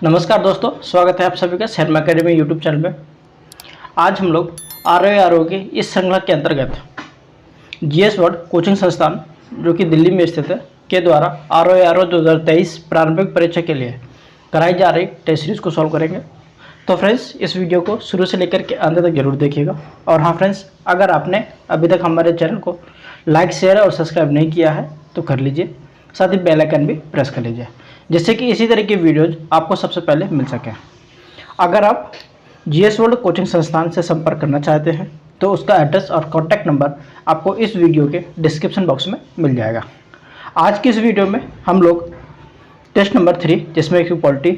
नमस्कार दोस्तों, स्वागत है आप सभी का शर्मा अकेडमी यूट्यूब चैनल में। आज हम लोग आर के इस श्रृंखला के अंतर्गत जीएस वर्ल्ड कोचिंग संस्थान जो कि दिल्ली में स्थित है के द्वारा आर 2023 प्रारंभिक परीक्षा के लिए कराई जा रही टेस्ट सीरीज को सॉल्व करेंगे। तो फ्रेंड्स, इस वीडियो को शुरू से लेकर के अंत तक जरूर देखिएगा। और हाँ फ्रेंड्स, अगर आपने अभी तक हमारे चैनल को लाइक, शेयर और सब्सक्राइब नहीं किया है तो कर लीजिए, साथ ही बेल आइकन भी प्रेस कर लीजिए, जिससे कि इसी तरह की वीडियोज आपको सबसे पहले मिल सकें। अगर आप जीएस वर्ल्ड कोचिंग संस्थान से संपर्क करना चाहते हैं तो उसका एड्रेस और कॉन्टैक्ट नंबर आपको इस वीडियो के डिस्क्रिप्शन बॉक्स में मिल जाएगा। आज की इस वीडियो में हम लोग टेस्ट नंबर 3, जिसमें कि पॉलिटी,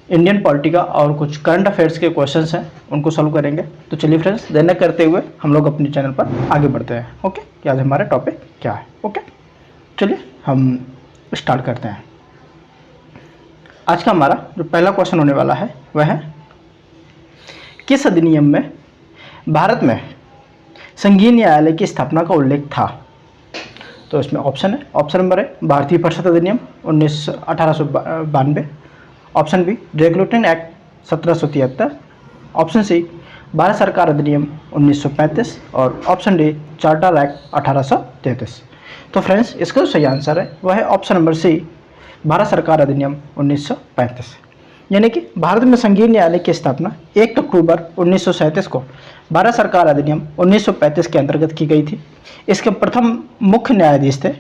इंडियन पॉलिटी का और कुछ करंट अफेयर्स के क्वेश्चंस हैं, उनको सॉल्व करेंगे। तो चलिए फ्रेंड्स, देर करते हुए हम लोग अपने चैनल पर आगे बढ़ते हैं। ओके, कि आज हमारा टॉपिक क्या है। ओके, चलिए हम स्टार्ट करते हैं। आज का हमारा जो पहला क्वेश्चन होने वाला है वह है, किस अधिनियम में भारत में संघीय न्यायालय की स्थापना का उल्लेख था? तो इसमें ऑप्शन है, ऑप्शन नंबर है भारतीय परिषद अधिनियम 1892, option B Regulating Act 1773, option C Bharat सरकार अधिनियम 1935 और ऑप्शन डी चार्टर एक्ट 1833। तो फ्रेंड्स, इसका जो सही आंसर है वह है ऑप्शन नंबर सी, भारत सरकार अधिनियम 1935। यानी कि भारत में संघीय न्यायालय की स्थापना 1 अक्टूबर 1937 को भारत सरकार अधिनियम 1935 के अंतर्गत की गई थी। इसके प्रथम मुख्य न्यायाधीश थे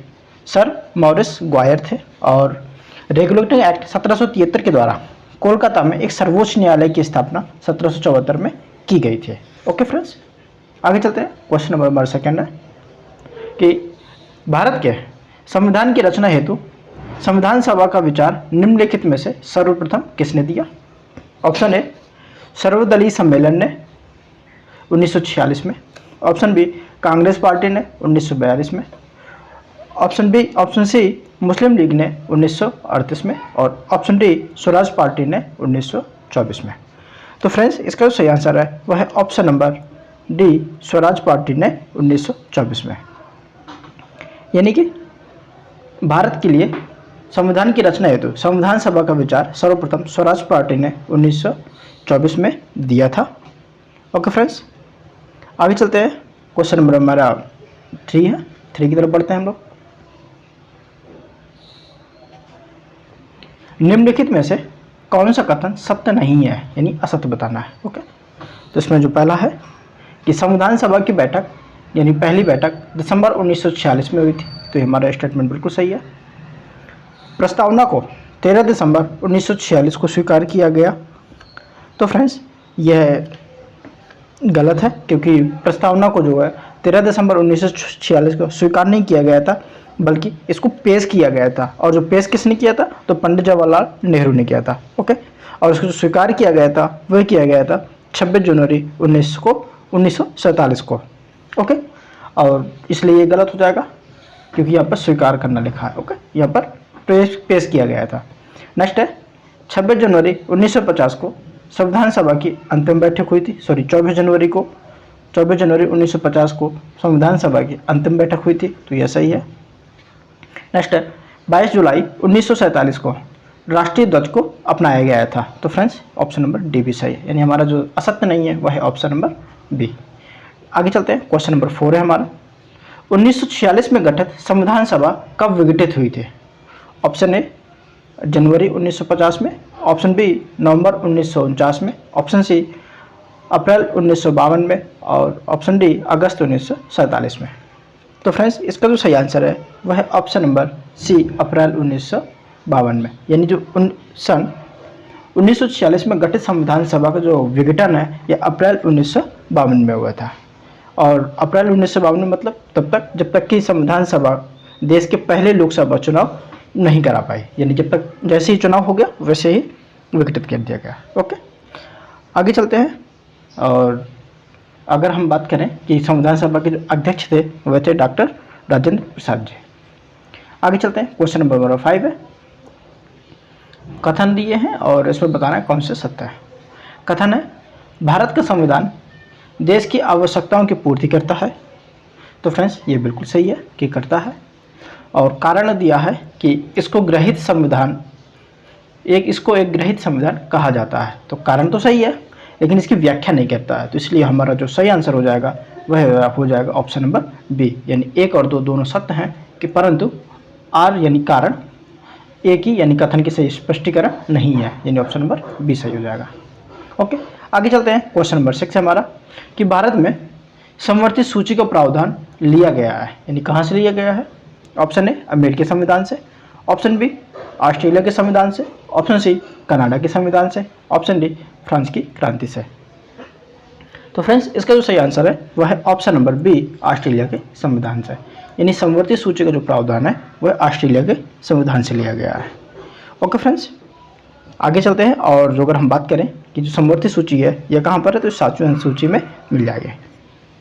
सर मॉरिस ग्वायर थे, और रेगुलेटिंग एक्ट 1773 के द्वारा कोलकाता में एक सर्वोच्च न्यायालय की स्थापना 1774 में की गई थी। ओके फ्रेंड्स, आगे चलते हैं। क्वेश्चन नंबर हमारा सेकेंड है कि भारत के संविधान की रचना हेतु संविधान सभा का विचार निम्नलिखित में से सर्वप्रथम किसने दिया? ऑप्शन ए सर्वदलीय सम्मेलन ने 1946 में, ऑप्शन बी कांग्रेस पार्टी ने 1942 में, ऑप्शन सी मुस्लिम लीग ने 1938 में और ऑप्शन डी स्वराज पार्टी ने 1924 में। तो फ्रेंड्स, इसका जो सही आंसर है वह है option number D, Swaraj party ने 1924 में। यानी कि भारत के लिए संविधान की रचना हेतु संविधान सभा का विचार सर्वप्रथम स्वराज पार्टी ने 1924 में दिया था। ओके फ्रेंड्स, आगे चलते हैं। क्वेश्चन नंबर हमारा 3 है, 3 की तरफ बढ़ते हैं हम लोग। निम्नलिखित में से कौन सा कथन सत्य नहीं है, यानी असत्य बताना है। ओके, तो इसमें जो पहला है कि संविधान सभा की बैठक यानी पहली बैठक दिसंबर 1946 में हुई थी। तो ये हमारा स्टेटमेंट बिल्कुल सही है। प्रस्तावना को 13 दिसंबर 1946 को स्वीकार किया गया। तो फ्रेंड्स, यह गलत है, क्योंकि प्रस्तावना को जो है 13 दिसंबर 1946 को स्वीकार नहीं किया गया था, बल्कि इसको पेश किया गया था। और जो पेश किसने किया था? तो पंडित जवाहरलाल नेहरू ने किया था। ओके, और इसको जो स्वीकार किया गया था वह किया गया था 26 जनवरी 1947 को। ओके, और इसलिए ये गलत हो जाएगा, क्योंकि यहाँ पर स्वीकार करना लिखा है। ओके, यहाँ पर पेश किया गया था। नेक्स्ट है 26 जनवरी 1950 को संविधान सभा की अंतिम बैठक हुई थी। 24 जनवरी 1950 को संविधान सभा की अंतिम बैठक हुई थी। तो यह सही है। नेक्स्ट है 22 जुलाई 1947 को राष्ट्रीय ध्वज को अपनाया गया था। तो फ्रेंड्स, ऑप्शन नंबर डी भी सही है, यानी हमारा जो असत्य नहीं है वह है ऑप्शन नंबर बी। आगे चलते हैं। क्वेश्चन नंबर 4 है हमारा, 1946 में गठित संविधान सभा कब विघटित हुई थी? ऑप्शन ए जनवरी 1950 में, ऑप्शन बी नवंबर 1949 में, ऑप्शन सी अप्रैल 1952 में और ऑप्शन डी अगस्त 1947 में। तो फ्रेंड्स, इसका जो सही आंसर है वह है ऑप्शन नंबर सी, अप्रैल 1952 में। यानी जो सन 1946 में गठित संविधान सभा का जो विघटन है यह अप्रैल 1952 में हुआ था। और अप्रैल 1952 में मतलब तब तक जब तक कि संविधान सभा देश के पहले लोकसभा चुनाव नहीं करा पाई, यानी जब तक जैसे ही चुनाव हो गया वैसे ही विघटित कर दिया गया। ओके, आगे चलते हैं। और अगर हम बात करें कि संविधान सभा के जो अध्यक्ष थे वह थे डॉक्टर राजेंद्र प्रसाद जी। आगे चलते हैं। क्वेश्चन नंबर 5 है, कथन दिए हैं और इसमें बताना है कौन से सत्य है। कथन है, भारत का संविधान देश की आवश्यकताओं की पूर्ति करता है। तो फ्रेंड्स, ये बिल्कुल सही है कि करता है। और कारण दिया है कि इसको ग्रहित संविधान एक इसको एक ग्रहित संविधान कहा जाता है। तो कारण तो सही है लेकिन इसकी व्याख्या नहीं करता है, तो इसलिए हमारा जो सही आंसर हो जाएगा वह हो जाएगा ऑप्शन नंबर बी, यानी 1 और 2 दोनों सत्य हैं कि परंतु आर यानी कारण एक ही यानी कथन के सही स्पष्टीकरण नहीं है, यानी ऑप्शन नंबर बी सही हो जाएगा। ओके, आगे चलते हैं। क्वेश्चन नंबर 6 है हमारा कि भारत में समवर्ती सूची का प्रावधान लिया गया है, यानी कहाँ से लिया गया है। ऑप्शन ए अमेरिकी संविधान से, ऑप्शन बी ऑस्ट्रेलिया के संविधान से, ऑप्शन सी कनाडा के संविधान से, ऑप्शन डी फ्रांस की क्रांति से। तो फ्रेंड्स इसका जो सही आंसर है वह है ऑप्शन नंबर बी ऑस्ट्रेलिया के संविधान से, यानी समवर्ती सूची का जो प्रावधान है वह ऑस्ट्रेलिया के संविधान से लिया गया है। ओके फ्रेंड्स, आगे चलते हैं। और जो अगर हम बात करें कि जो समवर्ती सूची है यह कहाँ पर है, तो 7वीं सूची में मिल जाएगी।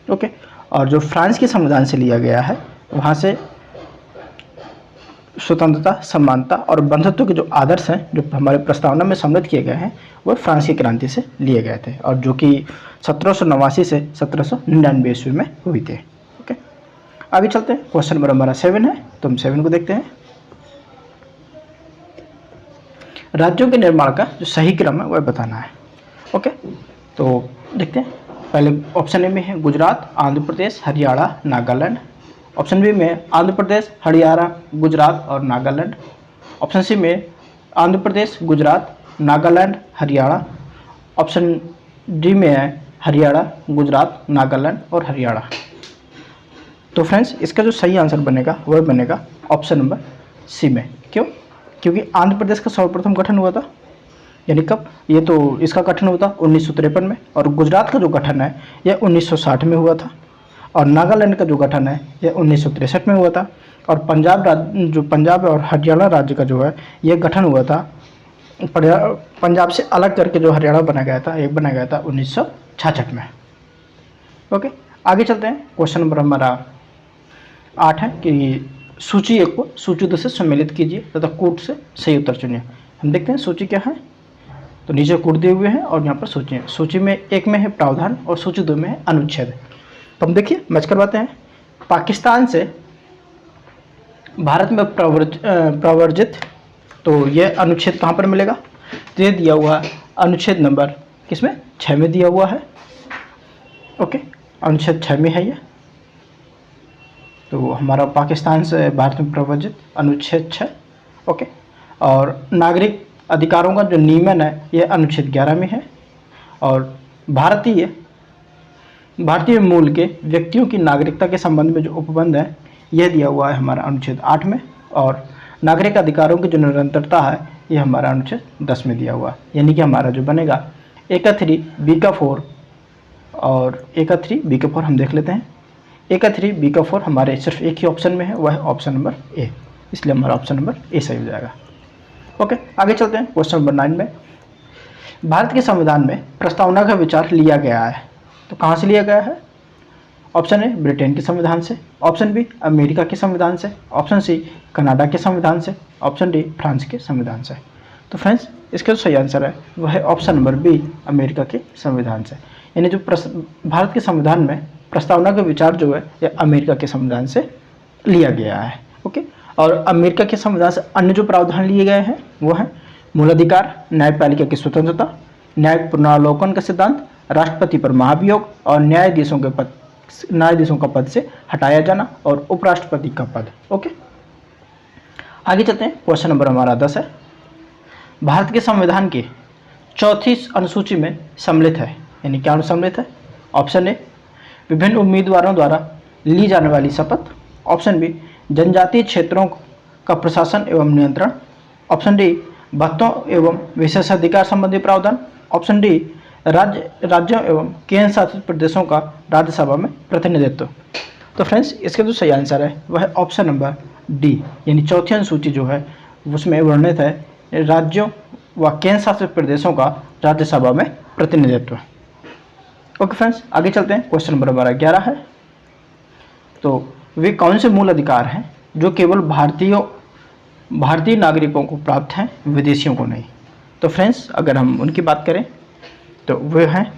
ओके, और जो फ्रांस के संविधान से लिया गया है वहाँ से स्वतंत्रता, समानता और बंधुत्व के जो आदर्श हैं जो हमारे प्रस्तावना में सम्मिलित किए गए हैं वह फ्रांस की क्रांति से लिए गए थे, और जो कि 1789 से 1799 ईस्वी में हुई थी। ओके, आगे चलते हैं। क्वेश्चन नंबर हमारा 7 है, तो हम 7 को देखते हैं। राज्यों के निर्माण का जो सही क्रम है वह बताना है। ओके, तो देखते हैं। पहले ऑप्शन ए में है गुजरात, आंध्र प्रदेश, हरियाणा, नागालैंड। ऑप्शन बी में आंध्र प्रदेश, हरियाणा, गुजरात और नागालैंड। ऑप्शन सी में आंध्र प्रदेश, गुजरात, नागालैंड, हरियाणा। ऑप्शन डी में है हरियाणा, गुजरात, नागालैंड और हरियाणा। तो फ्रेंड्स इसका जो सही आंसर बनेगा वह बनेगा ऑप्शन नंबर सी में। क्यों? क्योंकि आंध्र प्रदेश का सर्वप्रथम गठन हुआ था, यानी कब, ये तो इसका गठन हुआ था 1953 में, और गुजरात का जो गठन है यह 1960 में हुआ था, और नागालैंड का जो गठन है यह 1963 में हुआ था, और पंजाब और हरियाणा राज्य का जो है यह गठन हुआ था पंजाब से अलग करके जो हरियाणा बनाया गया था, एक बनाया गया था 1966 में। ओके, आगे चलते हैं। क्वेश्चन नंबर हमारा 8 है कि सूची 1 को सूची 2 से सम्मिलित कीजिए तथा कूट से सही उत्तर चुनिए। हम देखते हैं सूची क्या है, तो नीचे कूट दिए हुए हैं और यहाँ पर सूची है। सूची में 1 में है प्रावधान और सूची 2 में है अनुच्छेद। तो हम देखिए मैच करवाते हैं। पाकिस्तान से भारत में प्रवर्जित, तो यह अनुच्छेद कहाँ पर मिलेगा, तो ये दिया हुआ अनुच्छेद नंबर किसमें, 6 में दिया हुआ है। ओके, अनुच्छेद 6 में है ये, तो हमारा पाकिस्तान से भारत में प्रवर्जित अनुच्छेद 6। ओके, और नागरिक अधिकारों का जो नियमन है यह अनुच्छेद 11 में है, और भारतीय मूल के व्यक्तियों की नागरिकता के संबंध में जो उपबंध है यह दिया हुआ है हमारा अनुच्छेद 8 में, और नागरिक अधिकारों की जो निरंतरता है यह हमारा अनुच्छेद 10 में दिया हुआ है। यानी कि हमारा जो बनेगा A का 3 B का 4 और A का 3 B का 4 हम देख लेते हैं। A का 3 B का 4 हमारे सिर्फ एक ही ऑप्शन में है, वह है ऑप्शन नंबर A, इसलिए हमारा ऑप्शन नंबर A सही हो जाएगा। ओके, आगे चलते हैं। क्वेश्चन नंबर 9 में भारत के संविधान में प्रस्तावना का विचार लिया गया है, तो कहाँ से लिया गया है। ऑप्शन ए ब्रिटेन के संविधान से, ऑप्शन बी अमेरिका के संविधान से, ऑप्शन सी कनाडा के संविधान से, ऑप्शन डी फ्रांस के संविधान से। तो फ्रेंड्स इसका जो सही आंसर है वह है ऑप्शन नंबर बी अमेरिका के संविधान से, यानी जो भारत के संविधान में प्रस्तावना का विचार जो है यह अमेरिका के संविधान से लिया गया है। ओके, और अमेरिका के संविधान से अन्य जो प्रावधान लिए गए हैं वो हैं मूलाधिकार, न्यायपालिका की स्वतंत्रता, न्यायिक पुनरावलोकन का सिद्धांत, राष्ट्रपति पर महाभियोग और न्यायाधीशों का पद से हटाया जाना और उपराष्ट्रपति का पद। ओके, आगे चलते हैं। क्वेश्चन नंबर हमारा 10 है। भारत के संविधान की 4थी अनुसूची में सम्मिलित है, यानी क्या अनुसम्मिलित है। ऑप्शन ए विभिन्न उम्मीदवारों द्वारा ली जाने वाली शपथ, ऑप्शन बी जनजातीय क्षेत्रों का प्रशासन एवं नियंत्रण, ऑप्शन डी भत्तों एवं विशेषाधिकार संबंधी प्रावधान, ऑप्शन डी राज्यों एवं केंद्र शासित प्रदेशों का राज्यसभा में प्रतिनिधित्व। तो फ्रेंड्स इसका जो सही आंसर है वह है ऑप्शन नंबर डी, यानी 4थी अनुसूची जो है उसमें वर्णित है राज्यों व केंद्र शासित प्रदेशों का राज्यसभा में प्रतिनिधित्व। ओके फ्रेंड्स, आगे चलते हैं। क्वेश्चन नंबर हमारा 11 है। तो वे कौन से मूल अधिकार हैं जो केवल भारतीय नागरिकों को प्राप्त हैं, विदेशियों को नहीं। तो फ्रेंड्स अगर हम उनकी बात करें तो वे हैं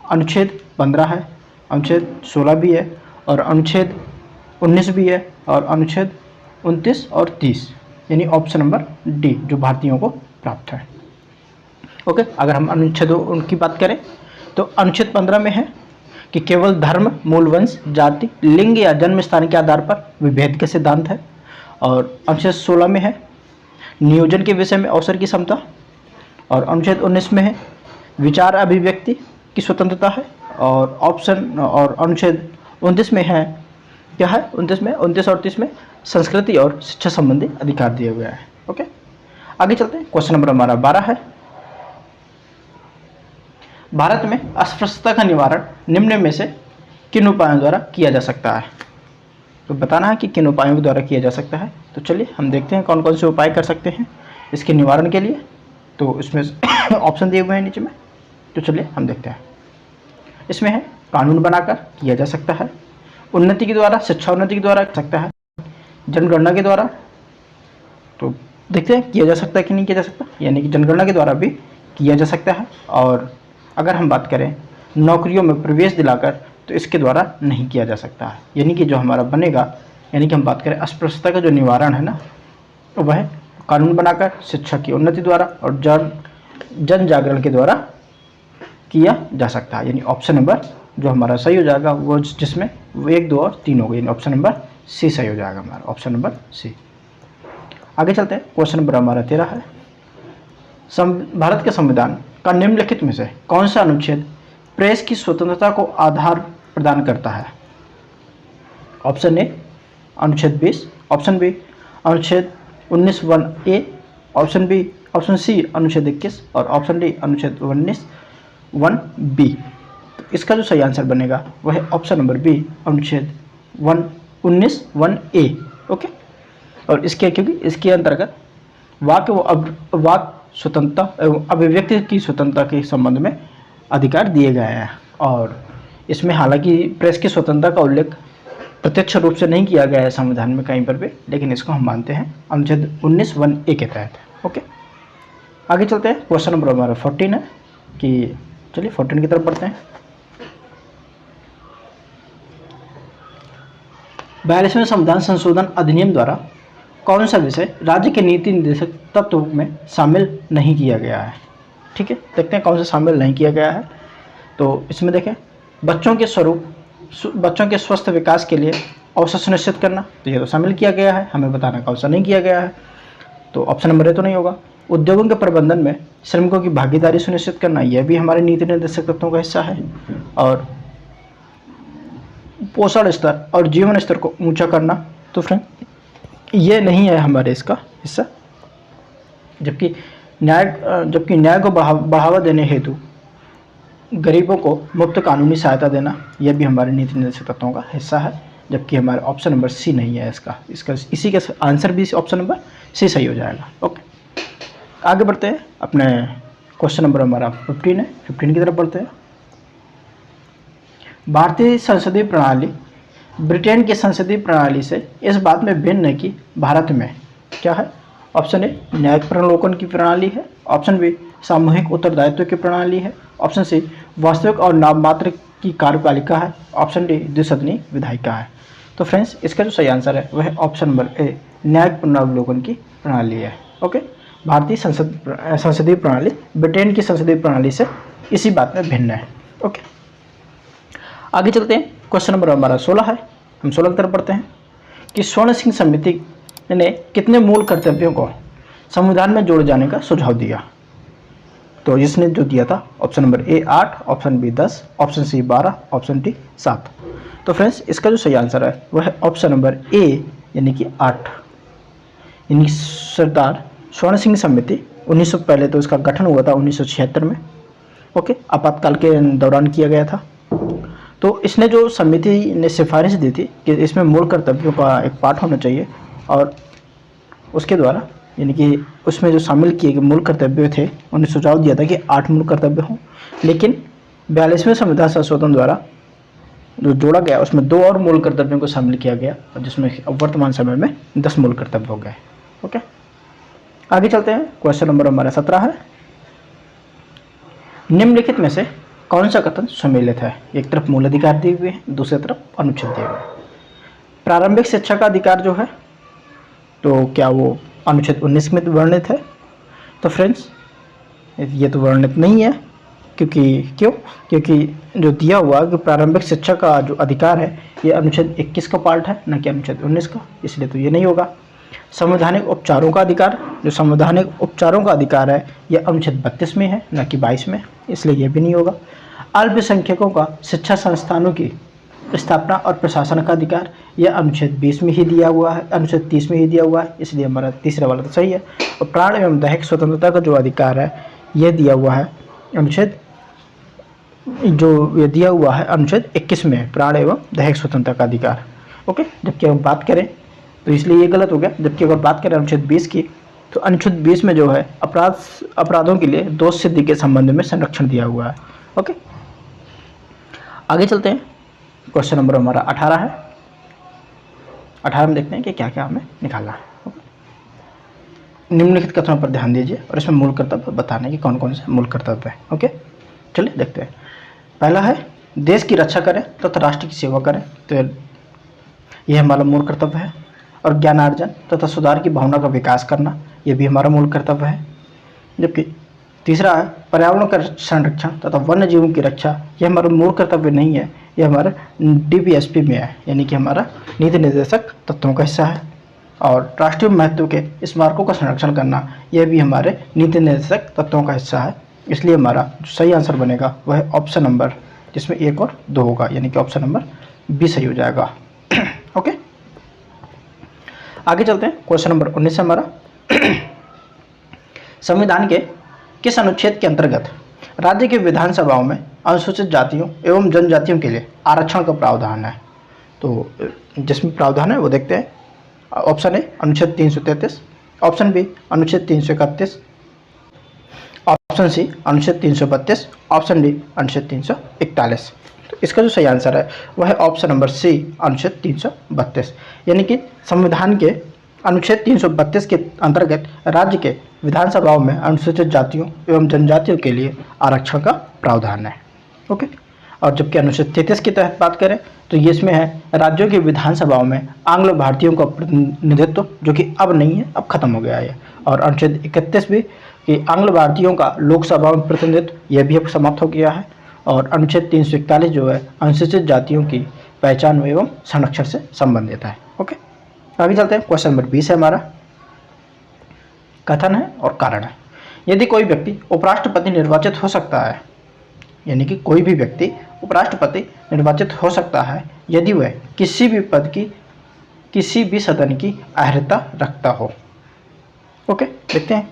अनुच्छेद 15 है, अनुच्छेद 16 भी है, और अनुच्छेद 19 भी है, और अनुच्छेद 29 और 30, यानी ऑप्शन नंबर डी जो भारतीयों को प्राप्त है। ओके, अगर हम अनुच्छेदों की बात करें तो अनुच्छेद 15 में है कि केवल धर्म, मूल वंश, जाति, लिंग या जन्म स्थान के आधार पर विभेद के सिद्धांत है। और अनुच्छेद 16 में है नियोजन के विषय में अवसर की समता। और अनुच्छेद 19 में है विचार अभिव्यक्ति की स्वतंत्रता है। और अनुच्छेद 29 में है क्या है, 29 और 30 में संस्कृति और शिक्षा संबंधी अधिकार दिए हुए हैं। ओके, आगे चलते हैं। क्वेश्चन नंबर हमारा 12 है, भारत में अस्पृश्यता का निवारण निम्न में से किन उपायों द्वारा किया जा सकता है। तो बताना है कि किन उपायों के द्वारा किया जा सकता है। तो चलिए हम देखते हैं कौन कौन से उपाय कर सकते हैं इसके निवारण के लिए। तो इसमें ऑप्शन दिए हुए हैं नीचे में, तो चलिए हम देखते हैं। इसमें है कानून बनाकर किया जा सकता है, उन्नति के द्वारा, शिक्षा उन्नति के द्वारा कर सकता है, जनगणना के द्वारा। तो देखते हैं किया जा सकता है कि नहीं किया जा सकता, यानी कि जनगणना के द्वारा भी किया जा सकता है। और अगर हम बात करें नौकरियों में प्रवेश दिलाकर, तो इसके द्वारा नहीं किया जा सकता है। यानी कि जो हमारा बनेगा, यानी कि हम बात करें अस्पृश्यता का जो निवारण है ना, तो वह कानून बनाकर, शिक्षा की उन्नति द्वारा और जन जागरण के द्वारा किया जा सकता है। यानी ऑप्शन नंबर जो हमारा सही हो जाएगा वो, जिसमें 1, 2 और 3 हो गए, यानी ऑप्शन नंबर सी सही हो जाएगा हमारा, ऑप्शन नंबर सी। आगे चलते हैं। क्वेश्चन नंबर हमारा 13 है, भारत के संविधान का निम्नलिखित में से कौन सा अनुच्छेद प्रेस की स्वतंत्रता को आधार प्रदान करता है। ऑप्शन ए अनुच्छेद 20, ऑप्शन बी अनुच्छेद 19(1)(a), ऑप्शन सी अनुच्छेद 21 और ऑप्शन डी अनुच्छेद 19(1)(b). तो इसका जो सही आंसर बनेगा वह है ऑप्शन नंबर बी, अनुच्छेद 19(1)(a). ओके, और इसके क्योंकि इसके अंतर्गत वाक स्वतंत्रता एवं अभिव्यक्ति की स्वतंत्रता के संबंध में अधिकार दिए गए हैं। और इसमें हालांकि प्रेस की स्वतंत्रता का उल्लेख प्रत्यक्ष रूप से नहीं किया गया है संविधान में कहीं पर भी, लेकिन इसको हम मानते हैं अनुच्छेद 19(1)(a) के तहत। ओके, आगे चलते हैं। क्वेश्चन नंबर हमारा 14 है कि चलिए 14 की तरफ बढ़ते हैं। 42वें संविधान संशोधन अधिनियम द्वारा कौन सा विषय राज्य के नीति निर्देशक तत्व में शामिल नहीं किया गया है। ठीक है, देखते हैं कौन सा शामिल नहीं किया गया है। तो इसमें देखें बच्चों के स्वस्थ विकास के लिए अवसर सुनिश्चित करना, तो ये तो शामिल किया गया है, हमें बताना कौन सा नहीं किया गया है। तो ऑप्शन नंबर ए तो नहीं होगा। उद्योगों के प्रबंधन में श्रमिकों की भागीदारी सुनिश्चित करना, यह भी हमारे नीति निर्देशक तत्वों का हिस्सा है। और पोषण स्तर और जीवन स्तर को ऊंचा करना, तो फ्रेंड ये नहीं है हमारे इसका हिस्सा। जबकि न्याय को बढ़ावा देने हेतु गरीबों को मुफ्त कानूनी सहायता देना, यह भी हमारे नीति निर्देशक तत्वों का हिस्सा है। जबकि हमारे ऑप्शन नंबर सी नहीं है इसका इसी का आंसर भी ऑप्शन नंबर सी सही हो जाएगा। ओके, आगे बढ़ते हैं। अपने क्वेश्चन नंबर हमारा 15 है, 15 की तरफ बढ़ते हैं। भारतीय संसदीय प्रणाली ब्रिटेन की संसदीय प्रणाली से इस बात में भिन्न है कि भारत में क्या है। ऑप्शन ए न्यायिक प्रलोकन की प्रणाली है, ऑप्शन बी सामूहिक उत्तरदायित्व की प्रणाली है, ऑप्शन सी वास्तविक और नाममात्र की कार्यपालिका है, ऑप्शन डी द्विसदनीय विधायिका है। तो फ्रेंड्स इसका जो सही आंसर है वह है ऑप्शन नंबर ए न्यायिक पुनरावलोकन की प्रणाली है। ओके, भारतीय संसदीय प्रणाली ब्रिटेन की संसदीय प्रणाली से इसी बात में भिन्न है। ओके, आगे चलते हैं। क्वेश्चन नंबर हमारा 16 है, हम 16 की तरफ पढ़ते हैं कि स्वर्ण सिंह समिति ने कितने मूल कर्तव्यों को संविधान में जोड़े जाने का सुझाव दिया। तो इसने जो दिया था option number A 8, option B 10, option C 12, option D 7। तो फ्रेंड्स इसका जो सही आंसर है वह है ऑप्शन नंबर ए यानी कि 8, यानी सरदार स्वर्ण सिंह समिति 1900 पहले तो इसका गठन हुआ था 1976 में। ओके, आपातकाल के दौरान किया गया था। तो इसने जो समिति ने सिफारिश दी थी कि इसमें मूल कर्तव्यों का एक पाठ होना चाहिए, और उसके द्वारा यानी कि उसमें जो शामिल किए गए मूल कर्तव्य थे उन्हें सुझाव दिया था कि 8 मूल कर्तव्य हों। लेकिन 42वें संविधान संशोधन द्वारा जो जोड़ा गया उसमें 2 और मूल कर्तव्यों को शामिल किया गया, और जिसमें वर्तमान समय में 10 मूल कर्तव्य हो गए। ओके, आगे चलते हैं। क्वेश्चन नंबर हमारा 17 है, निम्नलिखित में से कौन सा कथन सम्मिलित है। एक तरफ मूल अधिकार दिए हुए हैं, दूसरी तरफ अनुच्छेद दिए हुए हैं। प्रारंभिक शिक्षा का अधिकार जो है तो क्या वो अनुच्छेद 19 में वर्णित है, तो फ्रेंड्स ये तो वर्णित नहीं है, क्योंकि जो दिया हुआ कि प्रारंभिक शिक्षा का जो अधिकार है ये अनुच्छेद 21 का पार्ट है, न कि अनुच्छेद 19 का, इसलिए तो ये नहीं होगा। संवैधानिक उपचारों का अधिकार, जो संवैधानिक उपचारों का अधिकार है यह अनुच्छेद 32 में है, न कि 22 में, इसलिए यह भी नहीं होगा। अल्पसंख्यकों का शिक्षा संस्थानों की स्थापना और प्रशासन का अधिकार यह अनुच्छेद 20 में ही दिया हुआ है, अनुच्छेद 30 में ही दिया हुआ है, इसलिए हमारा तीसरा वाला तो सही है। और प्राण एवं दैहिक स्वतंत्रता का जो अधिकार है यह दिया हुआ है अनुच्छेद, जो ये दिया हुआ है अनुच्छेद 21 में, प्राण एवं दैहिक स्वतंत्रता का अधिकार। ओके, जबकि हम बात करें तो इसलिए ये गलत हो गया। जबकि अगर बात करें अनुच्छेद 20 की, तो अनुच्छेद 20 में जो है अपराधों के लिए दोष सिद्धि के संबंध में संरक्षण दिया हुआ है। ओके, आगे चलते हैं। क्वेश्चन नंबर हमारा 18 है। 18 में देखते हैं कि क्या क्या हमें निकालना है। ओके, निम्नलिखित कथनों पर ध्यान दीजिए और इसमें मूल कर्तव्य बताने कि कौन कौन से मूल कर्तव्य है। ओके, चलिए देखते हैं। पहला है देश की रक्षा करें तथा राष्ट्र की सेवा करें, तो यह हमारा मूल कर्तव्य है। और ज्ञानार्जन तथा सुधार की भावना का विकास करना, यह भी हमारा मूल कर्तव्य है। जबकि तीसरा है पर्यावरण का संरक्षण तथा वन्य जीवों की रक्षा, यह हमारा मूल कर्तव्य नहीं है, यह हमारा DPSP में है, यानी कि हमारा नीति निर्देशक तत्वों का हिस्सा है। और राष्ट्रीय महत्व के स्मारकों का संरक्षण करना, यह भी हमारे नीति निर्देशक तत्वों का हिस्सा है। इसलिए हमारा जो सही आंसर बनेगा वह है ऑप्शन नंबर, जिसमें 1 और 2 होगा, यानी कि ऑप्शन नंबर बी सही हो जाएगा। ओके, आगे चलते हैं। क्वेश्चन नंबर 19 है हमारा। संविधान के किस अनुच्छेद के अंतर्गत राज्य की विधानसभाओं में अनुसूचित जातियों एवं जनजातियों के लिए आरक्षण का प्रावधान है? तो जिसमें प्रावधान है वो देखते हैं। ऑप्शन ए अनुच्छेद 333, ऑप्शन बी अनुच्छेद 331, ऑप्शन सी अनुच्छेद 332, ऑप्शन डी अनुच्छेद 341। तो इसका जो सही आंसर है वह है ऑप्शन नंबर सी अनुच्छेद 332, यानी कि संविधान के अनुच्छेद 332 के अंतर्गत राज्य के विधानसभाओं में अनुसूचित जातियों एवं जनजातियों के लिए आरक्षण का प्रावधान है। ओके, और जबकि अनुच्छेद 33 के तहत बात करें तो ये इसमें है राज्यों की विधानसभाओं में आंग्ल भारतीयों का प्रतिनिधित्व, जो कि अब नहीं है, अब खत्म हो गया है। और अनुच्छेद 31 भी कि आंग्ल भारतीयों का लोकसभा में प्रतिनिधित्व, यह भी अब समाप्त हो गया है। और अनुच्छेद 341 जो है अनुसूचित जातियों की पहचान एवं संरक्षण से संबंधित है। ओके, आगे चलते हैं। क्वेश्चन नंबर 20 है हमारा। कथन है और कारण है। यदि कोई व्यक्ति उपराष्ट्रपति निर्वाचित हो सकता है, यानी कि कोई भी व्यक्ति उपराष्ट्रपति निर्वाचित हो सकता है यदि वह किसी भी पद की किसी भी सदन की अर्हता रखता हो। ओके, देखते हैं।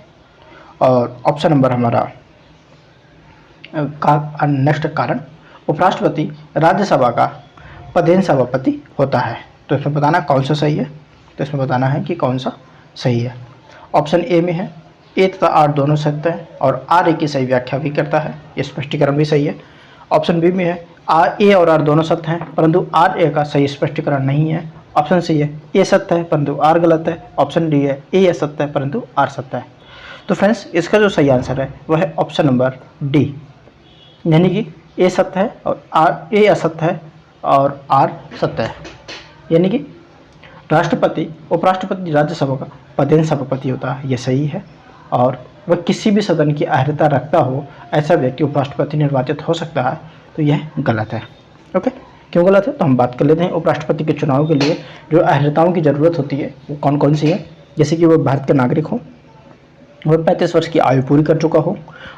और ऑप्शन नंबर हमारा नेक्स्ट कारण, उपराष्ट्रपति राज्यसभा का पदेन सभापति होता है। तो इसमें बताना कौन सा सही है, तो इसमें बताना है कि कौन सा सही है। ऑप्शन ए में है ए तथा आर दोनों सत्य है और आर ए की सही व्याख्या भी करता है, ये स्पष्टीकरण भी सही है। ऑप्शन बी में है ए और आर दोनों सत्य हैं परंतु आर ए का सही स्पष्टीकरण नहीं है। ऑप्शन सी है ए सत्य है परंतु आर गलत है। ऑप्शन डी है ए असत्य है परंतु आर सत्य है। तो फ्रेंड्स इसका जो सही आंसर है वह है ऑप्शन नंबर डी, यानी कि ए सत्य है और ए असत्य है और आर सत्य है, यानी कि राष्ट्रपति उपराष्ट्रपति राज्यसभा का पदेन सभापति होता है, ये सही है। और वह किसी भी सदन की अर्हता रखता हो ऐसा व्यक्ति उपराष्ट्रपति निर्वाचित हो सकता है, तो यह गलत है। ओके, क्यों गलत है तो हम बात कर लेते हैं। उपराष्ट्रपति के चुनाव के लिए जो अर्हताओं की ज़रूरत होती है वो कौन कौन सी है, जैसे कि वह भारत के नागरिक हो, वह 35 वर्ष की आयु पूरी कर चुका हो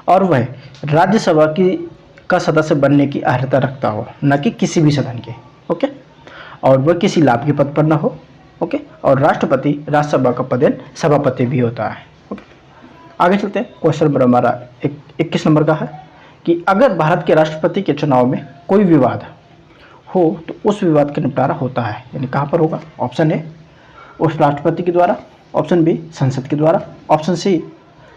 और वह राज्यसभा का सदस्य बनने की अर्हता रखता हो, न कि किसी भी सदन के। ओके, और वह किसी लाभ के पद पर न हो। ओके, और राष्ट्रपति राज्यसभा का पदेन सभापति भी होता है। ओके, आगे चलते हैं। क्वेश्चन नंबर हमारा 21 नंबर का है कि अगर भारत के राष्ट्रपति के चुनाव में कोई विवाद हो तो उस विवाद का निपटारा होता है, यानी कहाँ पर होगा। ऑप्शन ए उस राष्ट्रपति के द्वारा, ऑप्शन बी संसद के द्वारा, ऑप्शन सी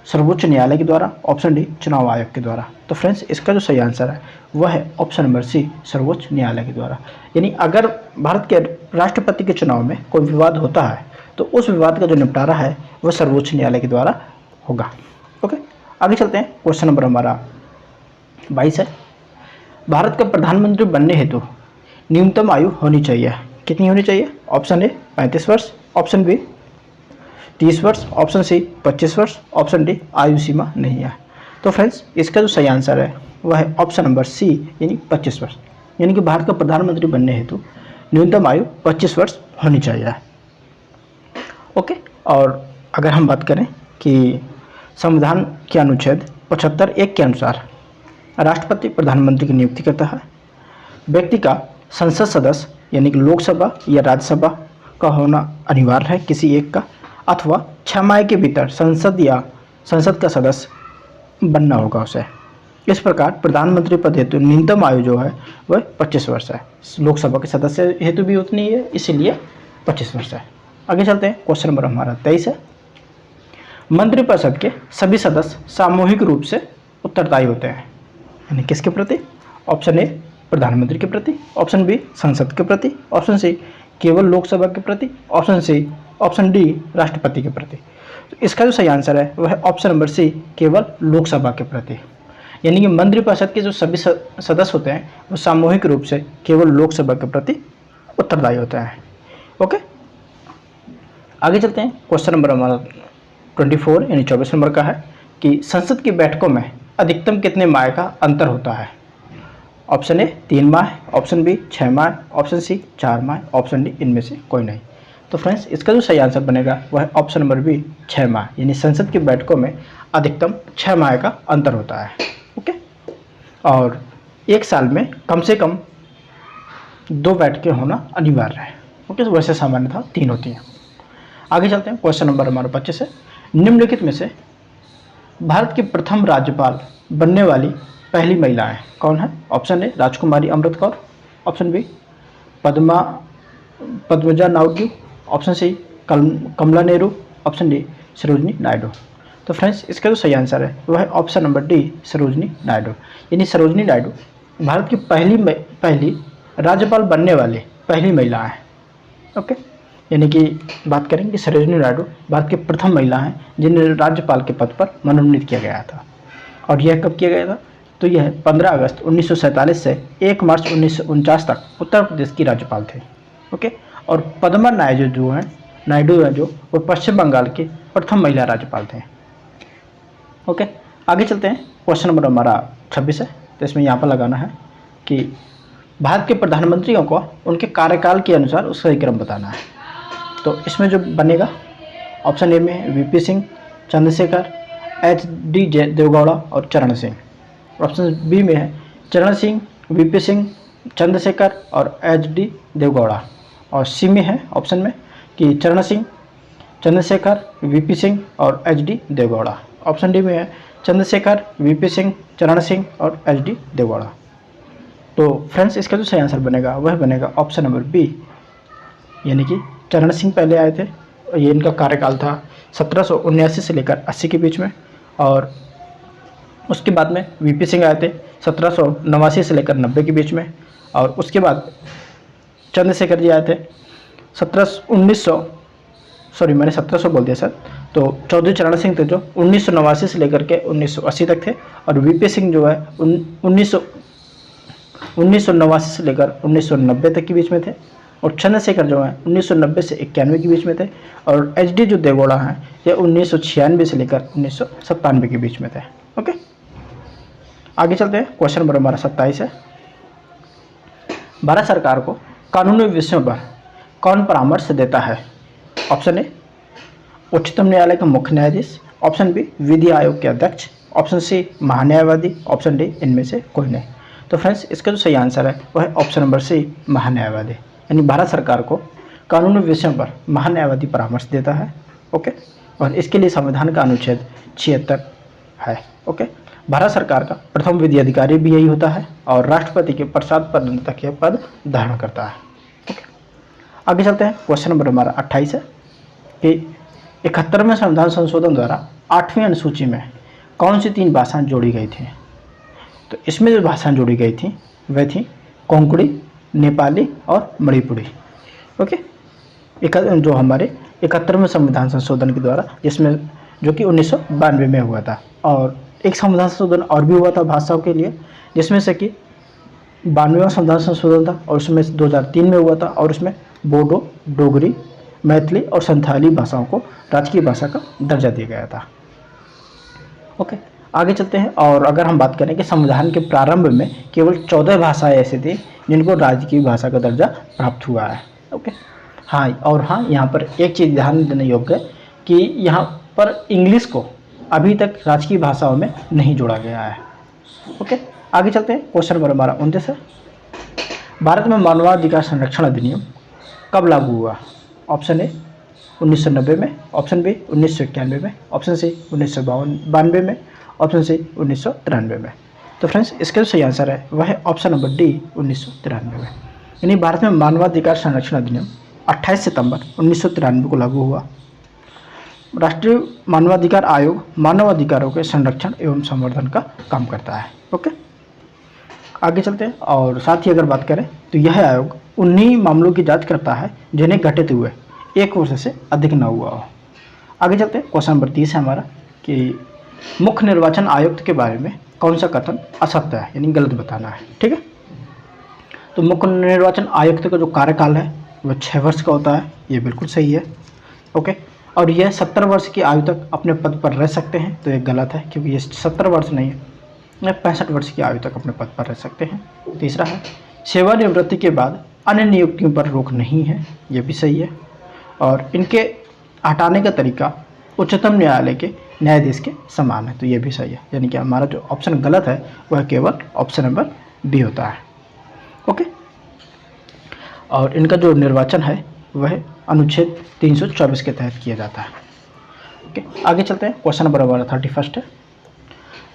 सर्वोच्च न्यायालय के द्वारा, ऑप्शन डी चुनाव आयोग के द्वारा। तो फ्रेंड्स इसका जो सही आंसर है वह है ऑप्शन नंबर सी सर्वोच्च न्यायालय के द्वारा, यानी अगर भारत के राष्ट्रपति के चुनाव में कोई विवाद होता है तो उस विवाद का जो निपटारा है वह सर्वोच्च न्यायालय के द्वारा होगा। ओके, आगे चलते हैं। क्वेश्चन नंबर हमारा 22 है। भारत का प्रधानमंत्री बनने हेतु न्यूनतम आयु होनी चाहिए, कितनी होनी चाहिए। ऑप्शन ए 35 वर्ष, ऑप्शन बी 30 वर्ष, ऑप्शन सी 25 वर्ष, ऑप्शन डी आयु सीमा नहीं है। तो फ्रेंड्स इसका जो सही आंसर है वह है ऑप्शन नंबर सी यानी 25 वर्ष। यानी कि भारत का प्रधानमंत्री बनने हेतु न्यूनतम आयु 25 वर्ष होनी चाहिए। ओके, और अगर हम बात करें कि संविधान के अनुच्छेद 75(1) के अनुसार राष्ट्रपति प्रधानमंत्री की नियुक्ति करता है। व्यक्ति का संसद सदस्य यानी कि लोकसभा या राज्यसभा का होना अनिवार्य है किसी एक का, अथवा 6 माह के भीतर संसद या संसद का सदस्य बनना होगा उसे। इस प्रकार प्रधानमंत्री पद हेतु न्यूनतम आयु जो है वह 25 वर्ष है। लोकसभा के सदस्य हेतु भी उतनी है, इसीलिए 25 वर्ष है। आगे चलते हैं, क्वेश्चन नंबर हमारा 23 है। मंत्रिपरिषद के सभी सदस्य सामूहिक रूप से उत्तरदायी होते हैं, यानी किसके प्रति? ऑप्शन ए प्रधानमंत्री के प्रति, ऑप्शन बी संसद के प्रति, ऑप्शन सी केवल लोकसभा के प्रति, ऑप्शन डी राष्ट्रपति के प्रति। तो इसका जो सही आंसर है वह है ऑप्शन नंबर सी केवल लोकसभा के प्रति। यानी कि मंत्रिपरिषद के जो सभी सदस्य होते हैं वो सामूहिक रूप से केवल लोकसभा के प्रति उत्तरदायी होते हैं। ओके, आगे चलते हैं, क्वेश्चन नंबर हमारा 24 यानी 24 नंबर का है कि संसद की बैठकों में अधिकतम कितने माह का अंतर होता है? ऑप्शन ए 3 माह, ऑप्शन बी 6 माह, ऑप्शन सी 4 माह, ऑप्शन डी इनमें से कोई नहीं। तो फ्रेंड्स इसका जो सही आंसर बनेगा वह है ऑप्शन नंबर बी 6 माह, यानी संसद की बैठकों में अधिकतम 6 माह का अंतर होता है। ओके, और एक साल में कम से कम 2 बैठकें होना अनिवार्य है। ओके, वैसे सामान्यतः 3 होती हैं। आगे चलते हैं, क्वेश्चन नंबर हमारा 25 है। निम्नलिखित में से भारत की प्रथम राज्यपाल बनने वाली पहली महिलाएं कौन है? Option A Rajkumari Amrit Kaur, option B Padmaja Naidu, option C Kamala Nehru, option D Sarojini Naidu. तो फ्रेंड्स इसका जो सही आंसर है वह है option number D Sarojini Naidu. यानी सरोजिनी नायडू भारत की पहली राज्यपाल बनने वाली पहली महिला है। ओके, यानी कि बात करें कि सरोजिनी नायडू भारत की प्रथम महिला हैं जिन्हें राज्यपाल के पद पर मनोनीत किया गया था। और यह कब किया गया था? तो यह 15 अगस्त 1947 से 1 मार्च 1949 तक उत्तर प्रदेश की राज्यपाल थे। ओके, और पद्मा नायडू हैं जो वो पश्चिम बंगाल की प्रथम महिला राज्यपाल थे। ओके, आगे चलते हैं, क्वेश्चन नंबर हमारा 26 है। तो इसमें यहाँ पर लगाना है कि भारत के प्रधानमंत्रियों को उनके कार्यकाल के अनुसार उसका सही क्रम बताना है। तो इसमें जो बनेगा ऑप्शन ए में वीपी सिंह, चंद्रशेखर, HD देवगौड़ा और चरण सिंह। ऑप्शन बी में है चरण सिंह, वीपी सिंह, चंद्रशेखर और HD देवगौड़ा। और सी में है ऑप्शन में कि चरण सिंह, चंद्रशेखर, वीपी सिंह और HD देवगौड़ा। ऑप्शन डी में है चंद्रशेखर, वीपी सिंह, चरण सिंह और HD देवगौड़ा। तो फ्रेंड्स इसका जो सही आंसर बनेगा वह बनेगा ऑप्शन नंबर बी, यानी कि चरण सिंह पहले आए थे। ये इनका कार्यकाल था 1779 से लेकर 80 के बीच में, और उसके बाद में वीपी सिंह आए थे 1789 से लेकर 90 के बीच में, और उसके बाद चंद्रशेखर जी आए थे 1700 बोल दिया सर। तो चौधरी चरण सिंह थे जो 1989 से लेकर के 1980 तक थे, और वीपी सिंह जो है 1989 से लेकर 1990 तक के बीच में थे, और चंद्रशेखर जो है 1990 से 91 के बीच में थे, और HD जो देवगौड़ा हैं ये 1996 से लेकर 1997 के बीच में थे। ओके, आगे चलते हैं, क्वेश्चन नंबर हमारा 27 है। भारत सरकार को कानूनी विषयों पर कौन परामर्श देता है? ऑप्शन ए उच्चतम न्यायालय का मुख्य न्यायाधीश, ऑप्शन बी विधि आयोग के अध्यक्ष, ऑप्शन सी महान्यायवादी, ऑप्शन डी इनमें से कोई नहीं। तो फ्रेंड्स इसका जो सही आंसर है वह है ऑप्शन नंबर सी महान्यायवादी। यानी भारत सरकार को कानूनी विषयों पर महान्यायवादी परामर्श देता है। ओके, और इसके लिए संविधान का अनुच्छेद 76 है। ओके, भारत सरकार का प्रथम विधि अधिकारी भी यही होता है, और राष्ट्रपति के प्रसाद पर तक यह पद धारण करता है। ओके, आगे चलते हैं, क्वेश्चन नंबर हमारा 28 है कि 71वें संविधान संशोधन द्वारा 8वीं अनुसूची में कौन सी 3 भाषाएं जोड़ी गई थी? तो इसमें जो भाषाएं जोड़ी गई थी वह थी कोंकणी, नेपाली और मणिपुरी। ओके, जो हमारे 71वें संविधान संशोधन के द्वारा, जिसमें जो कि 1992 में हुआ था, और एक संविधान संशोधन और भी हुआ था भाषाओं के लिए, जिसमें से कि 92वां संविधान संशोधन था, और उसमें 2003 में हुआ था, और उसमें बोडो, डोगरी, मैथिली और संथाली भाषाओं को राजकीय भाषा का दर्जा दिया गया था। ओके, आगे चलते हैं। और अगर हम बात करें कि संविधान के प्रारंभ में केवल 14 भाषाएं ऐसी थी जिनको राजकीय भाषा का दर्जा प्राप्त हुआ है। ओके, हाँ, और हाँ, यहाँ पर एक चीज़ ध्यान देने योग्य है कि यहाँ पर इंग्लिश को अभी तक राजकीय भाषाओं में नहीं जोड़ा गया है। ओके, आगे चलते हैं। क्वेश्चन नंबर हमारा 29 है, भारत में मानवाधिकार संरक्षण अधिनियम कब लागू हुआ? ऑप्शन ए 1990 में, ऑप्शन बी 1991 में, ऑप्शन सी 1992 में, ऑप्शन सी 1993 में। तो फ्रेंड्स, इसका जो सही आंसर है वह है ऑप्शन नंबर डी 1993 में। यानी भारत में मानवाधिकार संरक्षण अधिनियम 28 सितंबर 1993 को लागू हुआ। राष्ट्रीय मानवाधिकार आयोग मानवाधिकारों के संरक्षण एवं संवर्धन का काम करता है। ओके, आगे चलते हैं। और साथ ही अगर बात करें तो यह आयोग उन्हीं मामलों की जांच करता है जिन्हें घटित हुए 1 वर्ष से अधिक न हुआ हो। आगे चलते हैं। क्वेश्चन नंबर 30 है हमारा कि मुख्य निर्वाचन आयुक्त के बारे में कौन सा कथन असत्य है, यानी गलत बताना है। ठीक है, तो मुख्य निर्वाचन आयुक्त का जो कार्यकाल है वह 6 वर्ष का होता है, ये बिल्कुल सही है। ओके, और यह 70 वर्ष की आयु तक अपने पद पर रह सकते हैं, तो ये गलत है क्योंकि ये 70 वर्ष नहीं है, यह 65 वर्ष की आयु तक अपने पद पर रह सकते हैं। तीसरा है सेवानिवृत्ति के बाद अन्य नियुक्तियों पर रोक नहीं है, ये भी सही है। और इनके हटाने का तरीका उच्चतम न्यायालय के न्यायाधीश के समान है, तो ये भी सही है। यानी कि हमारा जो ऑप्शन गलत है वह केवल ऑप्शन नंबर बी होता है। ओके, और इनका जो निर्वाचन है वह अनुच्छेद 324 के तहत किया जाता है। ओके, आगे चलते हैं। क्वेश्चन नंबर हमारा 31 है,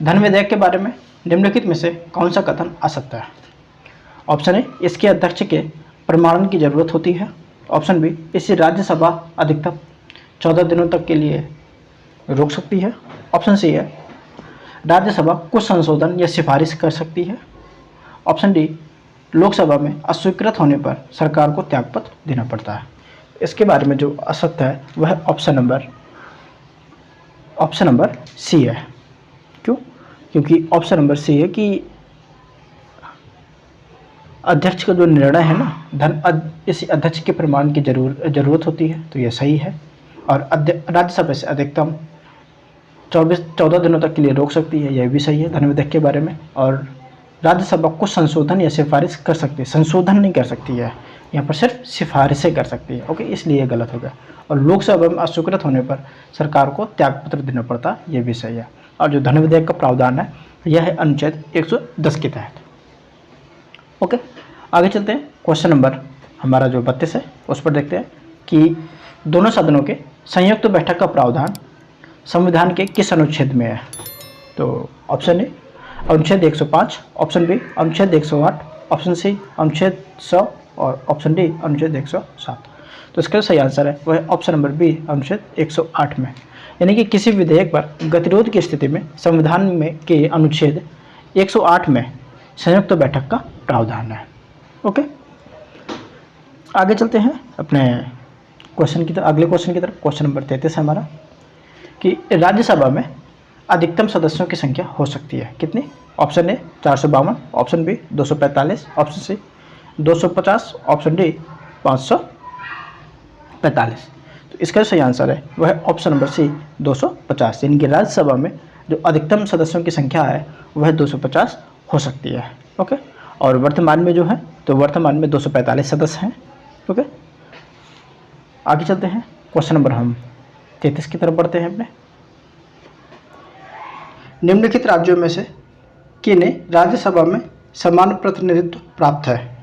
धन विधेयक के बारे में निम्नलिखित में से कौन सा कथन असत्य है? ऑप्शन ए इसके अध्यक्ष के प्रमाणन की जरूरत होती है, ऑप्शन बी इसे राज्यसभा अधिकतम 14 दिनों तक के लिए रोक सकती है, ऑप्शन सी है राज्यसभा कुछ संशोधन या सिफारिश कर सकती है, ऑप्शन डी लोकसभा में अस्वीकृत होने पर सरकार को त्यागपत्र देना पड़ता है। इसके बारे में जो असत्य है वह ऑप्शन नंबर सी है। क्यों? क्योंकि ऑप्शन नंबर सी है कि अध्यक्ष का जो निर्णय है ना, इस अध्यक्ष के प्रमाण की जरूरत होती है, तो यह सही है। और राज्यसभा से अधिकतम 14 दिनों तक के लिए रोक सकती है, यह भी सही है धन विधेयक के बारे में। और राज्यसभा कुछ संशोधन या सिफारिश कर सकती है, संशोधन नहीं कर सकती है, यहाँ पर सिर्फ सिफारिशें कर सकती है। ओके, इसलिए गलत हो गया। और लोकसभा में अस्वीकृत होने पर सरकार को त्यागपत्र देना पड़ता है, ये भी सही है। और जो धन विधेयक का प्रावधान है यह है अनुच्छेद 110 के तहत। ओके, आगे चलते हैं। क्वेश्चन नंबर हमारा जो 32 है उस पर देखते हैं कि दोनों सदनों के संयुक्त बैठक का प्रावधान संविधान के किस अनुच्छेद में है? तो ऑप्शन ए अनुच्छेद 105, ऑप्शन बी अनुच्छेद 108, ऑप्शन सी अनुच्छेद 100 और ऑप्शन डी अनुच्छेद 107। तो इसका सही आंसर है वह ऑप्शन नंबर बी अनुच्छेद 108 में। यानी कि किसी विधेयक पर गतिरोध की स्थिति में संविधान में के अनुच्छेद 108 में संयुक्त बैठक का प्रावधान है। ओके, आगे चलते हैं अपने क्वेश्चन की तरफ, अगले क्वेश्चन की तरफ। क्वेश्चन नंबर 33 है हमारा कि राज्यसभा में अधिकतम सदस्यों की संख्या हो सकती है कितनी? Option A 452, option B 245, option C 250, option D 545। तो इसका सही आंसर है वह ऑप्शन नंबर सी 250। यानी कि राज्यसभा में जो अधिकतम सदस्यों की संख्या है वह 250 हो सकती है। ओके, और वर्तमान में जो है तो वर्तमान में 245 सदस्य हैं। ओके, आगे चलते हैं। क्वेश्चन नंबर हम 33 की तरफ बढ़ते हैं अपने। निम्नलिखित राज्यों में से किन्हें राज्यसभा में समान प्रतिनिधित्व प्राप्त है?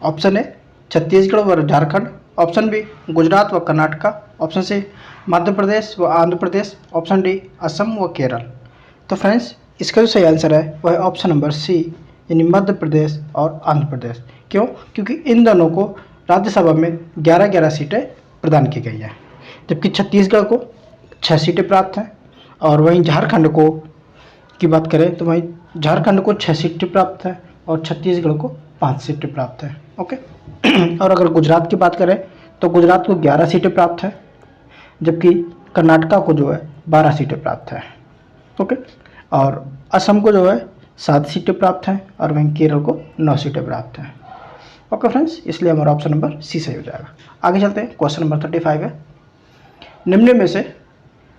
ऑप्शन ए छत्तीसगढ़ व झारखंड, ऑप्शन बी गुजरात व कर्नाटक, ऑप्शन सी मध्य प्रदेश व आंध्र प्रदेश, ऑप्शन डी असम व केरल। तो फ्रेंड्स, इसका जो सही आंसर है वह ऑप्शन नंबर सी यानी मध्य प्रदेश और आंध्र प्रदेश। क्यों? क्योंकि इन दोनों को राज्यसभा में 11-11 सीटें प्रदान की गई हैं, जबकि छत्तीसगढ़ को 6 सीटें प्राप्त हैं। और वहीं झारखंड को की बात करें तो वहीं झारखंड को 6 सीटें प्राप्त है और छत्तीसगढ़ को 5 सीटें प्राप्त है। ओके, और अगर गुजरात की बात करें तो गुजरात को 11 सीटें प्राप्त है, जबकि कर्नाटका को जो है 12 सीटें प्राप्त है। ओके, और असम को जो है 7 सीटें प्राप्त हैं और वहीं केरल को 9 सीटें प्राप्त हैं। ओके फ्रेंड्स, इसलिए हमारा ऑप्शन नंबर सी सही हो जाएगा। आगे चलते हैं, क्वेश्चन नंबर 35 है, निम्न में से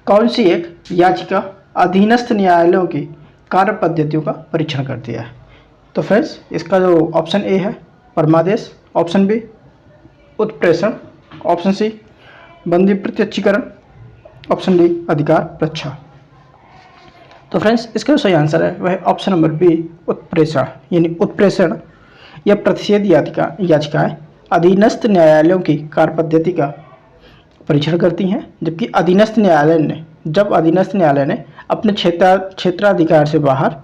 कौन सी एक याचिका अधीनस्थ न्यायालयों की कार्य पद्धतियों का परीक्षण करती है? तो फ्रेंड्स, इसका जो ऑप्शन ए है परमादेश, ऑप्शन बी उत्प्रेषण, ऑप्शन सी बंदी प्रत्यक्षीकरण, ऑप्शन डी अधिकार परीक्षा। तो फ्रेंड्स, इसका जो सही आंसर है वह ऑप्शन नंबर बी उत्प्रेषण, यानी उत्प्रेषण या प्रतिषेध याचिकाएं अधीनस्थ न्यायालयों की कार्य पद्धति का परीक्षण करती हैं, जबकि अधीनस्थ न्यायालय ने अपने क्षेत्राधिकार से बाहर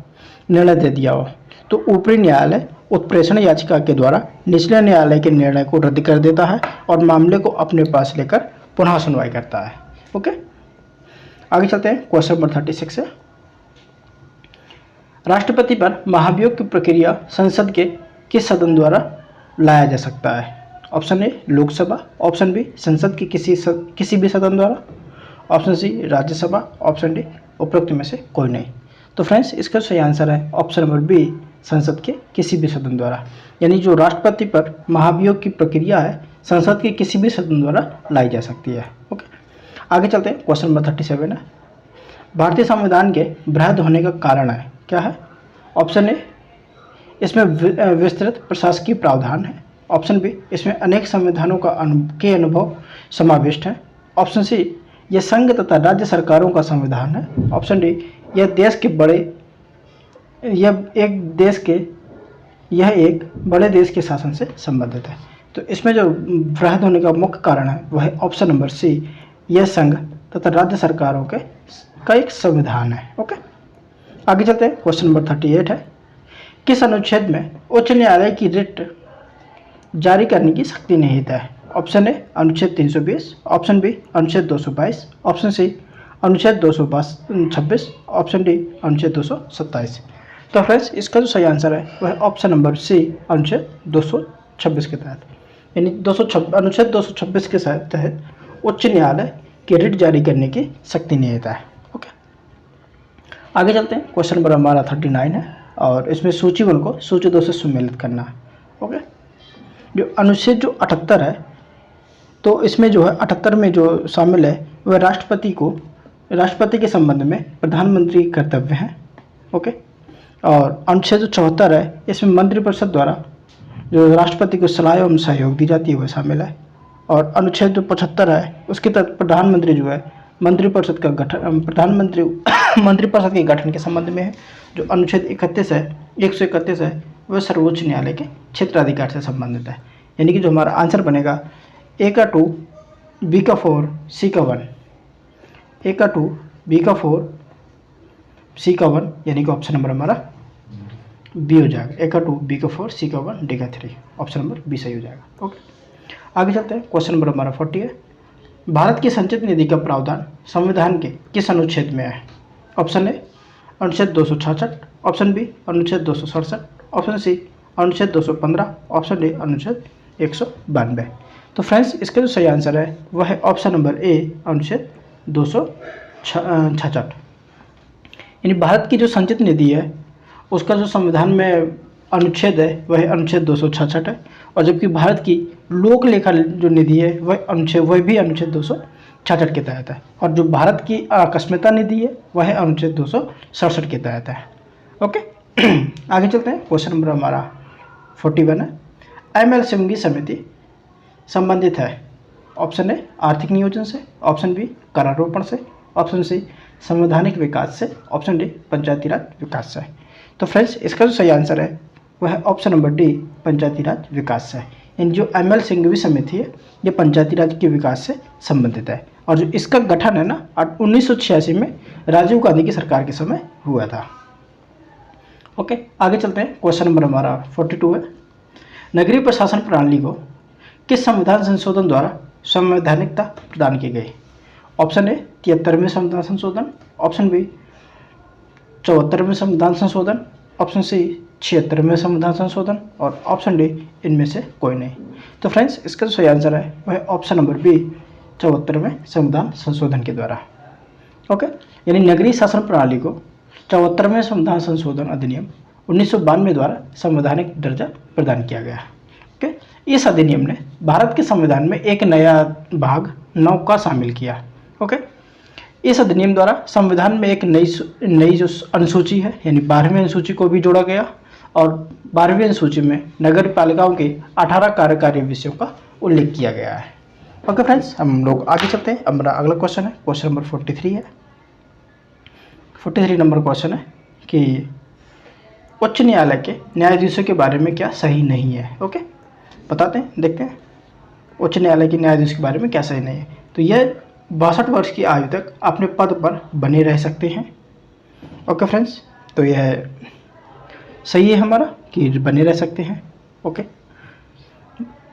निर्णय दे दिया हो तो ऊपरी न्यायालय उत्प्रेषण याचिका के द्वारा निचले न्यायालय के निर्णय को रद्द कर देता है और मामले को अपने पास लेकर पुनः सुनवाई करता है। ओके, आगे चलते हैं, क्वेश्चन नंबर 36 है, राष्ट्रपति पर महाभियोग की प्रक्रिया संसद के किस सदन द्वारा लाया जा सकता है? Option A Lok Sabha, option B संसद के किसी भी सदन द्वारा, option C Rajya Sabha, option D उपरोक्त में से कोई नहीं। तो फ्रेंड्स, इसका सही आंसर है ऑप्शन नंबर बी संसद के किसी भी सदन द्वारा, यानी जो राष्ट्रपति पर महाभियोग की प्रक्रिया है संसद के किसी भी सदन द्वारा लाई जा सकती है। ओके, आगे चलते हैं, क्वेश्चन नंबर 37 है, भारतीय संविधान के बृहद होने का कारण है क्या है? ऑप्शन ए इसमें विस्तृत प्रशासकीय प्रावधान है, ऑप्शन बी इसमें अनेक संविधानों के अनुभव समाविष्ट है, ऑप्शन सी यह संघ तथा राज्य सरकारों का संविधान है, ऑप्शन डी यह एक बड़े देश के शासन से संबंधित है। तो इसमें जो बृहद होने का मुख्य कारण है वह है ऑप्शन नंबर सी, यह संघ तथा राज्य सरकारों का एक संविधान है। ओके, आगे चलते हैं, क्वेश्चन नंबर 38 है, किस अनुच्छेद में उच्च न्यायालय की रिट जारी करने की शक्ति निहित है? ऑप्शन ए अनुच्छेद 320, ऑप्शन बी अनुच्छेद 222, ऑप्शन सी अनुच्छेद 226, ऑप्शन डी अनुच्छेद 227। तो फ्रेंड्स, इसका जो सही आंसर है वह ऑप्शन नंबर सी अनुच्छेद 226 के तहत, यानी अनुच्छेद 226 के तहत उच्च न्यायालय की रिट जारी करने की शक्ति निहित है। ओके, आगे चलते हैं, क्वेश्चन नंबर हमारा 39 है और इसमें सूची 1 को सूची 2 से सुमेलित करना है। ओके, जो अनुच्छेद जो 78 है, तो इसमें जो है 78 में जो शामिल है वह राष्ट्रपति के संबंध में प्रधानमंत्री कर्तव्य हैं। ओके, और अनुच्छेद जो 74 है इसमें मंत्रिपरिषद द्वारा जो राष्ट्रपति को सलाह एवं सहयोग दी जाती है वह शामिल है, और अनुच्छेद जो 75 है उसके तहत प्रधानमंत्री जो है मंत्रिपरिषद के गठन के संबंध में है। जो अनुच्छेद 131 है वह सर्वोच्च न्यायालय के क्षेत्राधिकार से संबंधित है, यानी कि जो हमारा आंसर बनेगा ए का 2, बी का 4, सी का 1, ए का 2, बी का 4, सी का 1, यानी कि ऑप्शन नंबर हमारा बी हो जाएगा। ए का 2, बी का 4, सी का 1, डी का 3, ऑप्शन नंबर बी सही हो जाएगा। ओके, आगे चलते हैं, क्वेश्चन नंबर हमारा 40 है, भारत की संचित निधि का प्रावधान संविधान के किस अनुच्छेद में है? ऑप्शन ए अनुच्छेद 266, ऑप्शन बी अनुच्छेद 267, ऑप्शन सी अनुच्छेद 215, ऑप्शन डी अनुच्छेद 192। तो फ्रेंड्स, इसका जो सही आंसर है वह है ऑप्शन नंबर ए अनुच्छेद 266, यानी भारत की जो संचित निधि है उसका जो संविधान में अनुच्छेद है वह अनुच्छेद 266 है, और जबकि भारत की लोक लेखा जो निधि है वह भी अनुच्छेद 266 के तहत है, और जो भारत की आकस्मिकता निधि है वह अनुच्छेद 267 के तहत है। ओके, आगे चलते हैं, क्वेश्चन नंबर हमारा 41 है, एमएल सिंघी समिति संबंधित है? ऑप्शन ए आर्थिक नियोजन से, ऑप्शन बी करारोपण से, ऑप्शन सी संवैधानिक विकास से, ऑप्शन डी पंचायती राज विकास से। तो फ्रेंड्स, इसका जो सही आंसर है वह है ऑप्शन नंबर डी पंचायती राज विकास से, यानी जो एमएल सिंघवी समिति है ये पंचायती राज के विकास से संबंधित है, और जो इसका गठन है ना 1986 में राजीव गांधी की सरकार के समय हुआ था। ओके, आगे चलते हैं, क्वेश्चन नंबर हमारा 42 है, नगरीय प्रशासन प्रणाली को किस संविधान संशोधन द्वारा संवैधानिकता प्रदान की गई? ऑप्शन ए 73वें संविधान संशोधन, ऑप्शन बी 74वें संविधान संशोधन, ऑप्शन सी 76वें संविधान संशोधन, और ऑप्शन डी इनमें से कोई नहीं। तो फ्रेंड्स, इसका जो सही आंसर है वह ऑप्शन नंबर बी 74वें संविधान संशोधन के द्वारा। ओके, यानी नगरीय शासन प्रणाली को 74वें संविधान संशोधन अधिनियम 1992 द्वारा संवैधानिक दर्जा प्रदान किया गया। ओके। इस अधिनियम ने भारत के संविधान में एक नया भाग 9 का शामिल किया। ओके। इस अधिनियम द्वारा संविधान में एक नई जो अनुसूची है यानी 12वीं अनुसूची को भी जोड़ा गया और 12वीं अनुसूची में नगर पालिकाओं के 18 कार्यकारी विषयों का उल्लेख किया गया है। ओके फ्रेंड्स, हम लोग आगे चलते हैं। अब मेरा अगला क्वेश्चन है, क्वेश्चन नंबर 43 है। 43 नंबर क्वेश्चन है कि उच्च न्यायालय के न्यायाधीशों के बारे में क्या सही नहीं है। ओके, बताते हैं, देखते हैं उच्च न्यायालय के न्यायाधीश के बारे में क्या सही नहीं है। तो यह 62 वर्ष की आयु तक अपने पद पर बने रह सकते हैं। ओके फ्रेंड्स, तो यह सही है हमारा कि बने रह सकते हैं। ओके,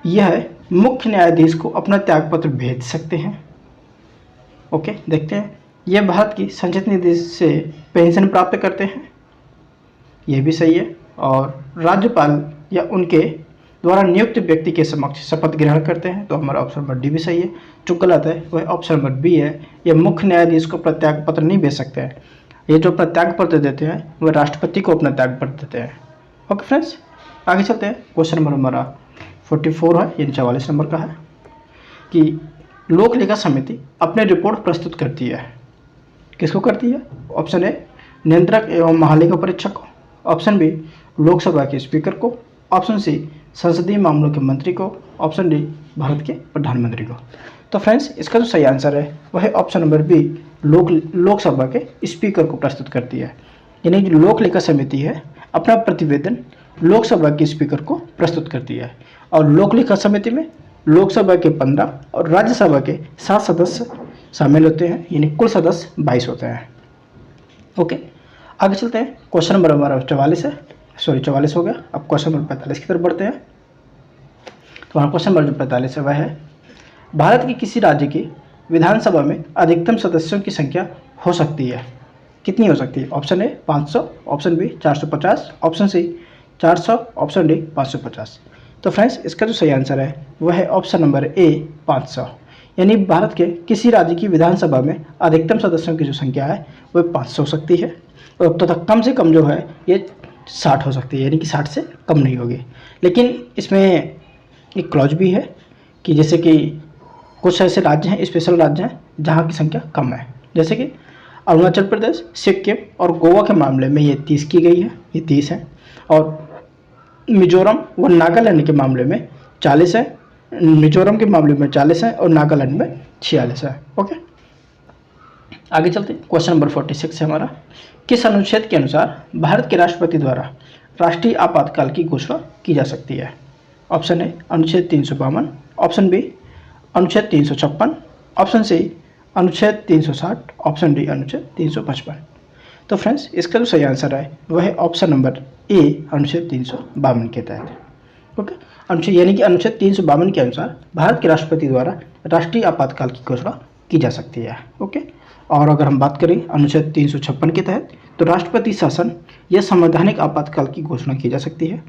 यह मुख्य न्यायाधीश को अपना त्यागपत्र भेज सकते हैं। ओके, देखते हैं। यह भारत की संचित निधि से पेंशन प्राप्त करते हैं, यह भी सही है। और राज्यपाल या उनके द्वारा नियुक्त व्यक्ति के समक्ष शपथ ग्रहण करते हैं, तो हमारा ऑप्शन नंबर डी भी सही है। जो गलत है वह ऑप्शन नंबर बी है, यह मुख्य न्यायाधीश को अपना त्यागपत्र नहीं भेज सकते हैं। ये जो अपना त्यागपत्र देते हैं वह राष्ट्रपति को अपना त्यागपत्र देते हैं। ओके फ्रेंड्स, आगे चलते हैं। क्वेश्चन नंबर हमारा 44 है, यानी 44 नंबर का है कि लोक लेखा समिति अपने रिपोर्ट प्रस्तुत करती है, किसको करती है? ऑप्शन ए नियंत्रक एवं महालेखा परीक्षक को, ऑप्शन बी लोकसभा के स्पीकर को, ऑप्शन सी संसदीय मामलों के मंत्री को, ऑप्शन डी भारत के प्रधानमंत्री को। तो फ्रेंड्स, इसका जो सही आंसर है वह है ऑप्शन नंबर बी, लोकसभा के स्पीकर को प्रस्तुत करती है। यानी जो लोक लेखा समिति है अपना प्रतिवेदन लोकसभा के स्पीकर को प्रस्तुत करती है। और लोक लेखा समिति में लोकसभा के 15 और राज्यसभा के 7 सदस्य शामिल होते हैं, यानी कुल सदस्य 22 होते हैं। ओके, आगे चलते हैं। क्वेश्चन नंबर हमारा 44 है, सॉरी 44 हो गया। अब क्वेश्चन नंबर 45 की तरफ बढ़ते हैं। तो हमारा क्वेश्चन नंबर जो 45 है वह है भारत की किसी राज्य की विधानसभा में अधिकतम सदस्यों की संख्या हो सकती है, कितनी हो सकती है? Option A 500, option B 450, option C 400, option D 550। तो फ्रेंड्स, इसका जो सही आंसर है वह है ऑप्शन नंबर ए 500। यानी भारत के किसी राज्य की विधानसभा में अधिकतम सदस्यों की जो संख्या है वह 500 हो सकती है, और तथा कम से कम जो है ये 60 हो सकती है, यानी कि 60 से कम नहीं होगी। लेकिन इसमें एक क्लॉज भी है कि जैसे कि कुछ ऐसे राज्य हैं, स्पेशल राज्य हैं जहाँ की संख्या कम है, जैसे कि अरुणाचल प्रदेश, सिक्किम और गोवा के मामले में ये 30 की गई है, ये 30 है। और मिजोरम व नागालैंड के मामले में 40 है, मिजोरम के मामले में 40 है और नागालैंड में 46 है। ओके, आगे चलते हैं। क्वेश्चन नंबर 46 है हमारा, किस अनुच्छेद के अनुसार भारत के राष्ट्रपति द्वारा राष्ट्रीय आपातकाल की घोषणा की जा सकती है? ऑप्शन ए अनुच्छेद 352, ऑप्शन बी अनुच्छेद 356, ऑप्शन सी अनुच्छेद 360, ऑप्शन डी अनुच्छेद 355। तो फ्रेंड्स, इसका जो सही आंसर है वह है ऑप्शन नंबर ए अनुच्छेद 352 के तहत। ओके, अनुच्छेद यानी कि अनुच्छेद 352 के अनुसार भारत के राष्ट्रपति द्वारा राष्ट्रीय आपातकाल की घोषणा की जा सकती है। ओके, और अगर हम बात करें अनुच्छेद 356 के तहत, तो राष्ट्रपति शासन या संवैधानिक आपातकाल की घोषणा की जा सकती है।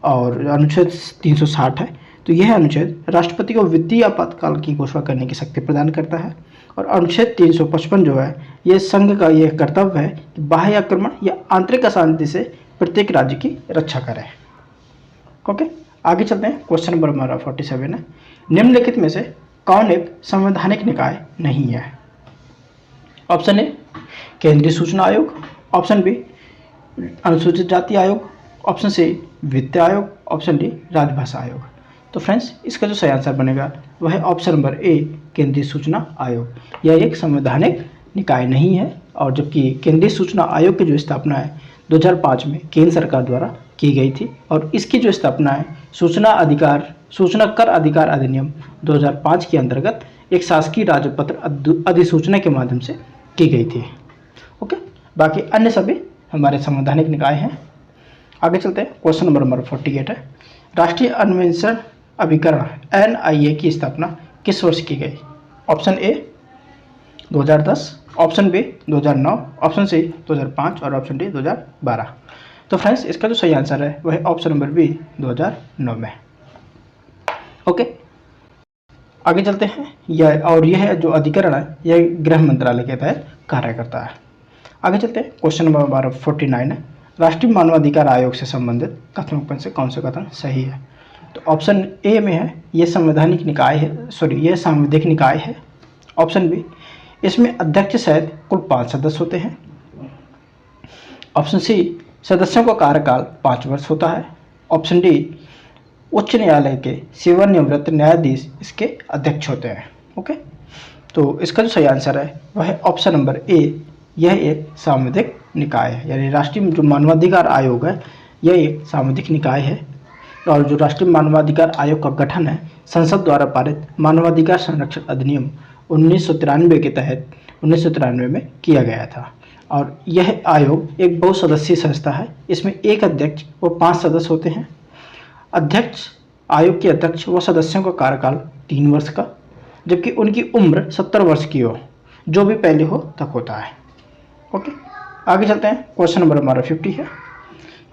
और अनुच्छेद 360 है, तो यह अनुच्छेद राष्ट्रपति को वित्तीय आपातकाल की घोषणा करने की शक्ति प्रदान करता है। और अनुच्छेद 355 जो है ये संघ का यह कर्तव्य है कि बाह्य आक्रमण या आंतरिक अशांति से प्रत्येक राज्य की रक्षा करे। ओके, आगे चलते हैं। क्वेश्चन नंबर हमारा 47 है, निम्नलिखित में से कौन एक संवैधानिक निकाय नहीं है? ऑप्शन ए केंद्रीय सूचना आयोग, ऑप्शन बी अनुसूचित जाति आयोग, ऑप्शन सी वित्त आयोग, ऑप्शन डी राजभाषा आयोग। तो फ्रेंड्स, इसका जो सही आंसर बनेगा वह है ऑप्शन नंबर ए केंद्रीय सूचना आयोग। यह एक संवैधानिक निकाय नहीं है, और जबकि केंद्रीय सूचना आयोग की जो स्थापना है 2005 में केंद्र सरकार द्वारा की गई थी, और इसकी जो स्थापना है सूचना कर अधिकार अधिनियम 2005 के अंतर्गत एक शासकीय राजपत्र अधिसूचना के माध्यम से की गई थी। ओके, बाकी अन्य सभी हमारे संवैधानिक निकाय हैं। आगे चलते हैं। क्वेश्चन नंबर हमारा 48 है, राष्ट्रीय अन्वेषण अभिकरण NIA की स्थापना किस वर्ष की गई? Option A 2010, option B 2009, option C 2005 और ऑप्शन डी 2012। तो फ्रेंड्स, इसका जो सही आंसर है वह है ऑप्शन नंबर बी 2009 में। ओके, आगे चलते हैं। यह जो अधिकरण है यह गृह मंत्रालय के तहत कार्य करता है। आगे चलते हैं। क्वेश्चन नंबर हमारा 49 है, राष्ट्रीय मानवाधिकार आयोग से संबंधित कथनों में से कौन से कथन सही है? तो ऑप्शन ए में है ये संवैधानिक निकाय है, सॉरी ये सांविधिक निकाय है। ऑप्शन बी, इसमें अध्यक्ष सहित कुल 5 सदस्य होते हैं। ऑप्शन सी, सदस्यों का कार्यकाल 5 वर्ष होता है। ऑप्शन डी, उच्च न्यायालय के सेवानिवृत्त न्यायाधीश इसके अध्यक्ष होते हैं। ओके, तो इसका जो सही आंसर है वह है ऑप्शन नंबर ए, यह एक सांविधिक निकाय है। यानी राष्ट्रीय जो मानवाधिकार आयोग है यह एक सांविधिक निकाय है। और जो राष्ट्रीय मानवाधिकार आयोग का गठन है संसद द्वारा पारित मानवाधिकार संरक्षण अधिनियम 1993 के तहत 1993 में किया गया था। और यह आयोग एक बहुसदस्यीय संस्था है। इसमें एक अध्यक्ष व 5 सदस्य होते हैं। अध्यक्ष, आयोग के अध्यक्ष व सदस्यों का कार्यकाल 3 वर्ष का, जबकि उनकी उम्र 70 वर्ष की हो, जो भी पहले हो तक होता है। ओके, आगे चलते हैं। क्वेश्चन नंबर हमारा 50 है,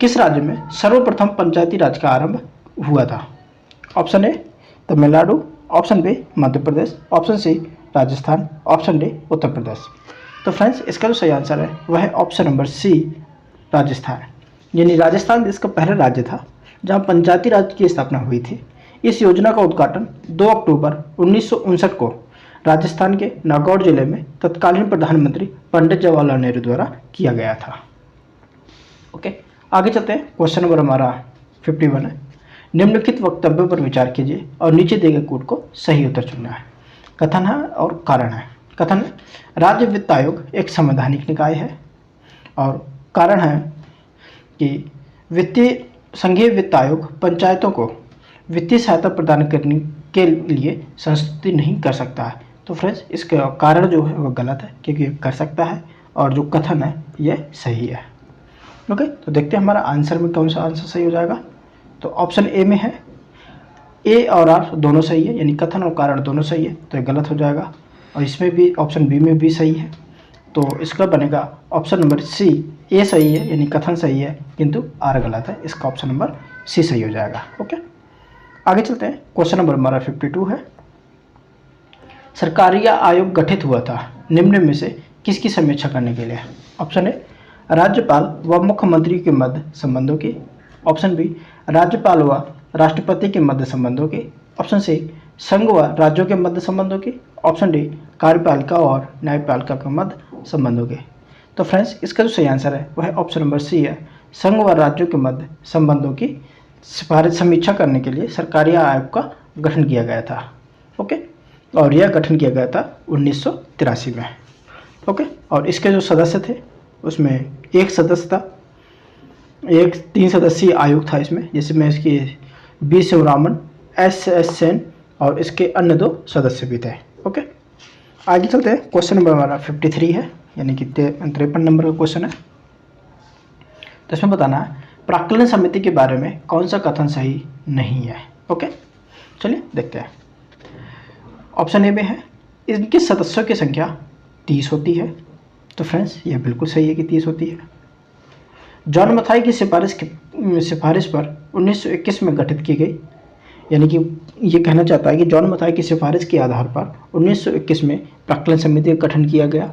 किस राज्य में सर्वप्रथम पंचायती राज का आरंभ हुआ था? Option A Tamil Nadu, option B Madhya Pradesh, option C Rajasthan, option D Uttar Pradesh. तो फ्रेंड्स इसका जो सही आंसर है वह है ऑप्शन नंबर सी राजस्थान। यानी राजस्थान देश का पहला राज्य था जहां पंचायती राज की स्थापना हुई थी। इस योजना का उद्घाटन 2 अक्टूबर 1959 को राजस्थान के नागौर जिले में तत्कालीन प्रधानमंत्री पंडित जवाहरलाल नेहरू द्वारा किया गया था। ओके, आगे चलते हैं। क्वेश्चन नंबर हमारा 51 है, निम्नलिखित वक्तव्य पर विचार कीजिए और नीचे दिए गए कोड को सही उत्तर चुनना है। कथन है और कारण है। कथन है, राज्य वित्त आयोग एक संवैधानिक निकाय है। और कारण है कि संघीय वित्त आयोग पंचायतों को वित्तीय सहायता प्रदान करने के लिए संस्तुति नहीं कर सकता है। तो फ्रेंड्स इसका कारण जो है वो गलत है, क्योंकि कर सकता है और जो कथन है यह सही है। ओके, तो देखते हैं हमारा आंसर में कौन सा आंसर सही हो जाएगा। तो ऑप्शन ए में है, ए और आर दोनों सही है, यानी कथन और कारण दोनों सही है, तो ये गलत हो जाएगा। और इसमें भी ऑप्शन बी में भी सही है, तो इसका बनेगा ऑप्शन नंबर सी, ए सही है यानी कथन सही है किंतु आर गलत है। इसका ऑप्शन नंबर सी सही हो जाएगा। ओके, आगे चलते हैं। क्वेश्चन नंबर हमारा 52 है, सरकारी आयोग गठित हुआ था निम्न में से किसकी समीक्षा करने के लिए? ऑप्शन ए राज्यपाल व मुख्यमंत्री के मध्य संबंधों की, ऑप्शन बी राज्यपाल व राष्ट्रपति के मध्य संबंधों की, ऑप्शन सी संघ व राज्यों के मध्य संबंधों की, ऑप्शन डी कार्यपालिका और न्यायपालिका के मध्य संबंधों के। तो फ्रेंड्स इसका जो सही आंसर है वह ऑप्शन नंबर सी है, संघ व राज्यों के मध्य संबंधों की सिफारिश समीक्षा करने के लिए सरकारी आयोग का गठन किया गया था। ओके, और यह गठन किया गया था 1983 में। ओके, और इसके जो सदस्य थे उसमें एक सदस्य था, एक 3 सदस्यीय आयोग था इसमें, जिसमें इसकी बी शिवरामन, एस सेन और इसके अन्य 2 सदस्य भी थे। ओके, आगे चलते हैं। क्वेश्चन नंबर हमारा 53 है, यानी कि 53 नंबर का क्वेश्चन है। तो इसमें बताना है प्राक्कलन समिति के बारे में कौन सा कथन सही नहीं है। ओके, चलिए देखते हैं। ऑप्शन ए में है, इनके सदस्यों की संख्या 30 होती है। तो फ्रेंड्स ये बिल्कुल सही है कि 30 होती है। जॉन मथाई की सिफारिश पर 1921 में गठित की गई, यानी कि ये कहना चाहता है कि जॉन मथाई की सिफारिश के आधार पर 1921 में प्राक्कलन समिति का गठन किया गया।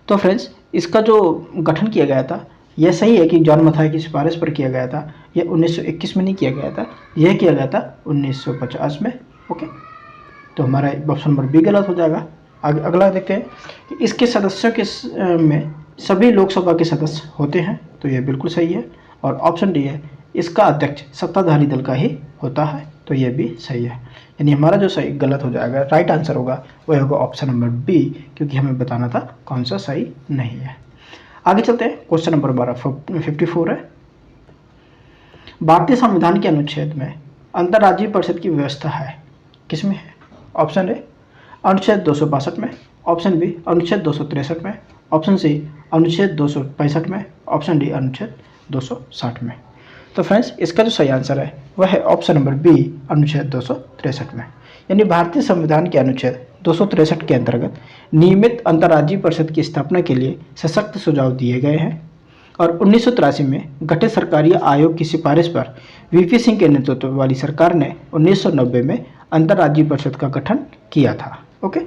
तो फ्रेंड्स इसका जो गठन किया गया था यह सही है कि जॉन मथाई की सिफारिश पर किया गया था। यह 1921 में नहीं किया गया था, यह किया गया था 1950 में। ओके, तो हमारा ऑप्शन नंबर बी गलत हो जाएगा। आगे अगला देखते हैं कि इसके सदस्यों के में सभी लोकसभा के सदस्य होते हैं। तो यह बिल्कुल सही है। और ऑप्शन डी है, इसका अध्यक्ष सत्ताधारी दल का ही होता है। तो यह भी सही है, यानी हमारा जो सही गलत हो जाएगा, राइट आंसर होगा वह होगा ऑप्शन नंबर बी, क्योंकि हमें बताना था कौन सा सही नहीं है। आगे चलते हैं। क्वेश्चन नंबर 54 है, भारतीय संविधान के अनुच्छेद में अंतर्राज्यीय परिषद की व्यवस्था है, किसमें है? ऑप्शन ए अनुच्छेद 262 में, ऑप्शन बी अनुच्छेद 263 में, ऑप्शन सी अनुच्छेद 265 में, ऑप्शन डी अनुच्छेद 260 में। तो फ्रेंड्स इसका जो सही आंसर है वह है ऑप्शन नंबर बी, अनुच्छेद 263 में। यानी भारतीय संविधान के अनुच्छेद 263 के अंतर्गत नियमित अंतर्राज्यीय परिषद की स्थापना के लिए सशक्त सुझाव दिए गए हैं। और 1983 में गठित सरकारी आयोग की सिफारिश पर वीपी सिंह के नेतृत्व वाली सरकार ने 1990 में अंतर्राज्यीय परिषद का गठन किया था। ओके,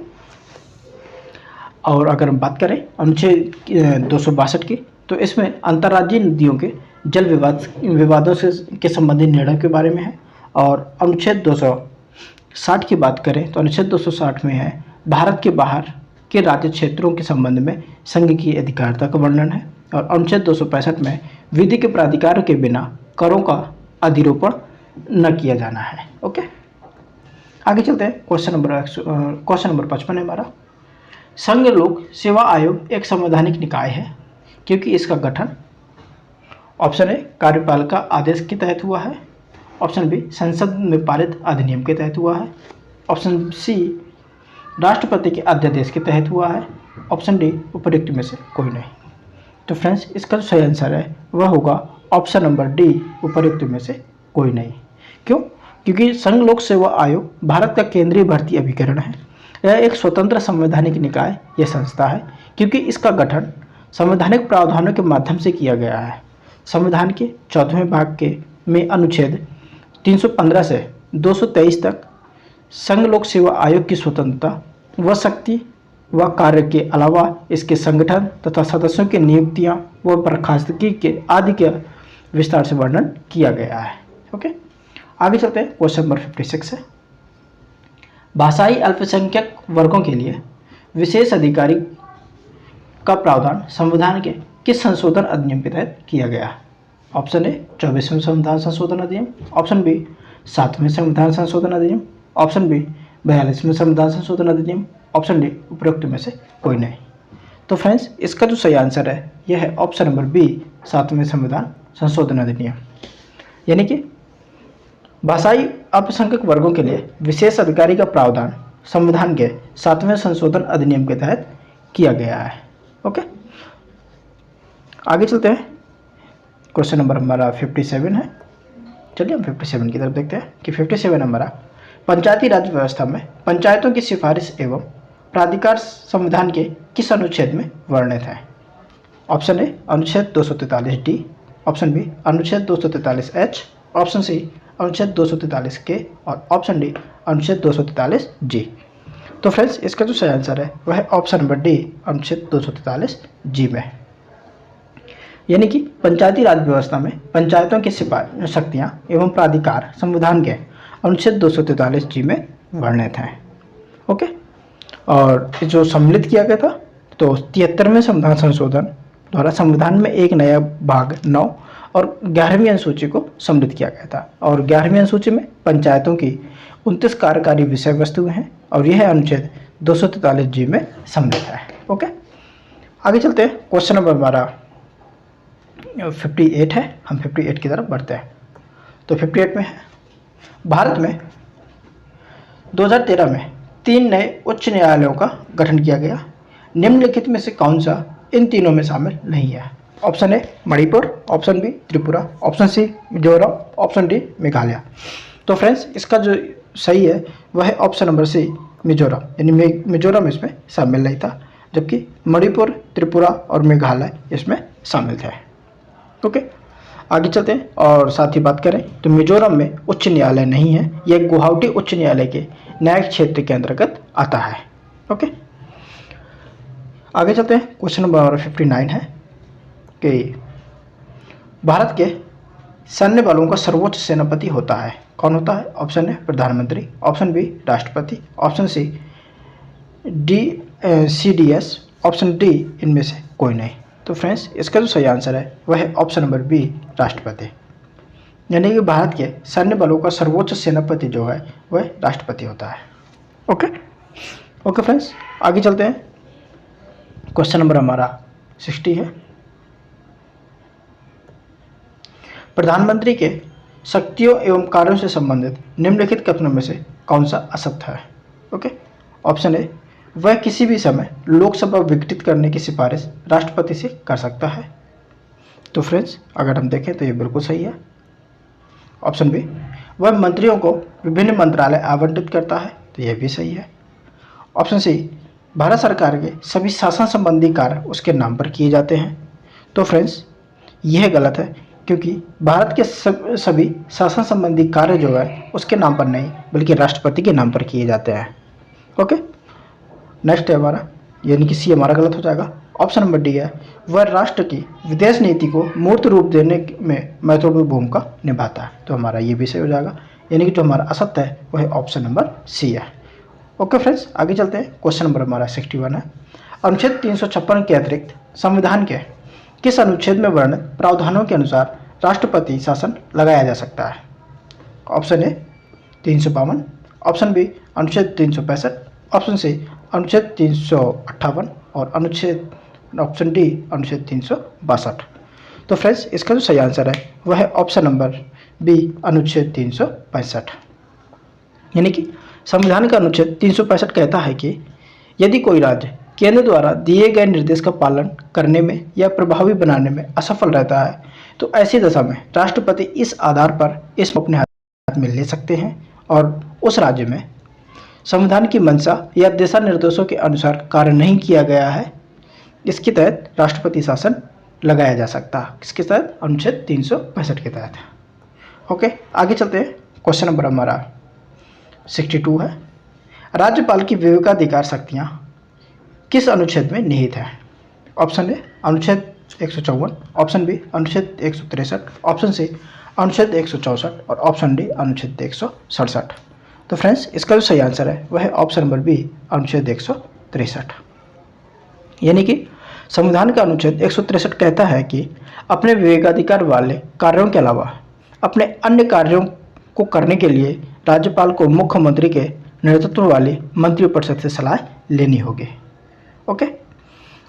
और अगर हम बात करें अनुच्छेद 262 की, तो इसमें अंतर्राज्यीय नदियों के जल विवादों से के संबंधित निर्णय के बारे में है। और अनुच्छेद 260 की बात करें तो अनुच्छेद 260 में है भारत के बाहर के राज्य क्षेत्रों के संबंध में संघ की अधिकारिता का वर्णन है। और अनुच्छेद 265 में विधि के प्राधिकार के बिना करों का अधिरोपण न किया जाना है। ओके, आगे चलते हैं। क्वेश्चन नंबर 55 है हमारा। संघ लोक सेवा आयोग एक संवैधानिक निकाय है क्योंकि इसका गठन ऑप्शन ए कार्यपालिका आदेश के तहत हुआ है, ऑप्शन बी संसद में पारित अधिनियम के तहत हुआ है, ऑप्शन सी राष्ट्रपति के अध्यादेश के तहत हुआ है, ऑप्शन डी उपयुक्त में से कोई नहीं। तो फ्रेंड्स, इसका जो सही आंसर है वह होगा ऑप्शन नंबर डी, उपयुक्त में से कोई नहीं। क्यों? क्योंकि संघ लोक सेवा आयोग भारत का केंद्रीय भर्ती अभिकरण है। यह एक स्वतंत्र संवैधानिक निकाय यह संस्था है क्योंकि इसका गठन संवैधानिक प्रावधानों के माध्यम से किया गया है। संविधान के 14वें भाग के में अनुच्छेद 315 से 223 तक संघ लोक सेवा आयोग की स्वतंत्रता व शक्ति व कार्य के अलावा इसके संगठन तथा सदस्यों की नियुक्तियां व बर्खास्तगी के आदि के विस्तार से वर्णन किया गया है। ओके, आगे चलते हैं। क्वेश्चन नंबर 56 है। भाषाई अल्पसंख्यक वर्गों के लिए विशेष अधिकारी का प्रावधान संविधान के किस संशोधन अधिनियम के तहत किया गया? ऑप्शन ए 24वें संविधान संशोधन अधिनियम, ऑप्शन बी 7वें संविधान संशोधन अधिनियम, ऑप्शन बी 42वें संविधान संशोधन अधिनियम, ऑप्शन डी उपरोक्त में से कोई नहीं। तो फ्रेंड्स, इसका जो सही आंसर है यह है ऑप्शन नंबर बी 7वें संविधान संशोधन अधिनियम। यानी कि भाषाई अल्पसंख्यक वर्गों के लिए विशेष अधिकारी का प्रावधान संविधान के 7वें संशोधन अधिनियम के तहत किया गया है। ओके, आगे चलते हैं। क्वेश्चन नंबर हमारा 57 है। चलिए हम 57 की तरफ देखते हैं कि 57 हमारा पंचायती राज व्यवस्था में पंचायतों की सिफारिश एवं प्राधिकार संविधान के किस अनुच्छेद में वर्णित है? ऑप्शन ए अनुच्छेद 243 डी, ऑप्शन बी अनुच्छेद 243 एच, ऑप्शन सी अनुच्छेद 243 के और ऑप्शन डी अनुच्छेद 243 जी। तो फ्रेंड्स, इसका जो सही आंसर है वह है ऑप्शन नंबर डी, अनुच्छेद 243 जी में। यानी कि पंचायती राज व्यवस्था में पंचायतों की शक्तियाँ एवं प्राधिकार संविधान के अनुच्छेद 243 जी में वर्णित हैं। ओके, और जो सम्मिलित किया गया था तो 73वें संविधान संशोधन द्वारा संविधान में एक नया भाग 9 और 11वीं अनुसूची को सम्मिलित किया गया था। और 11वीं अनुसूची में पंचायतों की 29 कार्यकारी विषय वस्तुएं हैं और यह अनुच्छेद 243 जी में सम्मिलित है। ओके, आगे चलते हैं। क्वेश्चन नंबर हमारा 58 है। हम 58 की तरफ बढ़ते हैं। तो 58 में है, भारत में 2013 में 3 नए उच्च न्यायालयों का गठन किया गया। निम्नलिखित में से कौन सा इन तीनों में शामिल नहीं है? Option A Manipur, option B Tripura, option C Mizoram, option D Meghalaya. तो फ्रेंड्स, इसका जो सही है वह है ऑप्शन नंबर सी मिजोरम। यानी मिजोरम इसमें शामिल नहीं था, जबकि मणिपुर, त्रिपुरा और मेघालय इसमें शामिल थे। ओके, आगे चलते हैं और साथ ही बात करें तो मिजोरम में उच्च न्यायालय नहीं है। यह गुवाहाटी उच्च न्यायालय के न्यायिक क्षेत्र के अंतर्गत आता है। ओके, आगे चलते हैं। क्वेश्चन नंबर 59 है कि भारत के सैन्य बलों का सर्वोच्च सेनापति होता है, कौन होता है? ऑप्शन ए प्रधानमंत्री, ऑप्शन बी राष्ट्रपति, option C CDS, option D इनमें से कोई नहीं। तो फ्रेंड्स, इसका जो सही आंसर है वह है ऑप्शन नंबर बी राष्ट्रपति। यानी कि भारत के सैन्य बलों का सर्वोच्च सेनापति जो है वह राष्ट्रपति होता है। ओके फ्रेंड्स, आगे चलते हैं। क्वेश्चन नंबर हमारा 60 है। प्रधानमंत्री के शक्तियों एवं कार्यों से संबंधित निम्नलिखित कथनों में से कौन सा असत्य है? ओके, ऑप्शन ए वह किसी भी समय लोकसभा विघटित करने की सिफारिश राष्ट्रपति से कर सकता है। तो फ्रेंड्स, अगर हम देखें तो ये बिल्कुल सही है। ऑप्शन बी वह मंत्रियों को विभिन्न मंत्रालय आवंटित करता है, तो यह भी सही है। ऑप्शन सी भारत सरकार के सभी शासन संबंधी कार्य उसके नाम पर किए जाते हैं। तो फ्रेंड्स, यह गलत है, क्योंकि भारत के सभी शासन संबंधी कार्य जो है उसके नाम पर नहीं बल्कि राष्ट्रपति के नाम पर किए जाते हैं। ओके, नेक्स्ट है हमारा, यानी कि सी हमारा गलत हो जाएगा। ऑप्शन नंबर डी है वह राष्ट्र की विदेश नीति को मूर्त रूप देने में महत्वपूर्ण भूमिका निभाता है, तो हमारा ये भी सही हो जाएगा। यानी कि जो हमारा असत्य है वह है ऑप्शन नंबर सी है। ओके फ्रेंड्स, आगे चलते हैं। क्वेश्चन नंबर हमारा 61 है। अनुच्छेद 356 के अतिरिक्त संविधान के किस अनुच्छेद में वर्णित प्रावधानों के अनुसार राष्ट्रपति शासन लगाया जा सकता है? ऑप्शन ए 352, ऑप्शन बी अनुच्छेद 365, ऑप्शन सी अनुच्छेद 358 और ऑप्शन डी अनुच्छेद 362। तो फ्रेंड्स, इसका जो सही आंसर है वह है ऑप्शन नंबर बी अनुच्छेद 365। यानी कि संविधान का अनुच्छेद 365 कहता है कि यदि कोई राज्य केंद्र द्वारा दिए गए निर्देश का पालन करने में या प्रभावी बनाने में असफल रहता है तो ऐसी दशा में राष्ट्रपति इस आधार पर इसको अपने हाथ में ले सकते हैं और उस राज्य में संविधान की मंशा या दिशा निर्देशों के अनुसार कार्य नहीं किया गया है, इसके तहत राष्ट्रपति शासन लगाया जा सकता है। किसके तहत? अनुच्छेद 365 के तहत। ओके, आगे चलते हैं। क्वेश्चन नंबर हमारा 62 है। राज्यपाल की विवेकाधिकार शक्तियाँ किस अनुच्छेद में निहित है? ऑप्शन ए अनुच्छेद 154, ऑप्शन बी अनुच्छेद 163, ऑप्शन सी अनुच्छेद 164 और ऑप्शन डी अनुच्छेद 167। तो फ्रेंड्स, इसका जो सही आंसर है वह है ऑप्शन नंबर बी अनुच्छेद 163। यानी कि संविधान का अनुच्छेद 163 कहता है कि अपने विवेकाधिकार वाले कार्यों के अलावा अपने अन्य कार्यों को करने के लिए राज्यपाल को मुख्यमंत्री के नेतृत्व वाली मंत्रिपरिषद से सलाह लेनी होगी। ओके,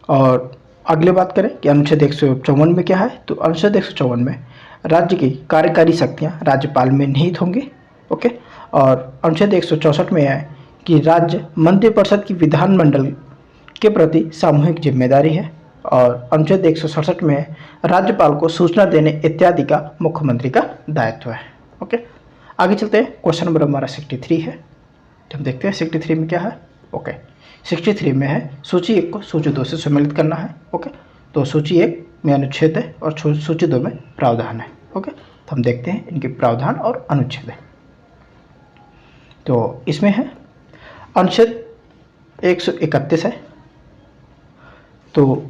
और अगले बात करें कि अनुच्छेद 154 में क्या है, तो अनुच्छेद 154 में राज्य की कार्यकारी शक्तियाँ राज्यपाल में निहित होंगी। ओके, और अनुच्छेद 164 में है कि राज्य मंत्रिपरिषद की विधानमंडल के प्रति सामूहिक जिम्मेदारी है, और अनुच्छेद 167 में राज्यपाल को सूचना देने इत्यादि का मुख्यमंत्री का दायित्व है। ओके, आगे चलते हैं। क्वेश्चन नंबर हमारा 63 है। तो हम देखते हैं 63 में क्या है। ओके, 63 में है सूची 1 को सूची 2 से सम्मिलित करना है। ओके, तो सूची 1 में अनुच्छेद है और सूची 2 में प्रावधान है। ओके, तो हम देखते हैं इनके प्रावधान और अनुच्छेद है। तो इसमें है अनुच्छेद 131 है। तो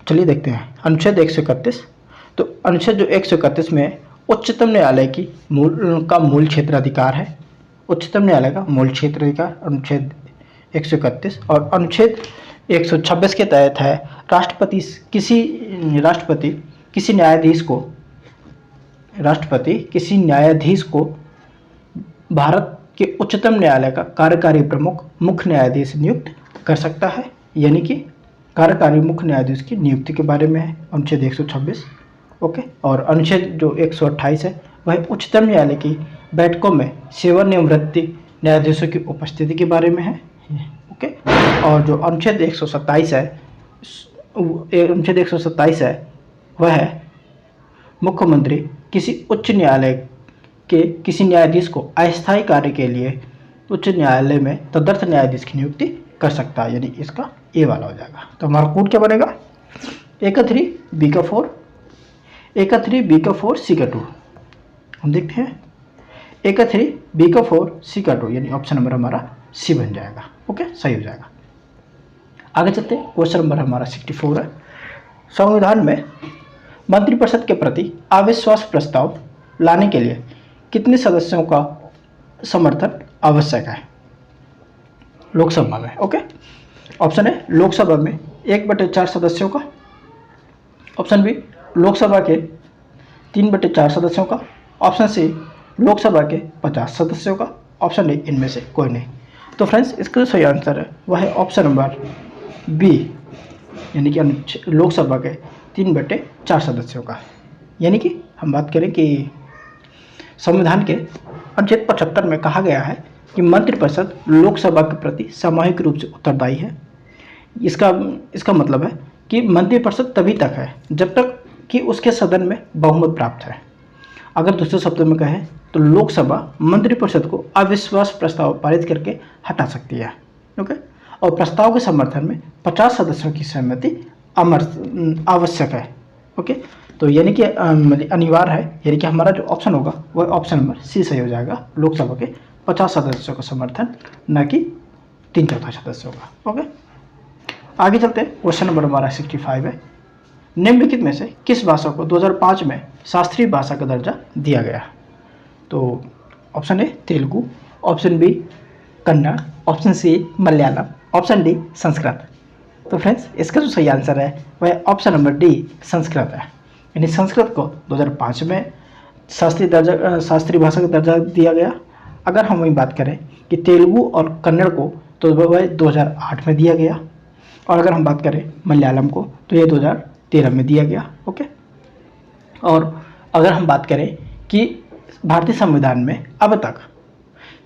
चलिए देखते हैं अनुच्छेद 131। तो अनुच्छेद जो 131 में उच्चतम न्यायालय की मूल क्षेत्राधिकार है। उच्चतम न्यायालय का मूल क्षेत्राधिकार अनुच्छेद 131, और अनुच्छेद 126 के तहत है राष्ट्रपति किसी न्यायाधीश को भारत के उच्चतम न्यायालय का कार्यकारी प्रमुख मुख्य न्यायाधीश नियुक्त कर सकता है। यानी कि कार्यकारी मुख्य न्यायाधीश की नियुक्ति के बारे में है अनुच्छेद 126। ओके, और अनुच्छेद जो 128 है वह उच्चतम न्यायालय की बैठकों में सेवानिवृत्ति न्यायाधीशों की उपस्थिति के बारे में है। ओके, और जो अनुच्छेद 127 है वह है मुख्यमंत्री किसी उच्च न्यायालय के किसी न्यायाधीश को अस्थायी कार्य के लिए उच्च न्यायालय में तदर्थ न्यायाधीश की नियुक्ति कर सकता है। यानी इसका ए वाला हो जाएगा। तो हमारा कोड क्या बनेगा? ए का 3 बी का 4, ए का 3 बी का 4 सी का 2। हम देखते हैं ए का 3 बी का 4 सी का 2, यानी ऑप्शन नंबर हमारा सी बन जाएगा। ओके, सही हो जाएगा। आगे चलते हैं। क्वेश्चन नंबर हमारा 64 है। संविधान में मंत्रिपरिषद के प्रति अविश्वास प्रस्ताव लाने के लिए कितने सदस्यों का समर्थन आवश्यक है लोकसभा में? ओके, ऑप्शन है लोकसभा में 1/4 सदस्यों का, ऑप्शन बी लोकसभा के 3/4 सदस्यों का, ऑप्शन सी लोकसभा के 50 सदस्यों का, ऑप्शन डी इनमें से कोई नहीं। तो फ्रेंड्स, इसका जो सही आंसर है वह है ऑप्शन नंबर बी, यानी कि लोकसभा के 3/4 सदस्यों का। यानी कि हम बात करें कि संविधान के अनुच्छेद 75 में कहा गया है कि मंत्रिपरिषद लोकसभा के प्रति सामूहिक रूप से उत्तरदायी है। इसका मतलब है कि मंत्रिपरिषद तभी तक है जब तक कि उसके सदन में बहुमत प्राप्त है। अगर दूसरे शब्दों में कहें तो लोकसभा मंत्रिपरिषद को अविश्वास प्रस्ताव पारित करके हटा सकती है। ओके, और प्रस्ताव के समर्थन में 50 सदस्यों की सहमति आवश्यक है। ओके, तो यानी कि अनिवार्य है, यानी कि हमारा जो ऑप्शन होगा वह ऑप्शन नंबर सी सही हो जाएगा। लोकसभा के 50 सदस्यों का समर्थन, न कि 3/4 सदस्यों का। ओके, आगे चलते हैं। क्वेश्चन नंबर हमारा 65 है। निम्नलिखित में से किस भाषा को 2005 में शास्त्रीय भाषा का दर्जा दिया गया? तो option A Telugu, option B Kannada, option C Malayalam, option D Sanskrit. तो फ्रेंड्स इसका जो सही आंसर है वह ऑप्शन नंबर डी संस्कृत है। यानी संस्कृत को 2005 में शास्त्रीय भाषा का दर्जा दिया गया। अगर हम वही बात करें कि तेलुगु और कन्नड़ को तो वह 2008 में दिया गया, और अगर हम बात करें मलयालम को तो ये 2013 में दिया गया। ओके, और अगर हम बात करें कि भारतीय संविधान में अब तक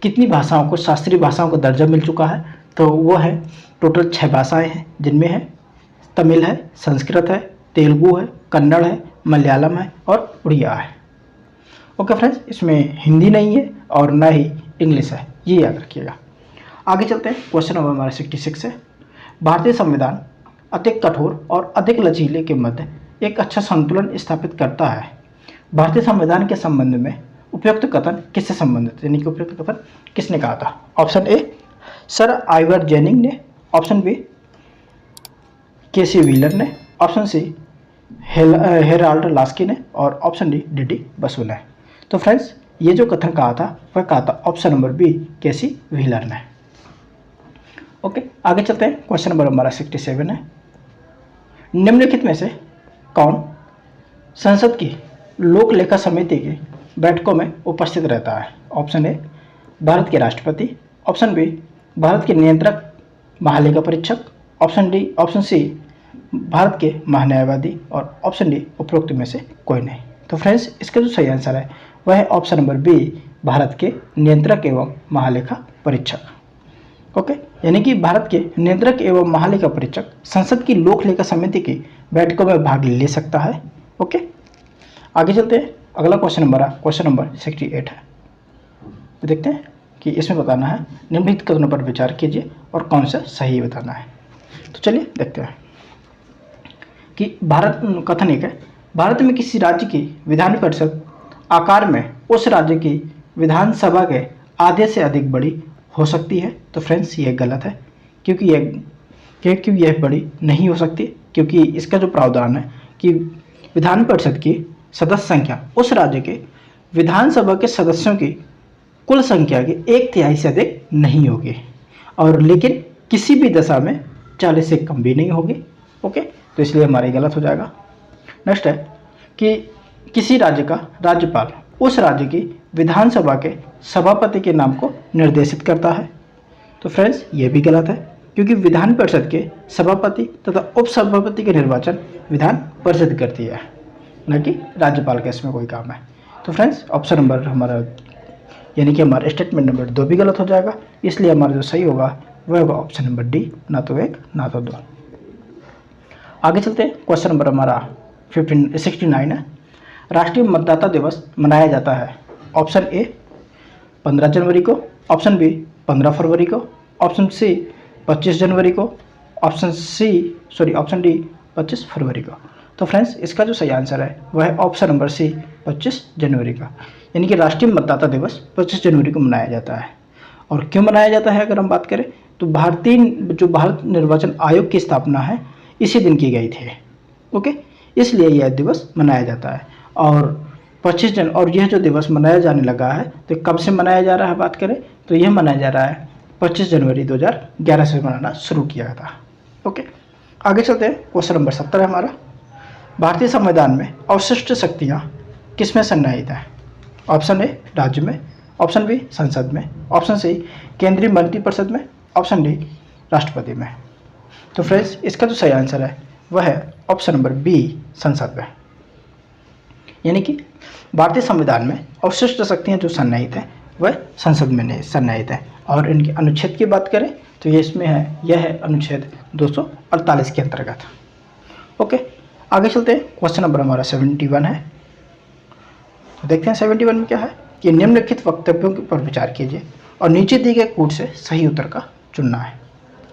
कितनी भाषाओं को शास्त्रीय भाषाओं का दर्जा मिल चुका है, तो वो है टोटल 6 भाषाएं हैं, जिनमें है तमिल है, संस्कृत है, तेलुगु है, कन्नड़ है, मलयालम है और उड़िया है। ओके फ्रेंड्स, इसमें हिंदी नहीं है और ना ही इंग्लिश है, ये याद रखिएगा। आगे चलते हैं, क्वेश्चन नंबर हमारा 66 है। भारतीय संविधान अधिक कठोर और अधिक लचीले के मध्य एक अच्छा संतुलन स्थापित करता है। भारतीय संविधान के संबंध में उपयुक्त कथन किससे संबंधित, यानी कि उपयुक्त कथन किसने कहा था? ऑप्शन ए सर आइवर जेनिंग ने, ऑप्शन बी केसी व्हीलर ने, ऑप्शन सी हेराल्ड लास्की ने और ऑप्शन डी डी बसु ने। तो फ्रेंड्स ये जो कथन कहा था वह कहा था ऑप्शन नंबर बी केसी व्हीलर ने। ओके, आगे चलते हैं, क्वेश्चन नंबर हमारा 67 है। निम्नलिखित में से कौन संसद की लोक लेखा समिति की बैठकों में उपस्थित रहता है? ऑप्शन ए भारत के राष्ट्रपति, ऑप्शन बी भारत के नियंत्रक महालेखा परीक्षक, ऑप्शन सी भारत के महान्यायवादी और ऑप्शन डी उपरोक्त में से कोई नहीं। तो फ्रेंड्स इसका जो सही आंसर है वह है ऑप्शन नंबर बी भारत के नियंत्रक एवं महालेखा परीक्षक। ओके, यानी कि भारत के नियंत्रक एवं महालेखा परीक्षक संसद की लोक लेखा समिति की बैठकों में भाग ले सकता है। ओके, आगे चलते हैं, अगला क्वेश्चन नंबर 68 है। तो देखते हैं कि इसमें बताना है निम्नलिखित कथनों पर विचार कीजिए और कौन सा सही बताना है। तो चलिए देखते हैं कि कथन एक है, भारत में किसी राज्य की विधान परिषद आकार में उस राज्य की विधानसभा के आधे से अधिक बड़ी हो सकती है। तो फ्रेंड्स ये गलत है, क्योंकि यह बड़ी नहीं हो सकती, क्योंकि इसका जो प्रावधान है कि विधान परिषद की सदस्य संख्या उस राज्य के विधानसभा के सदस्यों की कुल संख्या की 1/3 से अधिक नहीं होगी, और लेकिन किसी भी दशा में 40 से कम भी नहीं होगी। ओके, तो इसलिए हमारा गलत हो जाएगा। नेक्स्ट है कि किसी राज्य का राज्यपाल उस राज्य की विधानसभा के सभापति के नाम को निर्देशित करता है। तो फ्रेंड्स ये भी गलत है, क्योंकि विधान परिषद के सभापति तथा उपसभापति के निर्वाचन विधान परिषद करती है, न कि राज्यपाल का इसमें कोई काम है। तो फ्रेंड्स ऑप्शन नंबर हमारा यानी कि हमारा स्टेटमेंट नंबर 2 भी गलत हो जाएगा, इसलिए हमारा जो सही होगा वह होगा ऑप्शन नंबर डी, ना तो 1 ना तो 2। आगे चलते हैं, क्वेश्चन नंबर हमारा 69 है। राष्ट्रीय मतदाता दिवस मनाया जाता है। ऑप्शन ए 15 जनवरी को, ऑप्शन बी 15 फरवरी को, ऑप्शन सी 25 जनवरी को, ऑप्शन डी 25 फरवरी को। तो फ्रेंड्स इसका जो सही आंसर है वह है ऑप्शन नंबर सी 25 जनवरी का, यानी कि राष्ट्रीय मतदाता दिवस 25 जनवरी को मनाया जाता है। और क्यों मनाया जाता है अगर हम बात करें तो भारत निर्वाचन आयोग की स्थापना है इसी दिन की गई थी। ओके, इसलिए यह दिवस मनाया जाता है। और यह जो दिवस मनाया जाने लगा है तो कब से मनाया जा रहा है बात करें तो यह मनाया जा रहा है 25 जनवरी 2011 से मनाना शुरू किया था। ओके, आगे चलते हैं, क्वेश्चन नंबर 70 है हमारा। भारतीय संविधान में अवशिष्ट शक्तियाँ किसमें सन्निहित हैं? ऑप्शन ए राज्य में, ऑप्शन बी संसद में, ऑप्शन सी केंद्रीय मंत्रिपरिषद में, ऑप्शन डी राष्ट्रपति में। तो फ्रेंड्स इसका जो सही आंसर है वह है ऑप्शन नंबर बी संसद में, यानी कि भारतीय संविधान में अवशिष्ट शक्तियाँ जो सन्निहित हैं वह संसद में सन्निहित है। और इनके अनुच्छेद की बात करें तो यह है अनुच्छेद 248 के अंतर्गत। ओके, आगे चलते हैं, क्वेश्चन नंबर हमारा 71 है। तो देखते हैं 71 में क्या है कि निम्नलिखित वक्तव्यों पर विचार कीजिए और नीचे दिए गए कूट से सही उत्तर का चुनना है।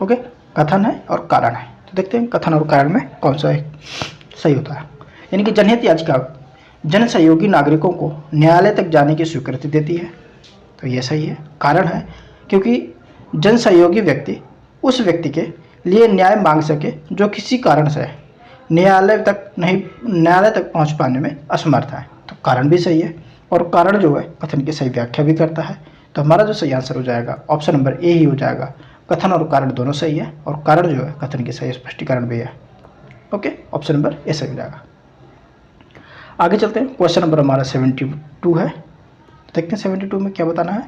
ओके, कथन है और कारण है। तो देखते हैं कथन और कारण में कौन सा सही होता है। यानी कि जनहित याचिका जन सहयोगी नागरिकों को न्यायालय तक जाने की स्वीकृति देती है, तो यह सही है। कारण है क्योंकि जन सहयोगी व्यक्ति उस व्यक्ति के लिए न्याय मांग सके जो किसी कारण से न्यायालय तक पहुंच पाने में असमर्थ है, तो कारण भी सही है। और कारण जो है कथन की सही व्याख्या भी करता है। तो हमारा जो सही आंसर हो जाएगा ऑप्शन नंबर ए ही हो जाएगा। कथन और कारण दोनों सही है और कारण जो है कथन की सही स्पष्टीकरण भी है। ओके, ऑप्शन नंबर ए सही हो जाएगा। आगे चलते हैं, क्वेश्चन नंबर हमारा 72 है। देखते हैं 72 में क्या बताना है।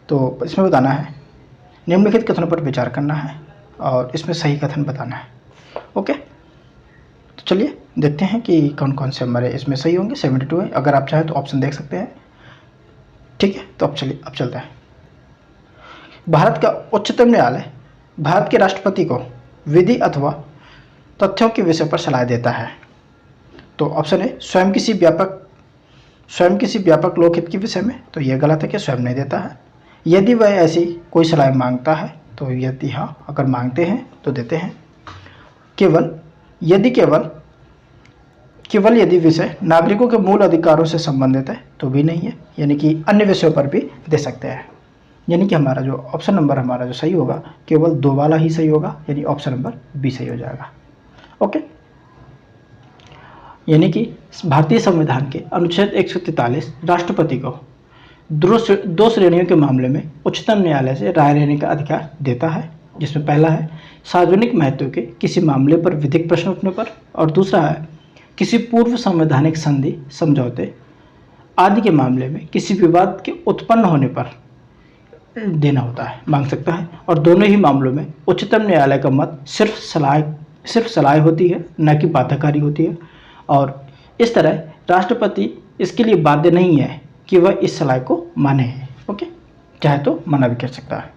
तो इसमें बताना है निम्नलिखित कथनों पर विचार करना है और इसमें सही कथन बताना है। ओके, तो चलिए देखते हैं कि कौन कौन से हमारे इसमें सही होंगे। 72 है, अगर आप चाहें तो ऑप्शन देख सकते हैं। ठीक है, तो अब चलिए अब चलते हैं। भारत का उच्चतम न्यायालय भारत के राष्ट्रपति को विधि अथवा तथ्यों के विषय पर सलाह देता है। तो ऑप्शन है स्वयं किसी व्यापक लोकहित के विषय में, तो यह गलत है कि स्वयं नहीं देता है। यदि वह ऐसी कोई सलाह मांगता है, तो यदि हाँ अगर मांगते हैं तो देते हैं। केवल यदि विषय नागरिकों के मूल अधिकारों से संबंधित है तो भी नहीं है, यानी कि अन्य विषयों पर भी दे सकते हैं। यानी कि हमारा जो ऑप्शन नंबर हमारा जो सही होगा केवल 2 वाला ही सही होगा, यानी ऑप्शन नंबर बी सही हो जाएगा। ओके, यानी कि भारतीय संविधान के अनुच्छेद 143 राष्ट्रपति को दो श्रेणियों के मामले में उच्चतम न्यायालय से राय लेने का अधिकार देता है, जिसमें पहला है सार्वजनिक महत्व के किसी मामले पर विधिक प्रश्न उठने पर, और दूसरा है किसी पूर्व संवैधानिक संधि, समझौते आदि के मामले में किसी विवाद के उत्पन्न होने पर देना होता है, मांग सकता है। और दोनों ही मामलों में उच्चतम न्यायालय का मत सिर्फ सलाह होती है, न कि बाध्यकारी होती है। और इस तरह राष्ट्रपति इसके लिए बाध्य नहीं है कि वह इस सलाह को माने। ओके, चाहे तो मना भी कर सकता है।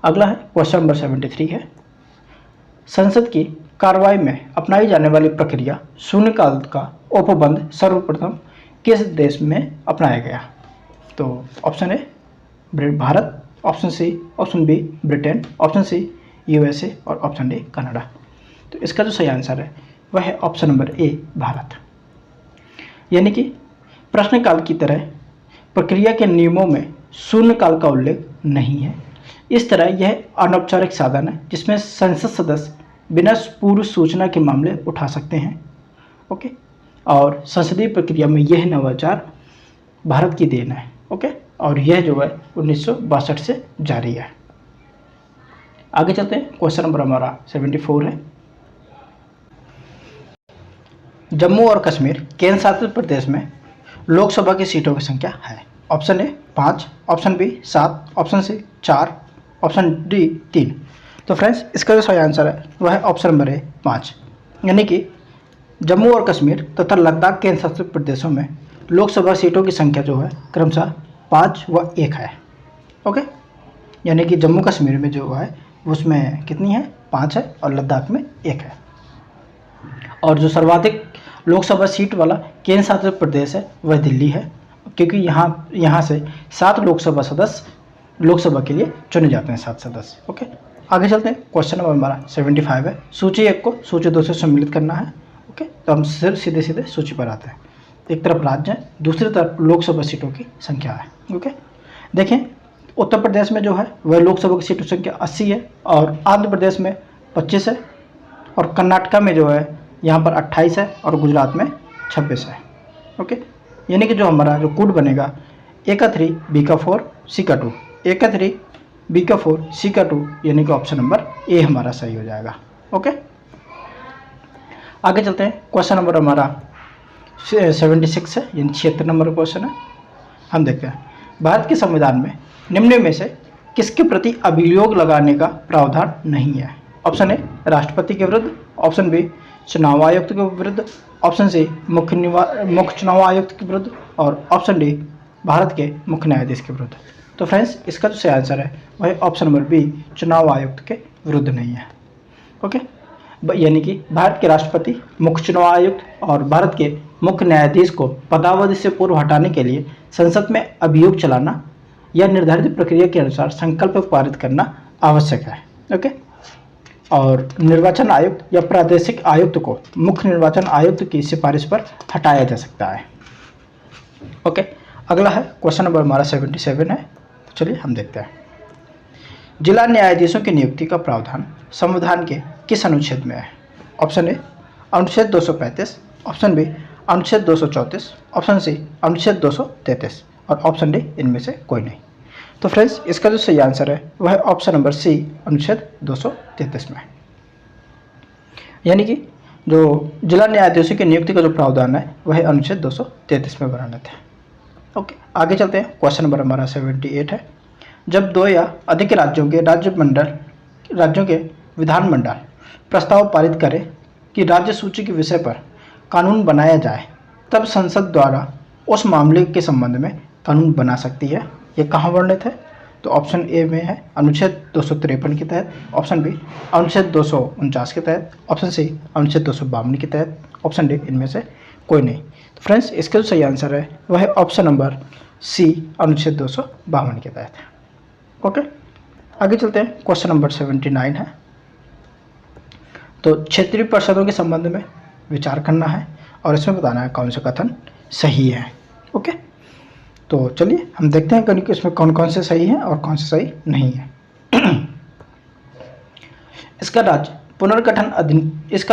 अगला है क्वेश्चन नंबर 73 है। संसद की कार्रवाई में अपनाई जाने वाली प्रक्रिया शून्यकाल का उपबंध सर्वप्रथम किस देश में अपनाया गया? तो option A Bharat, option C, option B Britain, option C USA और ऑप्शन डी कनाडा। तो इसका जो सही आंसर है वह है ऑप्शन नंबर ए भारत। यानी कि प्रश्नकाल की तरह प्रक्रिया के नियमों में शून्यकाल का उल्लेख नहीं है। इस तरह यह अनौपचारिक साधन है जिसमें संसद सदस्य बिना पूर्व सूचना के मामले उठा सकते हैं। ओके, और संसदीय प्रक्रिया में यह नवाचार भारत की देन है। ओके, और यह जो है 1962 से जारी है। आगे चलते हैं, क्वेश्चन नंबर हमारा 74 है। जम्मू और कश्मीर केंद्र शासित प्रदेश में लोकसभा की सीटों की संख्या है। Option A 5, option B 7, option C 4, option D 3। तो फ्रेंड्स इसका जो सही आंसर है वह है ऑप्शन नंबर ए 5। यानी कि जम्मू और कश्मीर तथा लद्दाख केंद्र शासित प्रदेशों में लोकसभा सीटों की संख्या जो है क्रमशः 5 व 1 है। ओके, यानी कि जम्मू कश्मीर में जो है उसमें कितनी है? 5 है और लद्दाख में 1 है। और जो सर्वाधिक लोकसभा सीट वाला केंद्र शासित प्रदेश है वह दिल्ली है, क्योंकि यहाँ से 7 लोकसभा सदस्य लोकसभा के लिए चुने जाते हैं, 7 सदस्य। ओके, आगे चलते हैं। क्वेश्चन नंबर हमारा 75 है। सूची 1 को सूची 2 से सम्मिलित करना है। ओके, तो हम सीधे सीधे सूची पर आते हैं। एक तरफ राज्य है, दूसरी तरफ लोकसभा सीटों की संख्या है। ओके, देखें उत्तर प्रदेश में जो है वह लोकसभा की सीटों की संख्या 80 है और आंध्र प्रदेश में 25 है और कर्नाटका में जो है यहाँ पर 28 है और गुजरात में 26 है। ओके, यानी कि जो हमारा जो कोड बनेगा ए का 3 बी का 4 सी का 2, ए का 3 बी का 4 सी का 2, यानी कि ऑप्शन नंबर ए हमारा सही हो जाएगा। ओके, आगे चलते हैं। क्वेश्चन नंबर हमारा 76 है, यानी 76 नंबर क्वेश्चन है। हम देखते हैं भारत के संविधान में निम्न में से किसके प्रति अभियोग लगाने का प्रावधान नहीं है? ऑप्शन ए राष्ट्रपति के विरुद्ध, ऑप्शन बी चुनाव आयुक्त के विरुद्ध, ऑप्शन सी मुख्य चुनाव आयुक्त के विरुद्ध और ऑप्शन डी भारत के मुख्य न्यायाधीश के विरुद्ध। तो फ्रेंड्स इसका जो सही आंसर है वह ऑप्शन नंबर बी चुनाव आयुक्त के विरुद्ध नहीं है। ओके, यानी कि भारत के राष्ट्रपति, मुख्य चुनाव आयुक्त और भारत के मुख्य न्यायाधीश को पदावधि से पूर्व हटाने के लिए संसद में अभियोग चलाना या निर्धारित प्रक्रिया के अनुसार संकल्प पारित करना आवश्यक है। ओके, और निर्वाचन आयुक्त या प्रादेशिक आयुक्त को मुख्य निर्वाचन आयुक्त की सिफारिश पर हटाया जा सकता है। ओके, अगला है क्वेश्चन नंबर हमारा 77 है। तो चलिए हम देखते हैं जिला न्यायाधीशों की नियुक्ति का प्रावधान संविधान के किस अनुच्छेद में है? ऑप्शन ए अनुच्छेद 235, ऑप्शन बी अनुच्छेद 234, ऑप्शन सी अनुच्छेद 233 और ऑप्शन डी इनमें से कोई नहीं। तो फ्रेंड्स इसका जो सही आंसर है वह है ऑप्शन नंबर सी अनुच्छेद 233 में, यानी कि जो जिला न्यायाधीशों की नियुक्ति का जो प्रावधान है वह अनुच्छेद 233 में वर्णित है। ओके, आगे चलते हैं। क्वेश्चन नंबर हमारा 78 है। जब दो या अधिक राज्यों के विधानमंडल प्रस्ताव पारित करें कि राज्य सूची के विषय पर कानून बनाया जाए, तब संसद द्वारा उस मामले के संबंध में कानून बना सकती है। ये कहाँ वर्णित है? तो ऑप्शन ए में है अनुच्छेद 253 के तहत, ऑप्शन बी अनुच्छेद 249 के तहत, ऑप्शन सी अनुच्छेद 252 के तहत, ऑप्शन डी इनमें से कोई नहीं। तो फ्रेंड्स इसका जो सही आंसर है वह है ऑप्शन नंबर सी अनुच्छेद 252 के तहत। ओके, आगे चलते हैं। क्वेश्चन नंबर 79 है। तो क्षेत्रीय परिषदों के संबंध में विचार करना है और इसमें बताना है कौन सा कथन सही है। ओके, तो चलिए हम देखते हैं कि इसमें कौन कौन से सही हैं और कौन से सही नहीं है। इसका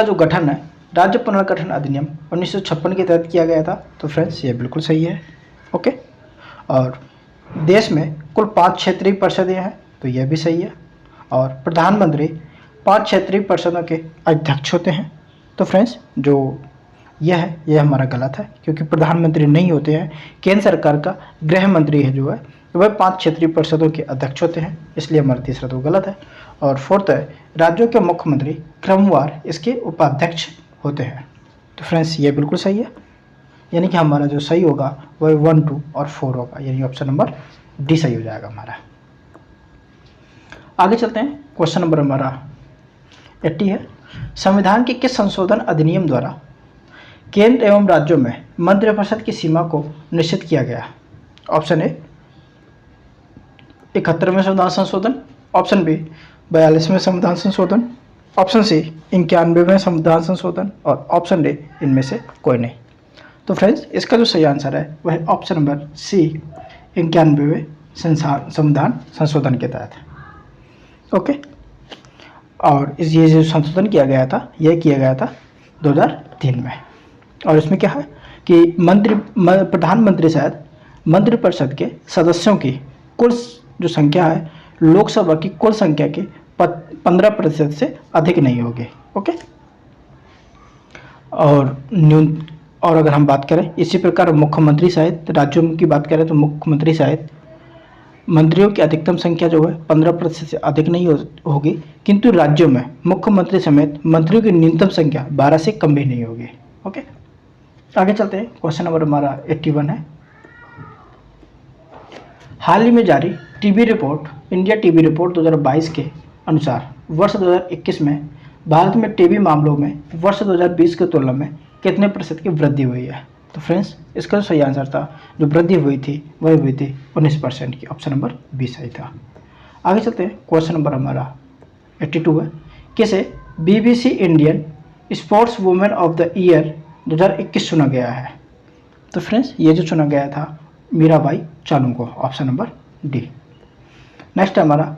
जो गठन है राज्य पुनर्गठन अधिनियम 1956 के तहत किया गया था। तो फ्रेंड्स ये बिल्कुल सही है। ओके, और देश में कुल 5 क्षेत्रीय परिषदें हैं, तो यह भी सही है। और प्रधानमंत्री 5 क्षेत्रीय परिषदों के अध्यक्ष होते हैं। तो फ्रेंड्स जो यह हमारा गलत है, क्योंकि प्रधानमंत्री नहीं होते हैं। केंद्र सरकार का गृह मंत्री है जो है वह 5 क्षेत्रीय परिषदों के अध्यक्ष होते हैं, इसलिए हमारा तीसरा तो गलत है। और फोर्थ है राज्यों के मुख्यमंत्री क्रमवार इसके उपाध्यक्ष होते हैं। तो फ्रेंड्स ये बिल्कुल सही है, यानी कि हमारा जो सही होगा वह 1, 2 और 4 होगा, यानी ऑप्शन नंबर डी सही हो जाएगा हमारा। आगे चलते हैं। क्वेश्चन नंबर हमारा 80 है। संविधान के किस संशोधन अधिनियम द्वारा केंद्र एवं राज्यों में मंत्रिपरिषद की सीमा को निश्चित किया गया? ऑप्शन ए 71वें संविधान संशोधन, ऑप्शन बी 42वें संविधान संशोधन, ऑप्शन सी 91वें संविधान संशोधन और ऑप्शन डी इनमें से कोई नहीं। तो फ्रेंड्स इसका जो सही आंसर है वह है ऑप्शन नंबर सी 91वें संविधान संशोधन के तहत। ओके, और ये जो संशोधन किया गया था यह किया गया था 2003 में। और इसमें क्या है कि प्रधानमंत्री शायद मंत्रिपरिषद के सदस्यों की कुल जो संख्या है लोकसभा की कुल संख्या के 15% से अधिक नहीं होगी। ओके, और अगर हम बात करें इसी प्रकार मुख्यमंत्री सहित राज्यों की बात करें तो मुख्यमंत्री सहित मंत्रियों की अधिकतम संख्या जो है 15% से अधिक नहीं होगी, किंतु राज्यों में मुख्यमंत्री समेत मंत्रियों की न्यूनतम संख्या 12 से कम भी नहीं होगी। ओके, आगे चलते हैं। क्वेश्चन नंबर हमारा 81 है। हाल ही में जारी इंडिया टीबी रिपोर्ट 2022 के अनुसार वर्ष 2021 में भारत में टीबी मामलों में वर्ष 2020 की तुलना में कितने प्रतिशत की वृद्धि हुई है? तो फ्रेंड्स इसका जो सही आंसर था, जो वृद्धि हुई थी वह हुई थी 19% की, ऑप्शन नंबर बी सही था। आगे चलते हैं। क्वेश्चन नंबर हमारा 82 है। किसे BBC Indian sports women of the year 2021 चुना गया है? तो फ्रेंड्स ये जो चुना गया था मीराबाई चानू को, ऑप्शन नंबर डी। नेक्स्ट हमारा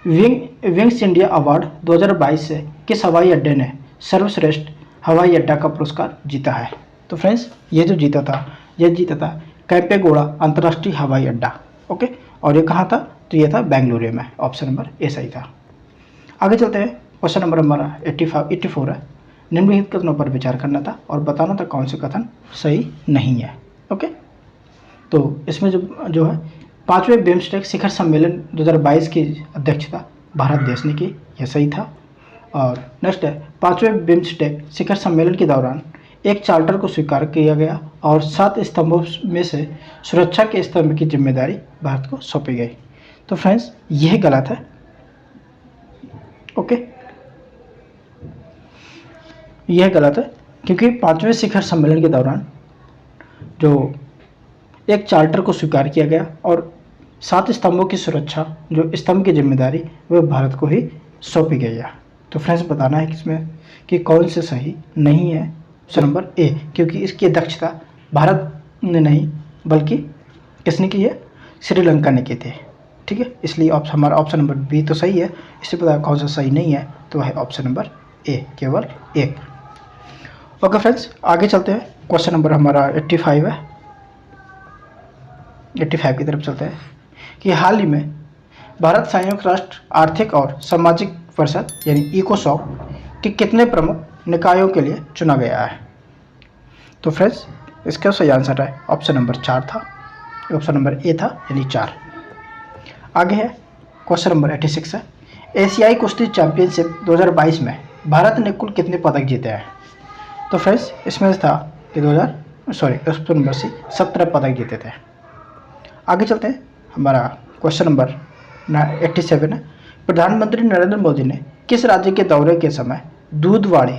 विंग्स इंडिया अवार्ड 2022 से किस हवाई अड्डे ने सर्वश्रेष्ठ हवाई अड्डा का पुरस्कार जीता है? तो फ्रेंड्स ये जीता था कैंपेगौड़ा अंतर्राष्ट्रीय हवाई अड्डा। ओके, और ये कहाँ था? तो ये था बेंगलुरु में, ऑप्शन नंबर ए सही था। आगे चलते हैं। क्वेश्चन नंबर हमारा 84 है। निम्नलिखित कथनों पर विचार करना था और बताना था कौन से कथन सही नहीं है। ओके, तो इसमें जो है 5वें बिम्स्टेक शिखर सम्मेलन 2022 की अध्यक्षता भारत देश ने की, यह सही था। और नेक्स्ट है 5वें बिम्स्टेक शिखर सम्मेलन के दौरान एक चार्टर को स्वीकार किया गया और 7 स्तंभों में से सुरक्षा के स्तंभ की जिम्मेदारी भारत को सौंपी गई। तो फ्रेंड्स यह गलत है। ओके, यह गलत है क्योंकि 5वें शिखर सम्मेलन के दौरान जो एक चार्टर को स्वीकार किया गया और 7 स्तंभों की सुरक्षा, जो स्तंभ की जिम्मेदारी वह भारत को ही सौंपी गई है। तो फ्रेंड्स बताना है किसमें कि कौन से सही नहीं है। ऑप्शन नंबर ए, क्योंकि इसकी अध्यक्षता भारत ने नहीं बल्कि किसने की है? श्रीलंका ने की थी। ठीक है, इसलिए हमारा ऑप्शन नंबर बी तो सही है। इससे पता कौन सा सही नहीं है, तो है ऑप्शन नंबर ए, केवल एक। ओके फ्रेंड्स, आगे चलते हैं। क्वेश्चन नंबर हमारा 85 है। 85 की तरफ चलते हैं कि हाल ही में भारत संयुक्त राष्ट्र आर्थिक और सामाजिक परिषद यानी इकोसॉक के कितने प्रमुख निकायों के लिए चुना गया है? तो फ्रेंड्स, इसका सही आंसर है ऑप्शन नंबर 4 था, ऑप्शन नंबर ए था यानी 4। आगे है क्वेश्चन नंबर 86 है। एशियाई कुश्ती चैंपियनशिप 2022 में भारत ने कुल कितने पदक जीते हैं? तो फ्रेंड्स, इसमें था कि ऑप्शन नंबर सी 17 पदक जीते थे। आगे चलते हैं। हमारा क्वेश्चन नंबर 87 है। प्रधानमंत्री नरेंद्र मोदी ने किस राज्य के दौरे के समय दूधवाड़ी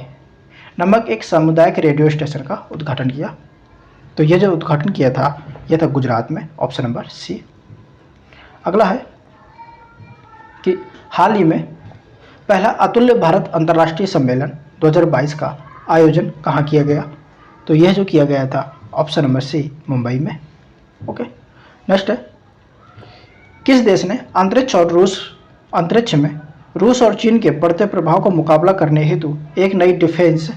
नामक एक सामुदायिक रेडियो स्टेशन का उद्घाटन किया? तो यह जो उद्घाटन किया था यह था गुजरात में, ऑप्शन नंबर सी। अगला है कि हाल ही में पहला अतुल्य भारत अंतर्राष्ट्रीय सम्मेलन 2022 का आयोजन कहाँ किया गया? तो यह जो किया गया था ऑप्शन नंबर सी, मुंबई में। ओके, नेक्स्ट है, किस देश ने अंतरिक्ष में रूस और चीन के बढ़ते प्रभाव का मुकाबला करने हेतु एक नई डिफेंस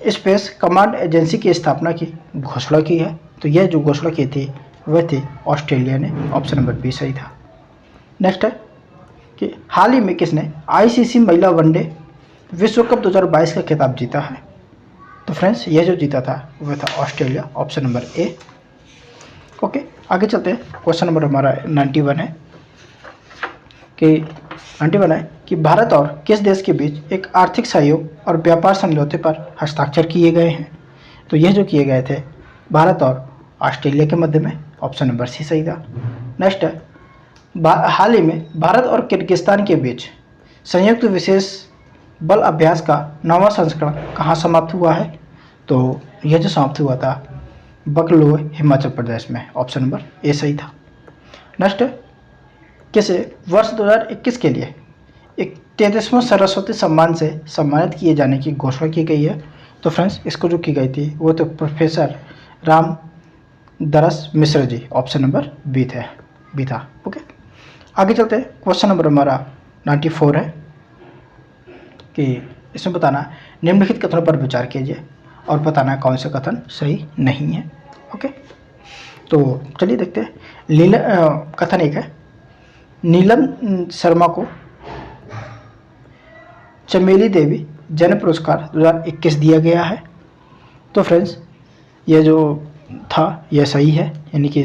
स्पेस कमांड एजेंसी की स्थापना की घोषणा की है? तो यह जो घोषणा की थी वह थी ऑस्ट्रेलिया ने, ऑप्शन नंबर बी सही था। नेक्स्ट है कि हाल ही में किसने आईसीसी महिला वनडे विश्व कप 2022 का खिताब जीता है? तो फ्रेंड्स, यह जो जीता था वह था ऑस्ट्रेलिया, ऑप्शन नंबर ए। ओके, आगे चलते हैं। क्वेश्चन नंबर हमारा 91 है कि भारत और किस देश के बीच एक आर्थिक सहयोग और व्यापार समझौते पर हस्ताक्षर किए गए हैं? तो यह जो किए गए थे भारत और ऑस्ट्रेलिया के मध्य में, ऑप्शन नंबर सी सही था। नेक्स्ट है, हाल ही में भारत और किर्गिस्तान के बीच संयुक्त विशेष बल अभ्यास का 9वां संस्करण कहाँ समाप्त हुआ है? तो यह जो समाप्त हुआ था बकलोह, हिमाचल प्रदेश में, ऑप्शन नंबर ए सही था। नेक्स्ट, किसे वर्ष 2021 के लिए 33वां सरस्वती सम्मान से सम्मानित किए जाने की घोषणा की गई है? तो फ्रेंड्स, इसको जो की गई थी वो तो प्रोफेसर राम दरस Mishra ji, option number B था। ओके, आगे चलते हैं। क्वेश्चन नंबर हमारा 94 है कि इसमें बताना निम्नलिखित कथनों पर विचार कीजिए और बताना कौन सा कथन सही नहीं है। ओके, तो चलिए देखते हैं। कथन एक है, नीलम शर्मा को चमेली देवी जन पुरस्कार 2021 दिया गया है। तो फ्रेंड्स, ये जो था यह सही है, यानी कि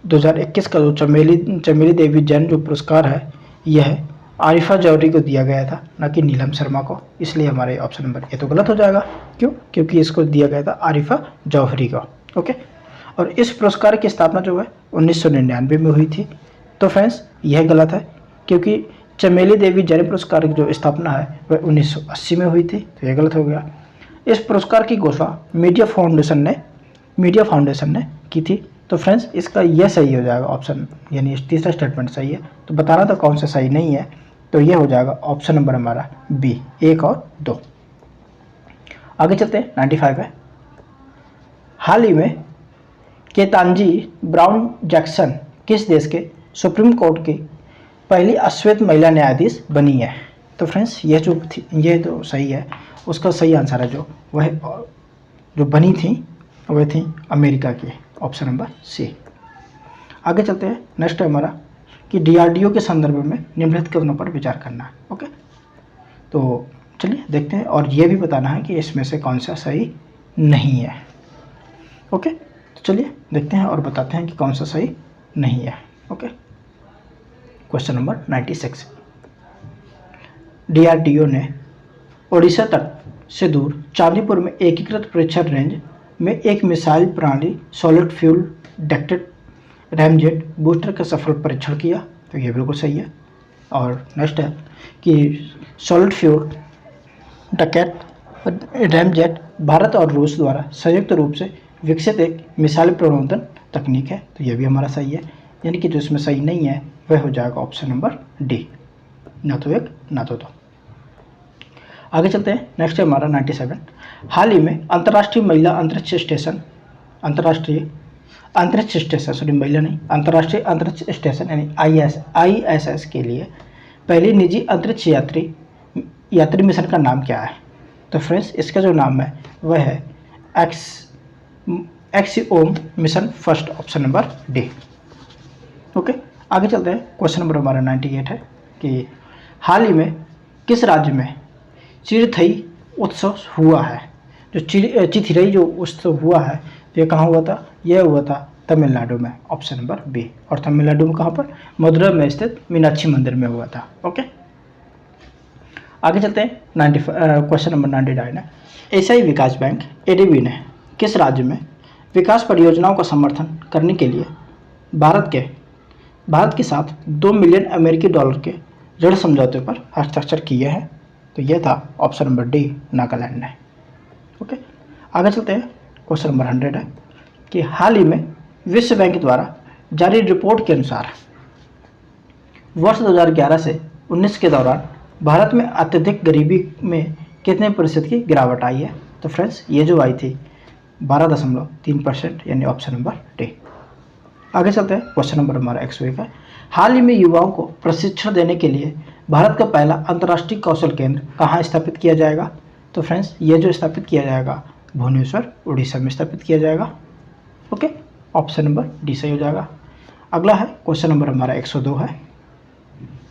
2021 का जो चमेली देवी जन जो पुरस्कार है यह आरिफा जौहरी को दिया गया था, न कि नीलम शर्मा को। इसलिए हमारे ऑप्शन नंबर ये तो गलत हो जाएगा। क्यों? क्योंकि इसको दिया गया था आरिफा जौहरी को। ओके, और इस पुरस्कार की स्थापना जो है 1999 में हुई थी। तो फ्रेंड्स, यह गलत है क्योंकि चमेली देवी जन पुरस्कार की जो स्थापना है वह 1980 में हुई थी, तो यह गलत हो गया। इस पुरस्कार की घोषणा मीडिया फाउंडेशन ने की थी। तो फ्रेंड्स, इसका यह सही हो जाएगा ऑप्शन, यानी तीसरा स्टेटमेंट सही है। तो बताना था कौन सा सही नहीं है, तो यह हो जाएगा ऑप्शन नंबर हमारा बी, 1 और 2। आगे चलते हैं। 95 है, हाल ही में केतांजी ब्राउन जैक्सन किस देश के सुप्रीम कोर्ट की पहली अश्वेत महिला न्यायाधीश बनी है? तो फ्रेंड्स, यह तो सही है। उसका सही आंसर है जो बनी थी वह थी अमेरिका की, ऑप्शन नंबर सी। आगे चलते हैं। नेक्स्ट है हमारा कि डीआरडीओ के संदर्भ में निम्नलिखित कथनों पर विचार करना है। ओके, तो चलिए देखते हैं, और ये भी बताना है कि इसमें से कौन सा सही नहीं है। ओके, तो चलिए देखते हैं और बताते हैं कि कौन सा सही नहीं है। ओके, क्वेश्चन नंबर 96, डीआरडीओ ने ओडिशा तट से दूर चांदीपुर में एकीकृत परीक्षण रेंज में एक मिसाइल प्रणाली solid fuel ducted ramjet booster का सफल परीक्षण किया। तो ये बिल्कुल सही है। और नेक्स्ट है कि solid fuel Duckett ramjet Bharat और रूस द्वारा संयुक्त रूप से विकसित एक मिसाइल प्रणोदन तकनीक है। तो ये भी हमारा सही है, यानी कि जो इसमें सही नहीं है वह हो जाएगा ऑप्शन नंबर डी, ना तो 1 ना तो 2। आगे चलते हैं। नेक्स्ट है हमारा 97, हाल ही में अंतर्राष्ट्रीय महिला अंतरिक्ष स्टेशन यानी ISS के लिए पहली निजी अंतरिक्ष यात्री मिशन का नाम क्या है? तो फ्रेंड्स इसका जो नाम है वह है axiom mission first, option number D. Okay, आगे चलते हैं। क्वेश्चन नंबर हमारा 98 है कि हाल ही में किस राज्य में चिरथई उत्सव हुआ है। जो चिथिरई जो उत्सव हुआ है ये कहाँ हुआ था? यह हुआ था तमिलनाडु में, ऑप्शन नंबर बी। और तमिलनाडु में कहाँ पर? मदुरै में स्थित मीनाक्षी मंदिर में हुआ था। ओके, आगे चलते हैं। क्वेश्चन नंबर 99 है, एशियाई विकास बैंक एडीबी ने किस राज्य में विकास परियोजनाओं का समर्थन करने के लिए भारत के साथ 2 मिलियन अमेरिकी डॉलर के ऋण समझौते पर हस्ताक्षर किए हैं? तो यह था ऑप्शन नंबर डी, नागालैंड ने। ओके, आगे चलते हैं। क्वेश्चन नंबर 100 है कि हाल ही में विश्व बैंक द्वारा जारी रिपोर्ट के अनुसार वर्ष 2011 से 19 के दौरान भारत में अत्यधिक गरीबी में कितने प्रतिशत की गिरावट आई है? तो फ्रेंड्स ये जो आई थी 12.3%, यानी ऑप्शन नंबर डी। आगे चलते हैं। क्वेश्चन नंबर हमारा 101 है, हाल ही में युवाओं को प्रशिक्षण देने के लिए भारत का पहला अंतर्राष्ट्रीय कौशल केंद्र कहाँ स्थापित किया जाएगा? तो फ्रेंड्स ये जो स्थापित किया जाएगा भुवनेश्वर, उड़ीसा में स्थापित किया जाएगा। ओके, ऑप्शन नंबर डी सही हो जाएगा। अगला है क्वेश्चन नंबर हमारा 102 है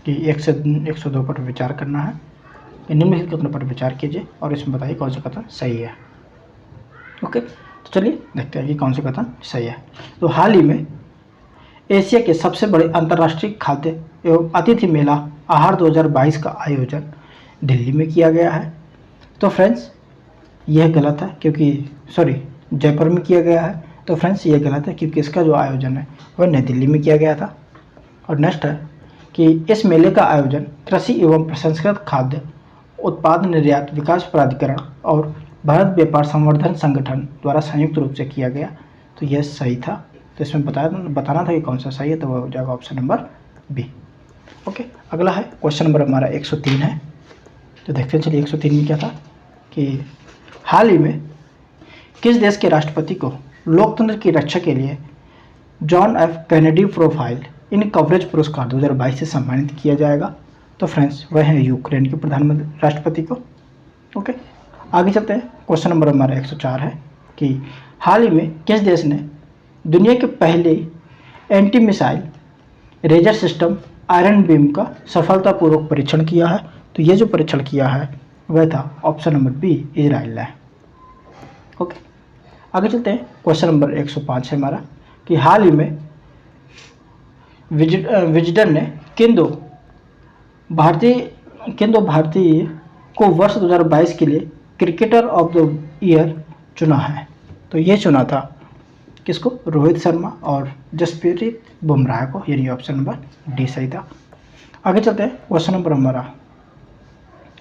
कि 102 पर विचार करना है। निम्नलिखित कथनों पर विचार कीजिए और इसमें बताइए कौन सा कथन सही है। ओके, तो चलिए देखते हैं कि कौन सा कथन सही है। तो हाल ही में एशिया के सबसे बड़े अंतर्राष्ट्रीय खाद्य एवं अतिथि मेला आहार 2022 का आयोजन दिल्ली में किया गया है। तो फ्रेंड्स यह गलत है, क्योंकि जयपुर में किया गया है। तो फ्रेंड्स ये गलत है, क्योंकि इसका जो आयोजन है वह नई दिल्ली में किया गया था। और नेक्स्ट है कि इस मेले का आयोजन कृषि एवं प्रसंस्कृत खाद्य उत्पाद निर्यात विकास प्राधिकरण और भारत व्यापार संवर्धन संगठन द्वारा संयुक्त रूप से किया गया। तो यह सही था। तो इसमें बताना था कि कौन सा सही है, तो वह हो जाएगा ऑप्शन नंबर बी। ओके, अगला है क्वेश्चन नंबर हमारा 103 है। तो देखते हैं, चलिए 103 में क्या था कि हाल ही में किस देश के राष्ट्रपति को लोकतंत्र की रक्षा के लिए John F Kennedy profile in coverage पुरस्कार 2022 से सम्मानित किया जाएगा? तो फ्रेंड्स वह है यूक्रेन के प्रधानमंत्री राष्ट्रपति को। ओके, आगे चलते हैं। क्वेश्चन नंबर हमारा 104 है कि हाल ही में किस देश ने दुनिया के पहले anti missile laser system iron beam का सफलतापूर्वक परीक्षण किया है? तो ये जो परीक्षण किया है वह था ऑप्शन नंबर बी, इजराइल ने। ओके, आगे चलते हैं। क्वेश्चन नंबर 105 है हमारा कि हाल ही में विजडन ने किन दो भारतीय को वर्ष 2022 के लिए क्रिकेटर ऑफ द ईयर चुना है? तो ये चुना था किसको? रोहित शर्मा और जसप्रीत बुमराह को, यानी ऑप्शन नंबर डी सही था। आगे चलते हैं। क्वेश्चन नंबर हमारा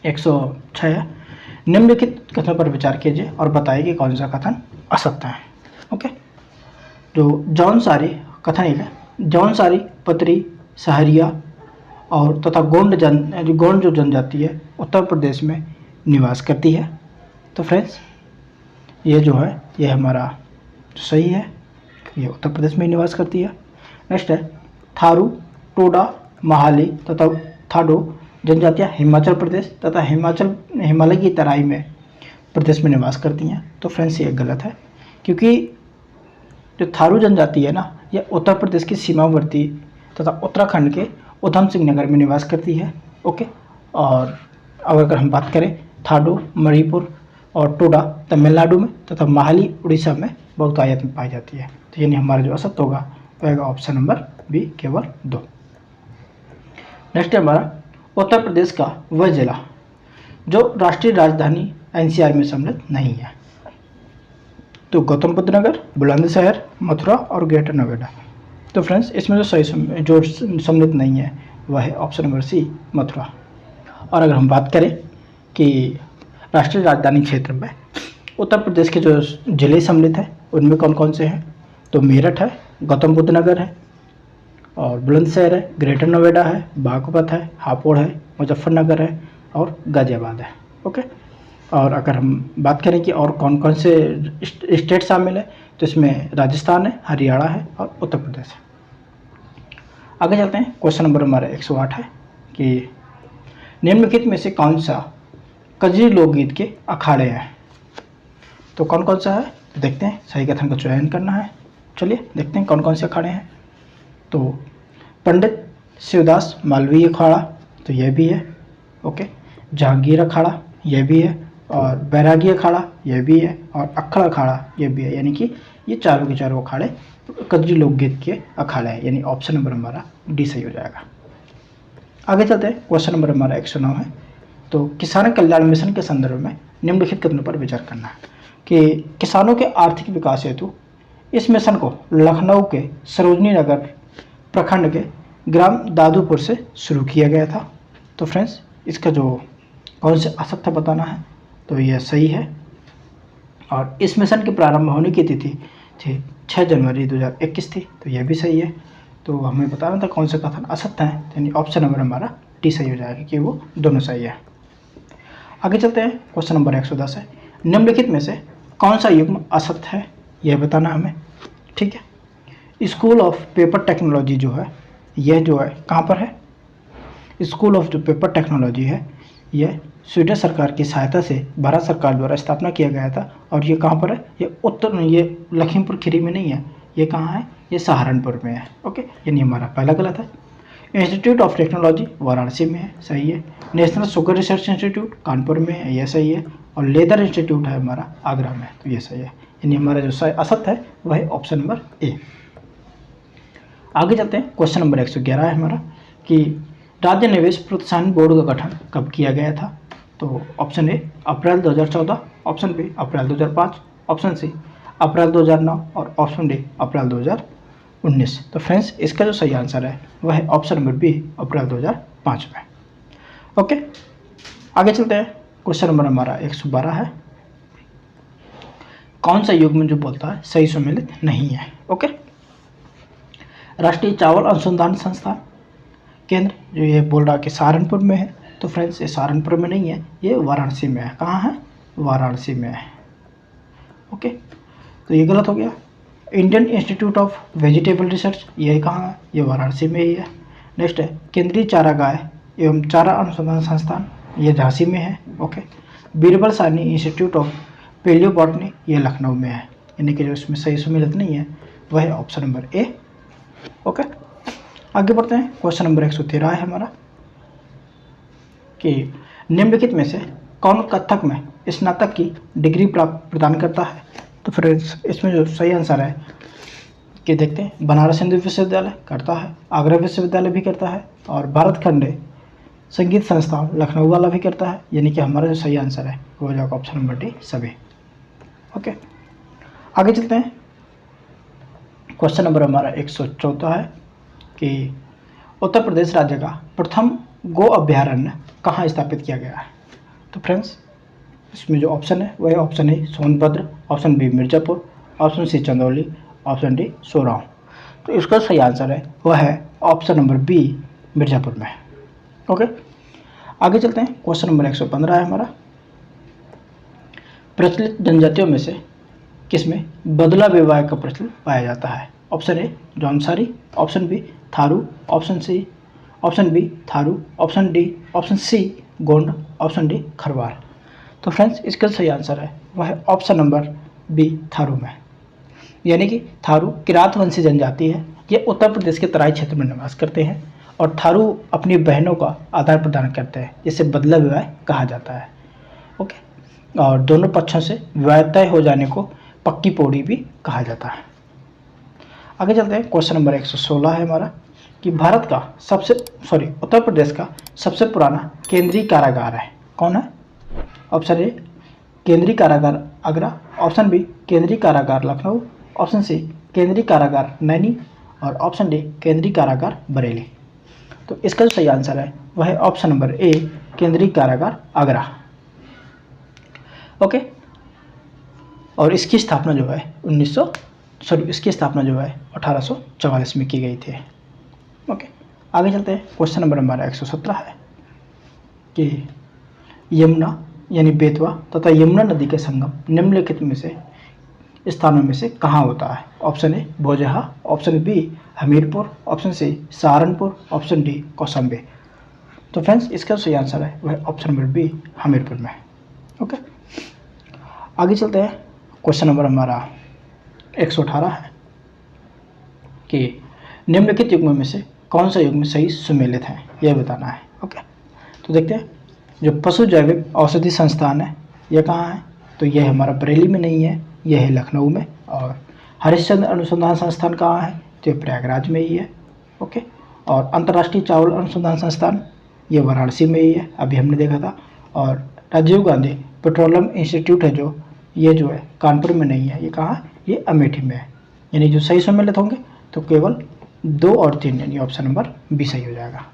106 है, निम्नलिखित कथन पर विचार कीजिए और बताइए कि कौन सा कथन असत्य है। ओके, जो जौनसारी कथन एक है, जौनसारी, पतरी, सहरिया और तथा गोंड जो जनजाति है उत्तर प्रदेश में निवास करती है। तो फ्रेंड्स ये जो है ये हमारा जो सही है, ये उत्तर प्रदेश में निवास करती है। नेक्स्ट है थारू, टोडा, महाली तथा थाडो जनजातियाँ हिमाचल प्रदेश तथा हिमालय की तराई में प्रदेश में निवास करती हैं। तो फ्रेंड्स ये गलत है, क्योंकि जो थारू जनजाति है ना, यह उत्तर प्रदेश की सीमावर्ती तथा उत्तराखंड के उधम सिंह नगर में निवास करती है। ओके, और अगर हम बात करें थाडो मणिपुर और टोडा तमिलनाडु में तथा महाली उड़ीसा में बहुतायत में पाई जाती है। तो यानी हमारा जो असत्य होगा वह होगा ऑप्शन नंबर बी, केवल 2। नेक्स्ट है हमारा उत्तर प्रदेश का वह जिला जो राष्ट्रीय राजधानी एनसीआर में सम्मिलित नहीं है। तो गौतम बुद्ध नगर, बुलंदशहर, मथुरा और ग्रेटर नोएडा। तो फ्रेंड्स इसमें जो सही जो सम्मिलित नहीं है वह है ऑप्शन नंबर सी, मथुरा। और अगर हम बात करें कि राष्ट्रीय राजधानी क्षेत्र में उत्तर प्रदेश के जो जिले सम्मिलित हैं उनमें कौन कौन से हैं, तो मेरठ है, गौतम बुद्ध नगर है और बुलंदशहर है, ग्रेटर नोएडा है, बागपत है, हापुड़ है, मुजफ्फरनगर है और गाजियाबाद है। ओके, और अगर हम बात करें कि और कौन कौन से स्टेट शामिल है, तो इसमें राजस्थान है, हरियाणा है और उत्तर प्रदेश है। आगे चलते हैं। क्वेश्चन नंबर हमारा 108 है कि निम्नलिखित में से कौन सा कजरी लोकगीत के अखाड़े हैं। तो कौन कौन सा है, तो देखते हैं, सही कथन का चयन करना है। चलिए देखते हैं कौन कौन से अखाड़े हैं। तो पंडित शिवदास मालवीय अखाड़ा, तो यह भी है। ओके, जहांगीर अखाड़ा यह भी है, और बैरागी अखाड़ा यह भी है, और अखड़ अखाड़ा यह भी है। यानी कि ये चारों के चारों अखाड़े कजरी लोकगीत के अखाड़े हैं, यानी ऑप्शन नंबर हमारा डी सही हो जाएगा। आगे चलते हैं, क्वेश्चन नंबर हमारा 109 है। तो किसान कल्याण मिशन के संदर्भ में निम्नलिखित कथनों पर विचार करना है कि किसानों के आर्थिक विकास हेतु इस मिशन को लखनऊ के सरोजनी नगर प्रखंड के ग्राम दादूपुर से शुरू किया गया था। तो फ्रेंड्स, इसका जो कौन से असत्य है बताना है, तो यह सही है। और इस मिशन के प्रारंभ होने की तिथि थी 6 जनवरी 2021 थी, तो यह भी सही है। तो हमें बताना था कौन से कथन असत्य हैं, यानी ऑप्शन नंबर हमारा डी सही हो जाएगा कि वो दोनों सही है। आगे चलते हैं, क्वेश्चन नंबर 110 है। निम्नलिखित में से कौन सा युग्म असत्य है, यह बताना हमें। ठीक है, स्कूल ऑफ पेपर टेक्नोलॉजी जो है, यह जो है कहाँ पर है, स्कूल ऑफ जो पेपर टेक्नोलॉजी है, यह स्वीडन सरकार की सहायता से भारत सरकार द्वारा स्थापना किया गया था। और ये कहाँ पर है, ये लखीमपुर खीरी में नहीं है, ये कहाँ है, ये सहारनपुर में है। ओके, यानी हमारा पहला गलत है। इंस्टीट्यूट ऑफ टेक्नोलॉजी वाराणसी में है, सही है। National sugar research institute Kanpur में है, यह सही है। और लेदर इंस्टीट्यूट है हमारा आगरा में, तो ये सही है। यानी हमारा जो असत्य है वह है ऑप्शन नंबर ए। आगे चलते हैं, क्वेश्चन नंबर 111 है हमारा कि राज्य निवेश प्रोत्साहन बोर्ड का गठन कब किया गया था। तो option A April 2014, option B April 2005, option C April 2009, और ऑप्शन डी अप्रैल 2019। तो फ्रेंड्स, इसका जो सही आंसर है वह है ऑप्शन नंबर बी अप्रैल 2005 में। ओके, आगे चलते हैं, क्वेश्चन नंबर हमारा 112 है। कौन सा युग्म जो बोलता है सही सम्मिलित नहीं है। ओके, राष्ट्रीय चावल अनुसंधान संस्थान केंद्र जो ये बोल रहा है कि सहारनपुर में है, तो फ्रेंड्स ये सहारनपुर में नहीं है, ये वाराणसी में है। कहाँ है, वाराणसी में है। ओके, तो ये गलत हो गया। Indian institute of vegetable research, ये कहाँ है, ये वाराणसी में ही है। नेक्स्ट है केंद्रीय चारागाह एवं चारा अनुसंधान संस्थान, ये झांसी में है। Okay, Birbal Sahni institute of paleo botany, ये लखनऊ में है। यानी कि जो इसमें सही सम्मिलित नहीं है वह है ऑप्शन नंबर ए। ओके, आगे बढ़ते हैं, क्वेश्चन नंबर 113 है हमारा कि निम्नलिखित में से कौन कथक में स्नातक की डिग्री प्रदान करता है। तो फ्रेंड्स, इसमें जो सही आंसर है कि देखते हैं, बनारस हिंदू विश्वविद्यालय करता है, आगरा विश्वविद्यालय भी करता है, और भारत खंडे संगीत संस्थान लखनऊ वाला भी करता है। यानी कि हमारा जो सही आंसर है वो हो जाएगा ऑप्शन नंबर डी सभी। ओके, आगे चलते हैं, क्वेश्चन नंबर हमारा 114 है कि उत्तर प्रदेश राज्य का प्रथम गो अभ्यारण्य कहाँ स्थापित किया गया है। तो फ्रेंड्स, इसमें जो ऑप्शन है वह option A Sonbhadra, option B Mirzapur, option C Chandauli, option D Soraon. तो इसका सही आंसर है वह है ऑप्शन नंबर बी मिर्ज़ापुर में। ओके, आगे चलते हैं, क्वेश्चन नंबर 115 है हमारा। प्रचलित जनजातियों में से किसमें बदला विवाह का प्रचलन पाया जाता है। Option A Jaunsari, option B Tharu, option B Tharu, option C Gond, option D Kharwar. तो फ्रेंड्स, इसका सही आंसर है वह है ऑप्शन नंबर बी थारू में। यानी कि थारू किरात वंशी जनजाति है, ये उत्तर प्रदेश के तराई क्षेत्र में निवास करते हैं, और थारू अपनी बहनों का आदान प्रदान करते हैं, जिसे बदला विवाह कहा जाता है। ओके, और दोनों पक्षों से विवाह तय हो जाने को पक्की पौड़ी भी कहा जाता है। आगे चलते हैं, क्वेश्चन नंबर 116 है हमारा कि उत्तर प्रदेश का सबसे पुराना केंद्रीय कारागार है, कौन है। ऑप्शन ए केंद्रीय कारागार आगरा, ऑप्शन बी केंद्रीय कारागार लखनऊ, ऑप्शन सी केंद्रीय कारागार नैनी, और ऑप्शन डी केंद्रीय कारागार बरेली। तो इसका जो सही आंसर है वह है ऑप्शन नंबर ए केंद्रीय कारागार आगरा। ओके, और इसकी स्थापना जो है 1844 में की गई थी। ओके, आगे चलते हैं, क्वेश्चन नंबर हमारा 117 है कि यमुना यानी बेतवा तथा यमुना नदी के संगम निम्नलिखित में से स्थानों में से कहाँ होता है। Option A Bhojha, option B Hamirpur, option C Saharanpur, option D Kaushambi. तो फ्रेंड्स, इसका सही आंसर है वह ऑप्शन नंबर बी हमीरपुर में। ओके, आगे चलते हैं। क्वेश्चन नंबर हमारा 118 है कि निम्नलिखित युग्मों में से कौन सा युग्म सही सुमेलित है, यह बताना है। ओके, तो देखते हैं। जो पशु जैविक औषधि संस्थान है यह कहाँ है, तो यह हमारा बरेली में नहीं है, यह है लखनऊ में। और हरिश्चंद्र अनुसंधान संस्थान कहाँ है, तो ये प्रयागराज में ही है। ओके, और अंतर्राष्ट्रीय चावल अनुसंधान संस्थान ये वाराणसी में ही है, अभी हमने देखा था। और राजीव गांधी पेट्रोलियम इंस्टीट्यूट है जो, ये जो है कानपुर में नहीं है, ये कहाँ है, ये अमेठी में है। यानी जो सही सम्मिलित होंगे तो केवल 2 और 3, यानी ऑप्शन नंबर बी सही हो जाएगा।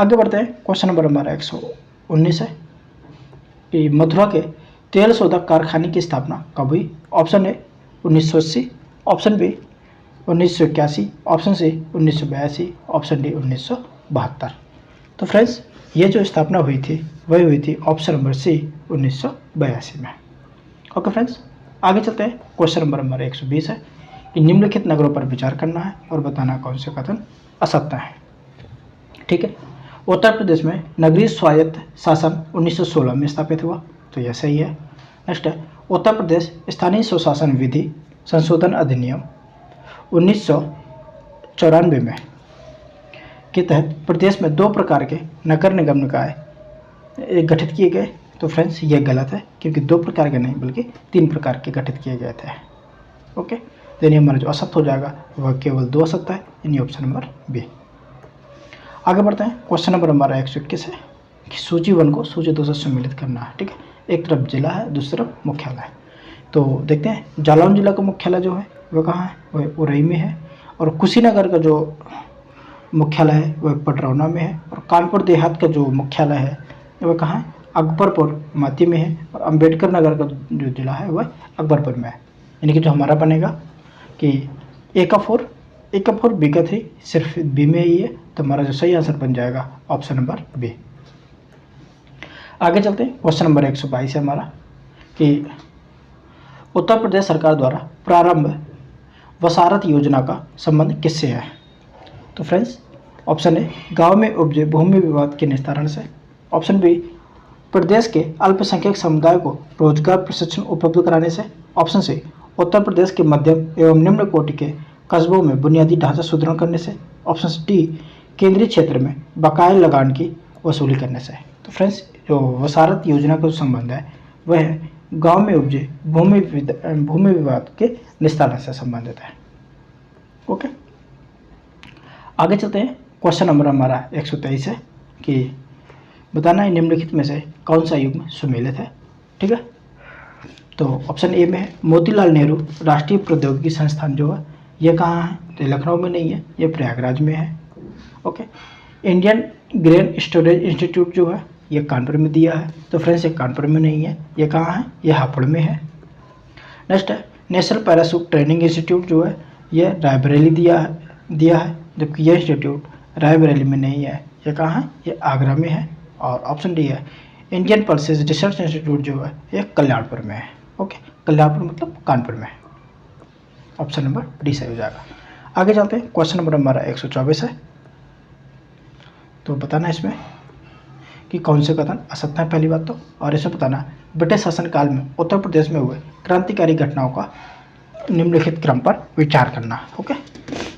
आगे बढ़ते हैं। क्वेश्चन नंबर हमारा 119 है कि मथुरा के तेल शोधक कारखाने की स्थापना कब हुई। Option A 1980, option B 1981, option C 1982, option D 1972। तो फ्रेंड्स ये जो स्थापना हुई थी वही हुई थी ऑप्शन नंबर सी 1982 में। ओके फ्रेंड्स, आगे चलते हैं। क्वेश्चन नंबर हमारा 120 है कि निम्नलिखित नगरों पर विचार करना है और बताना कौन से कथन असत्य है। ठीक है, उत्तर प्रदेश में नगरीय स्वायत्त शासन 1916 में स्थापित हुआ, तो यह सही है। नेक्स्ट है, उत्तर प्रदेश स्थानीय स्वशासन विधि संशोधन अधिनियम 1994 में के तहत प्रदेश में 2 प्रकार के नगर निगम निकाय गठित किए गए। तो फ्रेंड्स ये गलत है, क्योंकि 2 प्रकार के नहीं बल्कि 3 प्रकार के गठित किए गए थे। ओके, तो यानी हमारा जो असत्य हो जाएगा वह केवल 2 असत्य है, यानी ऑप्शन नंबर बी। आगे बढ़ते हैं। क्वेश्चन नंबर हमारा 121 है कि सूची 1 को सूची 2 से सम्मिलित करना है। ठीक है, एक तरफ जिला है, दूसरी तरफ मुख्यालय है। तो देखते हैं, जालौन जिला का मुख्यालय जो है वह कहाँ है, वह उरई में है। और कुशीनगर का जो मुख्यालय है वह पटरौना में है। और कानपुर देहात का जो मुख्यालय है वह कहाँ है, अकबरपुर माती में है। और अंबेडकर नगर का जो जिला है वह अकबरपुर में है। यानी कि जो हमारा बनेगा कि ए का 4 बी का 3 सिर्फ बी में ही है, तो हमारा जो सही आंसर बन जाएगा ऑप्शन नंबर बी। आगे चलते हैं। क्वेश्चन नंबर 122 है हमारा कि उत्तर प्रदेश सरकार द्वारा प्रारंभ वसारत योजना का संबंध किससे है। तो फ्रेंड्स ऑप्शन ए गांव में उपजे भूमि विवाद के निस्तारण से, ऑप्शन बी प्रदेश के अल्पसंख्यक समुदाय को रोजगार प्रशिक्षण उपलब्ध कराने से, ऑप्शन सी उत्तर प्रदेश के मध्यम एवं निम्न कोटि के कस्बों में बुनियादी ढांचा सुदृढ़ करने से, ऑप्शन डी केंद्रीय क्षेत्र में बकाया लगान की वसूली करने से। तो फ्रेंड्स जो वसारत योजना का संबंध है वह गांव में उपजे भूमि विवाद के निस्तारण से संबंधित है। ओके, आगे चलते हैं। क्वेश्चन नंबर हमारा 123 है कि बताना है निम्नलिखित में से कौन सा युग्म सुमेलित है। ठीक है, तो ऑप्शन ए में है मोतीलाल नेहरू राष्ट्रीय प्रौद्योगिकी संस्थान जो है ये कहाँ है, तो लखनऊ में नहीं है, ये प्रयागराज में है। Okay, Indian grain storage institute जो है ये कानपुर में दिया है, तो फ्रेंड्स ये कानपुर में नहीं है, ये कहाँ है, ये हापुड़ में है। नेक्स्ट है नेशनल पैराशूट ट्रेनिंग इंस्टीट्यूट जो है ये रायबरेली दिया है, जबकि यह इंस्टीट्यूट रायबरेली में नहीं है, ये कहाँ है, ये आगरा में है। और ऑप्शन डी है इंडियन पल्सेस रिसर्च इंस्टीट्यूट जो है ये कल्याणपुर में है। ओके, कल्याणपुर मतलब कानपुर में है, ऑप्शन नंबर डी सही हो जाएगा। आगे चलते हैं। क्वेश्चन नंबर हमारा 124 है, तो बताना इसमें कि कौन से कथन असत्य है पहली बात तो, और इसमें बताना ब्रिटिश शासनकाल में उत्तर प्रदेश में हुए क्रांतिकारी घटनाओं का निम्नलिखित क्रम पर विचार करना। ओके,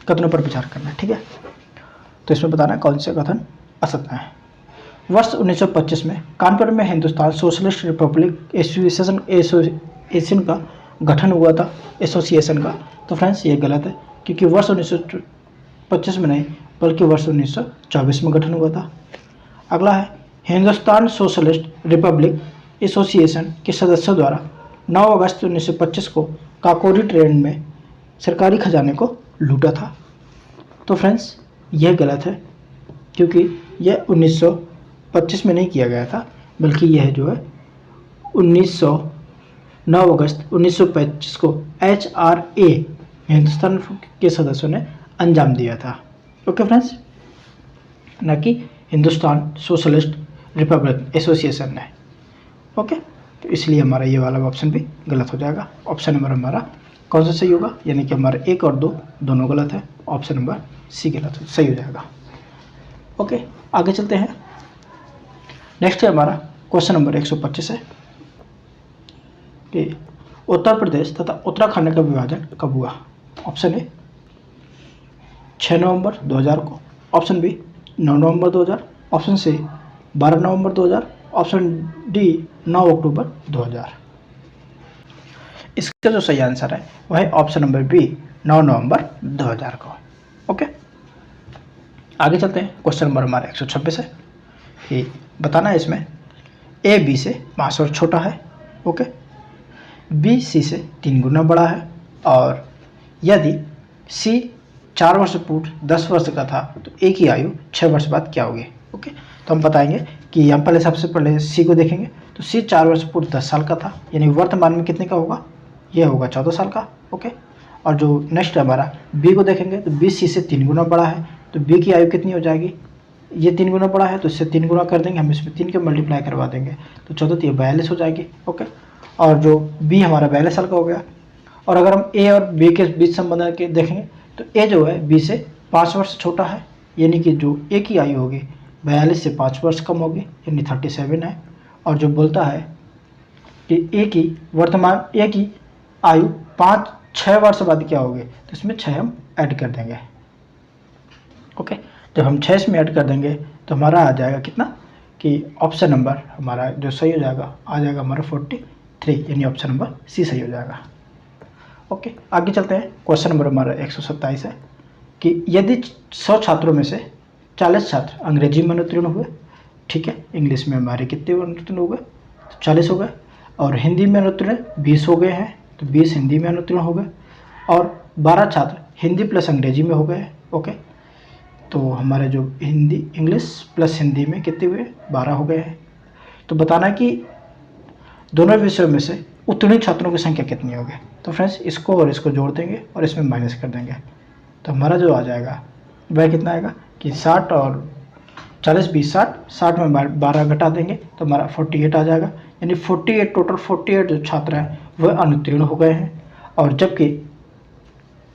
कथनों पर विचार करना। ठीक है, तो इसमें बताना कौन से कथन असत्य है। वर्ष 1925 में कानपुर में हिंदुस्तान सोशलिस्ट रिपब्लिक एसोसिएशन का गठन हुआ था, एसोसिएशन का। तो फ्रेंड्स ये गलत है, क्योंकि वर्ष 1925 में नहीं बल्कि वर्ष 1924 में गठन हुआ था। अगला है हिंदुस्तान सोशलिस्ट रिपब्लिक एसोसिएशन के सदस्यों द्वारा 9 अगस्त 1925 को काकोरी ट्रेन में सरकारी खजाने को लूटा था। तो फ्रेंड्स यह गलत है, क्योंकि यह 1925 में नहीं किया गया था, बल्कि यह जो है 9 अगस्त 1925 को HRA हिंदुस्तान के सदस्यों ने अंजाम दिया था। ओके फ्रेंड्स, न कि हिंदुस्तान सोशलिस्ट रिपब्लिक एसोसिएशन ने। ओके, तो इसलिए हमारा ये वाला ऑप्शन भी गलत हो जाएगा। ऑप्शन नंबर हमारा कौन सा सही होगा, यानी कि हमारा 1 और 2 दोनों गलत है, ऑप्शन नंबर सी सही हो जाएगा। ओके, आगे चलते हैं। नेक्स्ट है हमारा क्वेश्चन नंबर 125 है कि उत्तर प्रदेश तथा उत्तराखंड का विभाजन कब हुआ? ऑप्शन ए 6 नवंबर 2000 को, ऑप्शन बी 9 नवंबर 2000, ऑप्शन सी 12 नवंबर 2000, ऑप्शन डी 9 अक्टूबर 2000। इसका जो सही आंसर है वह है ऑप्शन नंबर बी 9 नवंबर 2000 को। ओके, आगे चलते हैं। क्वेश्चन नंबर हमारा 126 है कि बताना है इसमें ए बी से 5 वर्ष छोटा है, ओके, बी सी से 3 गुना बड़ा है, और यदि सी 4 वर्ष पूर्व 10 वर्ष का था तो ए की आयु 6 वर्ष बाद क्या होगी? ओके, तो हम बताएंगे कि हम पहले सबसे पहले सी को देखेंगे। तो सी 4 वर्ष पूर्व 10 साल का था, यानी वर्तमान में कितने का होगा? ये होगा 14 साल का। ओके, और जो नेक्स्ट हमारा बी को देखेंगे तो बी सी से 3 गुना बड़ा है, तो बी की आयु कितनी हो जाएगी? ये 3 गुना बड़ा है तो इससे 3 गुना कर देंगे, हम इसमें 3 के मल्टीप्लाई करवा देंगे तो 14 ये 42 हो जाएगी। ओके, और जो बी हमारा 42 साल का हो गया। और अगर हम ए और बी के बीच संबंध के देखेंगे तो ए जो है बी से 5 वर्ष छोटा है, यानी कि जो ए की आयु होगी 42 से 5 वर्ष कम होगी, यानी 37 है। और जो बोलता है कि ए की वर्तमान ए की आयु 6 वर्ष बाद क्या होगी, तो इसमें 6 हम ऐड कर देंगे। ओके, जब हम 6 इसमें ऐड कर देंगे तो हमारा आ जाएगा कितना कि ऑप्शन नंबर हमारा जो सही हो जाएगा आ जाएगा हमारा 43, यानी ऑप्शन नंबर सी सही हो जाएगा। ओके, आगे चलते हैं। क्वेश्चन नंबर हमारा 127 है कि यदि 100 छात्रों में से 40 छात्र अंग्रेजी में अनुत्तीर्ण हुए, ठीक है, इंग्लिश में हमारे कितने अनुत्तीर्ण हो गए? 40 हो गए, और हिंदी में अनुत्तीर्ण 20 हो गए हैं, तो 20 हिंदी में अनुत्तीर्ण हो गए, और 12 छात्र हिंदी प्लस अंग्रेजी में हो गए। ओके, तो हमारे जो हिंदी इंग्लिश प्लस हिंदी में कितने हुए? 12 हो गए हैं। तो बताना है कि दोनों विषयों में से उत्तीर्ण छात्रों की संख्या कितनी होगी? तो फ्रेंड्स इसको और इसको जोड़ देंगे और इसमें माइनस कर देंगे, तो हमारा जो आ जाएगा वह कितना आएगा कि 60 और 40 20 60 में 12 घटा देंगे तो हमारा 48 आ जाएगा, यानी 48 टोटल 48 जो छात्र हैं वह अनुत्तीर्ण हो गए हैं। और जबकि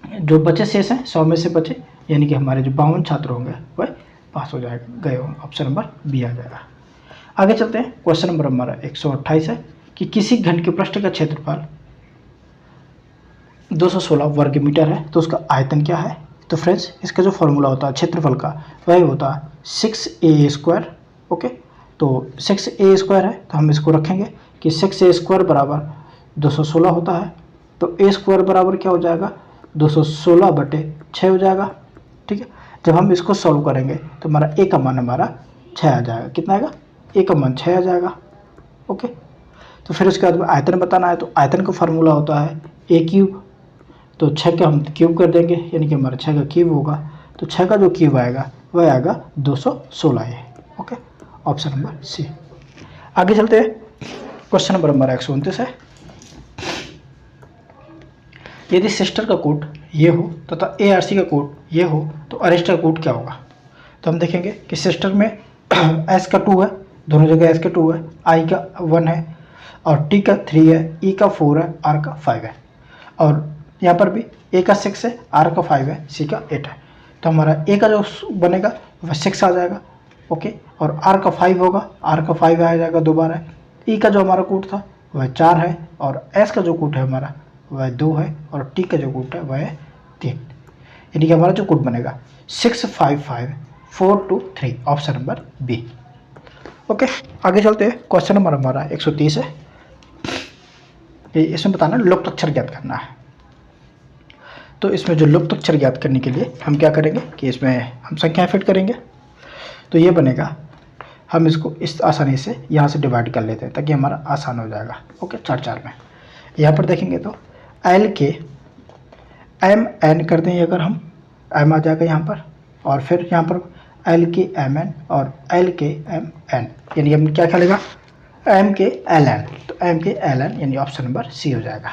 जो बचे शेष हैं 100 में से बचे, यानी कि हमारे जो 52 छात्र होंगे वह पास हो जाएगा, गए होंगे, ऑप्शन नंबर बी आ जाएगा। आगे चलते हैं। क्वेश्चन नंबर हमारा 128 है कि किसी घन के पृष्ठ का क्षेत्रफल 216 वर्ग मीटर है तो उसका आयतन क्या है? तो फ्रेंड्स इसका जो फॉर्मूला होता है क्षेत्रफल का वह होता है 6a²। ओके, तो 6a² है तो हम इसको रखेंगे कि 6a² बराबर 216 होता है, तो a² बराबर क्या हो जाएगा? 216/6 हो जाएगा। ठीक है, जब हम इसको सॉल्व करेंगे तो हमारा a का मान हमारा 6 आ जाएगा। कितना आएगा? a का मान 6 आ जाएगा। ओके, तो फिर उसके बाद आयतन बताना है, तो आयतन का फार्मूला होता है a³, तो 6 का हम क्यूब कर देंगे, यानी कि हमारा 6 का क्यूब होगा, तो 6 का जो क्यूब आएगा वह आएगा 216 है। Okay, option number C. आगे चलते हैं। क्वेश्चन नंबर हमारा 129 है, यदि सिस्टर का कोड ये हो तथा ARC का कोड ये हो तो अरेस्टर का कोड क्या होगा? तो हम देखेंगे कि सिस्टर में S का 2 है, दोनों जगह S का 2 है, I का 1 है, और T का 3 है, E का 4 है, R का 5 है, और यहाँ पर भी A का 6 है, R का 5 है, C का 8 है। तो हमारा A का जो बनेगा वह 6 आ जाएगा। ओके, और R का 5 होगा, R का 5 आ जाएगा दोबारा। E का जो हमारा कोड था वह 4 है, और S का जो कोड है हमारा वह 2 है, और T का जो कोड है वह है 3, यानी कि हमारा जो कोड बनेगा 655-423, ऑप्शन नंबर बी। ओके, आगे चलते हैं। क्वेश्चन नंबर हमारा 130 है, इसमें बताना लुप्त अक्षर ज्ञात करना है। तो इसमें जो लुप्त अक्षर ज्ञात करने के लिए हम क्या करेंगे कि इसमें हम संख्याएं फिट करेंगे, तो ये बनेगा, हम इसको इस आसानी से यहाँ से डिवाइड कर लेते हैं ताकि हमारा आसान हो जाएगा। ओके, 4 में यहाँ पर देखेंगे तो L के MN कर दें, अगर हम M आ जाएगा यहाँ पर, और फिर यहाँ पर L के MN और L के MN, यानी हम क्या खेलेगा M के LN, तो M के LN यानी ऑप्शन नंबर सी हो जाएगा।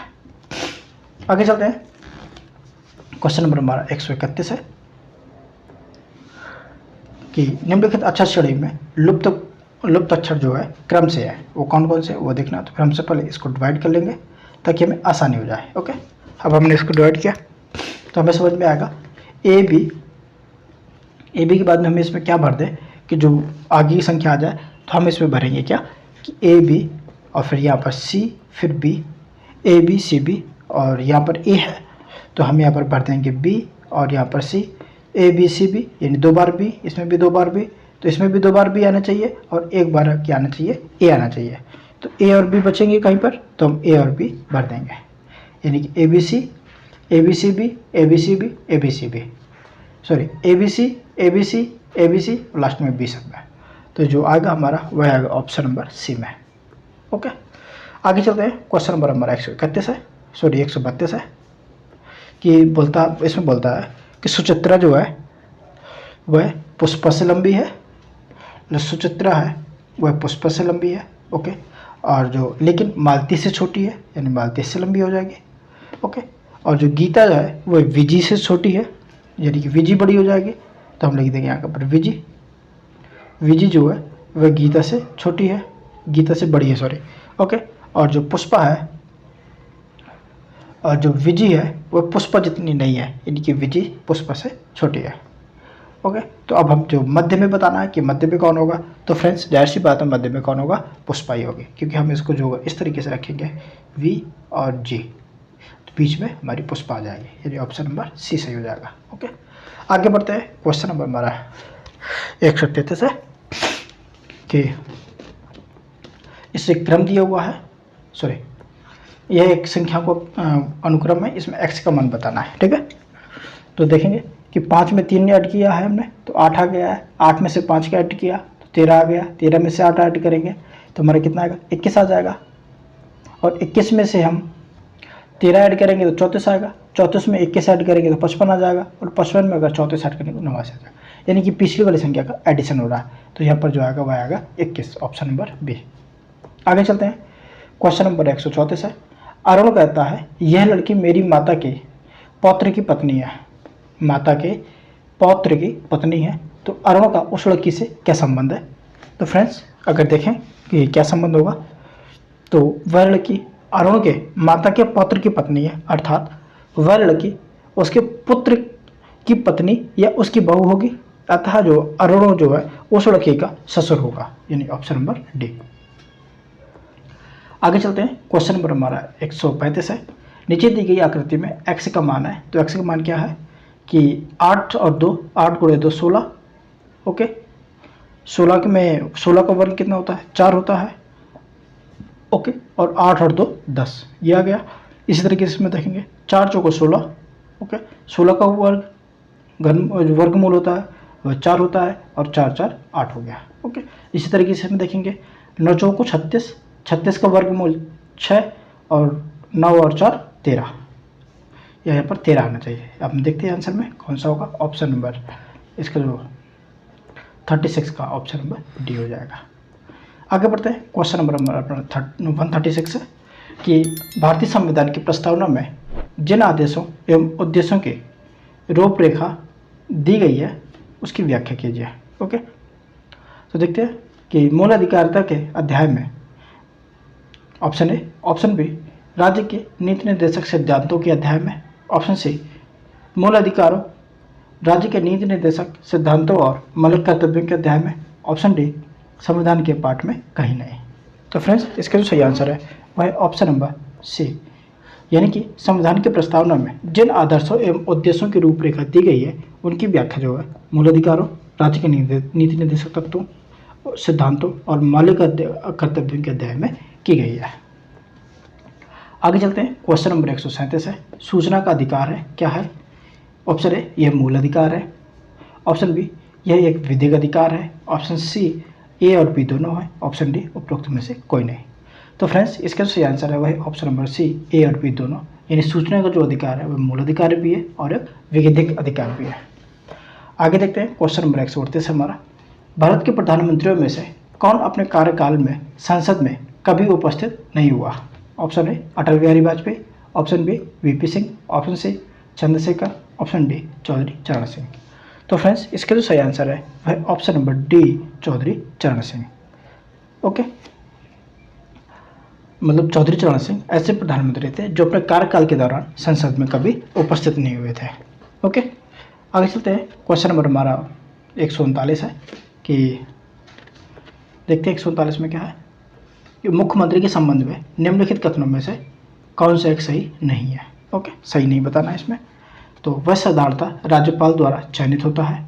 आगे चलते हैं। क्वेश्चन नंबर हमारा 131 है कि निम्नलिखित अक्षर श्रेणी में लुप्त अक्षर जो है क्रम से है, वो कौन कौन से वो देखना। तो फिर हम सबसे पहले इसको डिवाइड कर लेंगे ताकि हमें आसानी हो जाए। ओके, अब हमने इसको डिवाइड किया तो हमें समझ में आएगा ए बी के बाद में हमें इसमें क्या भर दें कि जो आगे की संख्या आ जाए, तो हम इसमें भरेंगे क्या कि AB और फिर यहाँ पर C, फिर B, ABCB, और यहाँ पर A है तो हम यहाँ पर भर देंगे B, और यहाँ पर C, ABCB यानी 2 बार B, इसमें भी 2 बार B, तो इसमें भी 2 बार B आना चाहिए और 1 बार क्या आना चाहिए, A आना चाहिए। तो A और B बचेंगे कहीं पर, तो हम A और B भर देंगे, यानी कि ABC, ABCB, ABCB, ABCB, sorry ABC, ABC, ABC, last में B सब में। तो जो आएगा हमारा वह आएगा ऑप्शन नंबर C में। ओके, आगे चलते हैं। क्वेश्चन नंबर हमारा 131 है, सॉरी 132 है, कि इसमें बोलता है कि सुचित्रा जो है वह पुष्पा से लंबी है, जो सुचित्रा है वह पुष्पा से लंबी है। ओके, और जो लेकिन मालती से छोटी है, यानी मालती से लंबी हो जाएगी। ओके, और जो गीता जो है वह विजी से छोटी है, यानी कि विजी बड़ी हो जाएगी, तो हम लिख देंगे यहाँ पर विजी। विजी जो है वह गीता से छोटी है, गीता से बड़ी है, सॉरी। ओके, और जो पुष्पा है और जो विजी है वह पुष्पा जितनी नहीं है, यानी कि विजी पुष्पा से छोटी है। ओके, तो अब हम जो मध्य में बताना है कि मध्य में कौन होगा, तो फ्रेंड्स जाहिर सी बात है मध्य में कौन होगा, पुष्पा ही होगी, क्योंकि हम इसको जो इस तरीके से रखेंगे V और G, तो बीच में हमारी पुष्पा आ जाएगी, यानी ऑप्शन नंबर C सही हो जाएगा। ओके, आगे बढ़ते हैं। क्वेश्चन नंबर हमारा 133 है कि इससे क्रम दिया हुआ है, सॉरी यह एक संख्या को अनुक्रम है, इसमें x का मान बताना है। ठीक है, तो देखेंगे कि 5 में 3 ऐड किया है हमने तो 8 आ गया है, 8 में से 5 का ऐड किया तो 13 आ गया, 13 में से 8 ऐड करेंगे तो हमारा कितना आएगा, 21 आ जाएगा, और 21 में से हम 13 ऐड करेंगे तो 34 आएगा, 34 में 21 ऐड करेंगे तो 55 आ जाएगा, और 55 में अगर 34 ऐड करेंगे तो 89 आ जाएगा, यानी कि पिछली वाली संख्या का एडिशन हो रहा है। तो यहाँ पर जो आएगा वह आएगा 21, ऑप्शन नंबर B। आगे चलते हैं। क्वेश्चन नंबर 134 है। अरुण कहता है यह लड़की मेरी माता के पौत्र की पत्नी है, माता के पौत्र की पत्नी है, तो अरुण का उस लड़की से क्या संबंध है। तो फ्रेंड्स अगर देखें कि क्या संबंध होगा, तो वह लड़की अरुण के माता के पौत्र की पत्नी है, अर्थात वह लड़की उसके पुत्र की पत्नी या उसकी बहू होगी, अतः जो अरुण जो है उस लड़की का ससुर होगा, यानी ऑप्शन नंबर D। आगे चलते हैं। क्वेश्चन नंबर हमारा 135 है। नीचे दी गई आकृति में x का मान है, तो x का मान क्या है कि 8 और 2, 8 गुणे 2 16। ओके, 16 में 16 का वर्ग कितना होता है, 4 होता है। ओके, और 8 और 2 10, ये आ गया। इसी तरीके से इसमें देखेंगे 4 चौको 16। ओके, 16 का वर्गमूल होता है वह 4 होता है, और 4 4 8 हो गया। ओके, इसी तरीके से हम देखेंगे 9 चौको 36, 36 का वर्गमूल 6, और 9 और 4 13, यहाँ पर 13 आना चाहिए। अब हम देखते हैं आंसर में कौन सा होगा, ऑप्शन नंबर इसका जो 36 का ऑप्शन नंबर D हो जाएगा। आगे बढ़ते हैं। क्वेश्चन नंबर हमारा 136 है कि भारतीय संविधान की प्रस्तावना में जिन आदेशों एवं उद्देश्यों की रूपरेखा दी गई है उसकी व्याख्या कीजिए। ओके, तो देखते हैं कि मूल अधिकारिता के अध्याय में ऑप्शन ए, ऑप्शन बी राज्य के नीति निर्देशक सिद्धांतों के अध्याय में, ऑप्शन सी मूल अधिकारों राज्य के नीति निर्देशक सिद्धांतों और मौलिक कर्तव्यों के अध्याय में, ऑप्शन डी संविधान के पाठ में कहीं नहीं। तो फ्रेंड्स इसका जो सही आंसर है वह है ऑप्शन नंबर सी, यानी कि संविधान की प्रस्तावना में जिन आदर्शों एवं उद्देश्यों की रूपरेखा दी गई है उनकी व्याख्या जो है मूल अधिकारों राज्य के नीति निर्देशक तत्वों सिद्धांतों और मौलिक कर्तव्यों के अध्याय में की गई है। आगे चलते हैं। क्वेश्चन नंबर 137 है। सूचना का अधिकार है क्या है, ऑप्शन ए यह मूल अधिकार है, ऑप्शन बी यह एक विधिक अधिकार है, ऑप्शन सी ए और बी दोनों है, ऑप्शन डी उपरोक्त में से कोई नहीं। तो फ्रेंड्स इसका जो सही आंसर है वह ऑप्शन नंबर सी ए और बी दोनों, यानी सूचना का जो अधिकार है वह मूल अधिकार भी है और एक विधिक अधिकार भी है। आगे देखते हैं। क्वेश्चन नंबर 138 है हमारा। भारत के प्रधानमंत्रियों में से कौन अपने कार्यकाल में संसद में कभी उपस्थित नहीं हुआ, option A Atal Bihari Vajpayee, option B VP Singh, option C Chandrashekhar, option D Chaudhary Charan Singh. तो फ्रेंड्स इसका जो सही आंसर है वह option number D Chaudhary Charan Singh. Okay, मतलब चौधरी चरण सिंह ऐसे प्रधानमंत्री थे जो अपने कार्यकाल के दौरान संसद में कभी उपस्थित नहीं हुए थे। ओके, आगे चलते हैं। क्वेश्चन नंबर हमारा 139 है कि देखते हैं 139 में क्या है कि मुख्यमंत्री के संबंध में निम्नलिखित कथनों में से कौन सा एक सही नहीं है। ओके, सही नहीं बताना है इसमें। तो वह साधारणतः राज्यपाल द्वारा चयनित होता है।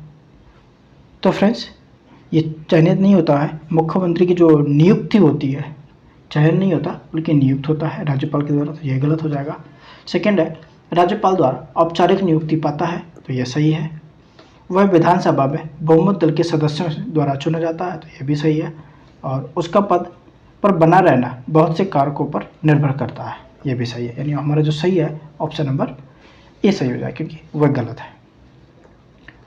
तो फ्रेंड्स, ये चयनित नहीं होता है, मुख्यमंत्री की जो नियुक्ति होती है, चयन नहीं होता बल्कि नियुक्त होता है राज्यपाल के द्वारा, तो यह गलत हो जाएगा। सेकंड है, राज्यपाल द्वारा औपचारिक नियुक्ति पाता है, तो यह सही है। वह विधानसभा में बहुमत दल के सदस्यों द्वारा चुना जाता है, तो यह भी सही है। और उसका पद पर बना रहना बहुत से कारकों पर निर्भर करता है, यह भी सही है। यानी हमारा जो सही है ऑप्शन नंबर ए सही हो जाए, क्योंकि वह गलत है।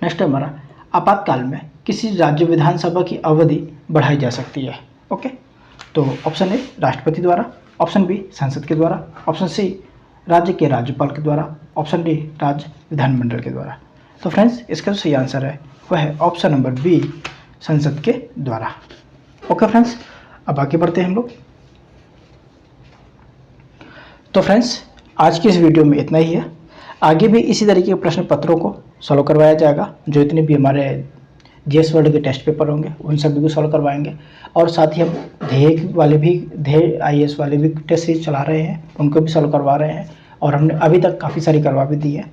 नेक्स्ट है हमारा, आपातकाल में किसी राज्य विधानसभा की अवधि बढ़ाई जा सकती है। ओके, तो ऑप्शन ए राष्ट्रपति द्वारा, ऑप्शन बी संसद के द्वारा, ऑप्शन सी राज्य के राज्यपाल के द्वारा, ऑप्शन डी राज्य विधानमंडल के द्वारा। तो फ्रेंड्स, इसका जो सही आंसर है वह है ऑप्शन नंबर बी, संसद के द्वारा। ओके फ्रेंड्स, अब आगे बढ़ते हैं हम लोग। तो फ्रेंड्स, आज की इस वीडियो में इतना ही है। आगे भी इसी तरीके के प्रश्न पत्रों को सॉल्व करवाया जाएगा। जो इतने भी हमारे जीएस वर्ल्ड के टेस्ट पेपर होंगे उन सभी को सॉल्व करवाएंगे, और साथ ही हम ध्येय आईएएस वाले भी टेस्ट सीरीज चला रहे हैं, उनको भी सॉल्व करवा रहे हैं। और हमने अभी तक काफ़ी सारी करवा भी दी है,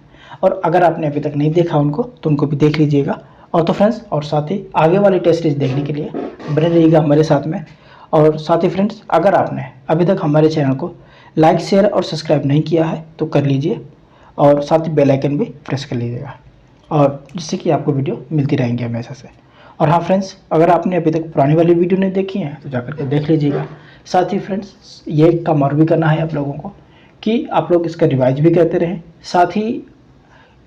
और अगर आपने अभी तक नहीं देखा उनको तो उनको भी देख लीजिएगा। और तो फ्रेंड्स, और साथ ही आगे वाली टेस्ट सीरीज देखने के लिए बने रहिएगा हमारे साथ में। और साथ ही फ्रेंड्स, अगर आपने अभी तक हमारे चैनल को लाइक, शेयर और सब्सक्राइब नहीं किया है तो कर लीजिए, और साथ ही बेल आइकन भी प्रेस कर लीजिएगा, और जिससे कि आपको वीडियो मिलती रहेंगी हमेशा से। और हाँ फ्रेंड्स, अगर आपने अभी तक पुरानी वाली वीडियो नहीं देखी है तो जाकर के देख लीजिएगा। साथ ही फ्रेंड्स, ये काम और भी करना है आप लोगों को कि आप लोग इसका रिवाइज भी करते रहें, साथ ही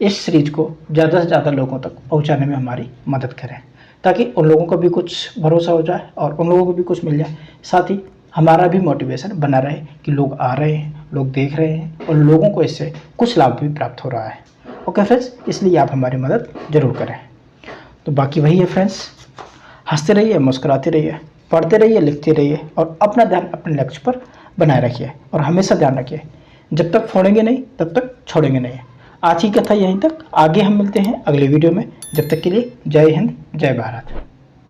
इस सीरीज को ज़्यादा से ज़्यादा लोगों तक पहुँचाने में हमारी मदद करें, ताकि उन लोगों को भी कुछ भरोसा हो जाए और उन लोगों को भी कुछ मिल जाए। साथ ही हमारा भी मोटिवेशन बना रहे कि लोग आ रहे हैं, लोग देख रहे हैं, और लोगों को इससे कुछ लाभ भी प्राप्त हो रहा है। ओके फ्रेंड्स, इसलिए आप हमारी मदद ज़रूर करें। तो बाकी वही है फ्रेंड्स, हंसते रहिए, मुस्कुराते रहिए, पढ़ते रहिए, लिखते रहिए, और अपना ध्यान अपने लक्ष्य पर बनाए रखिए। और हमेशा ध्यान रखिए, जब तक फोड़ेंगे नहीं तब तक छोड़ेंगे नहीं। आज की कथा यहीं तक, आगे हम मिलते हैं अगले वीडियो में। जब तक के लिए जय हिंद, जय भारत।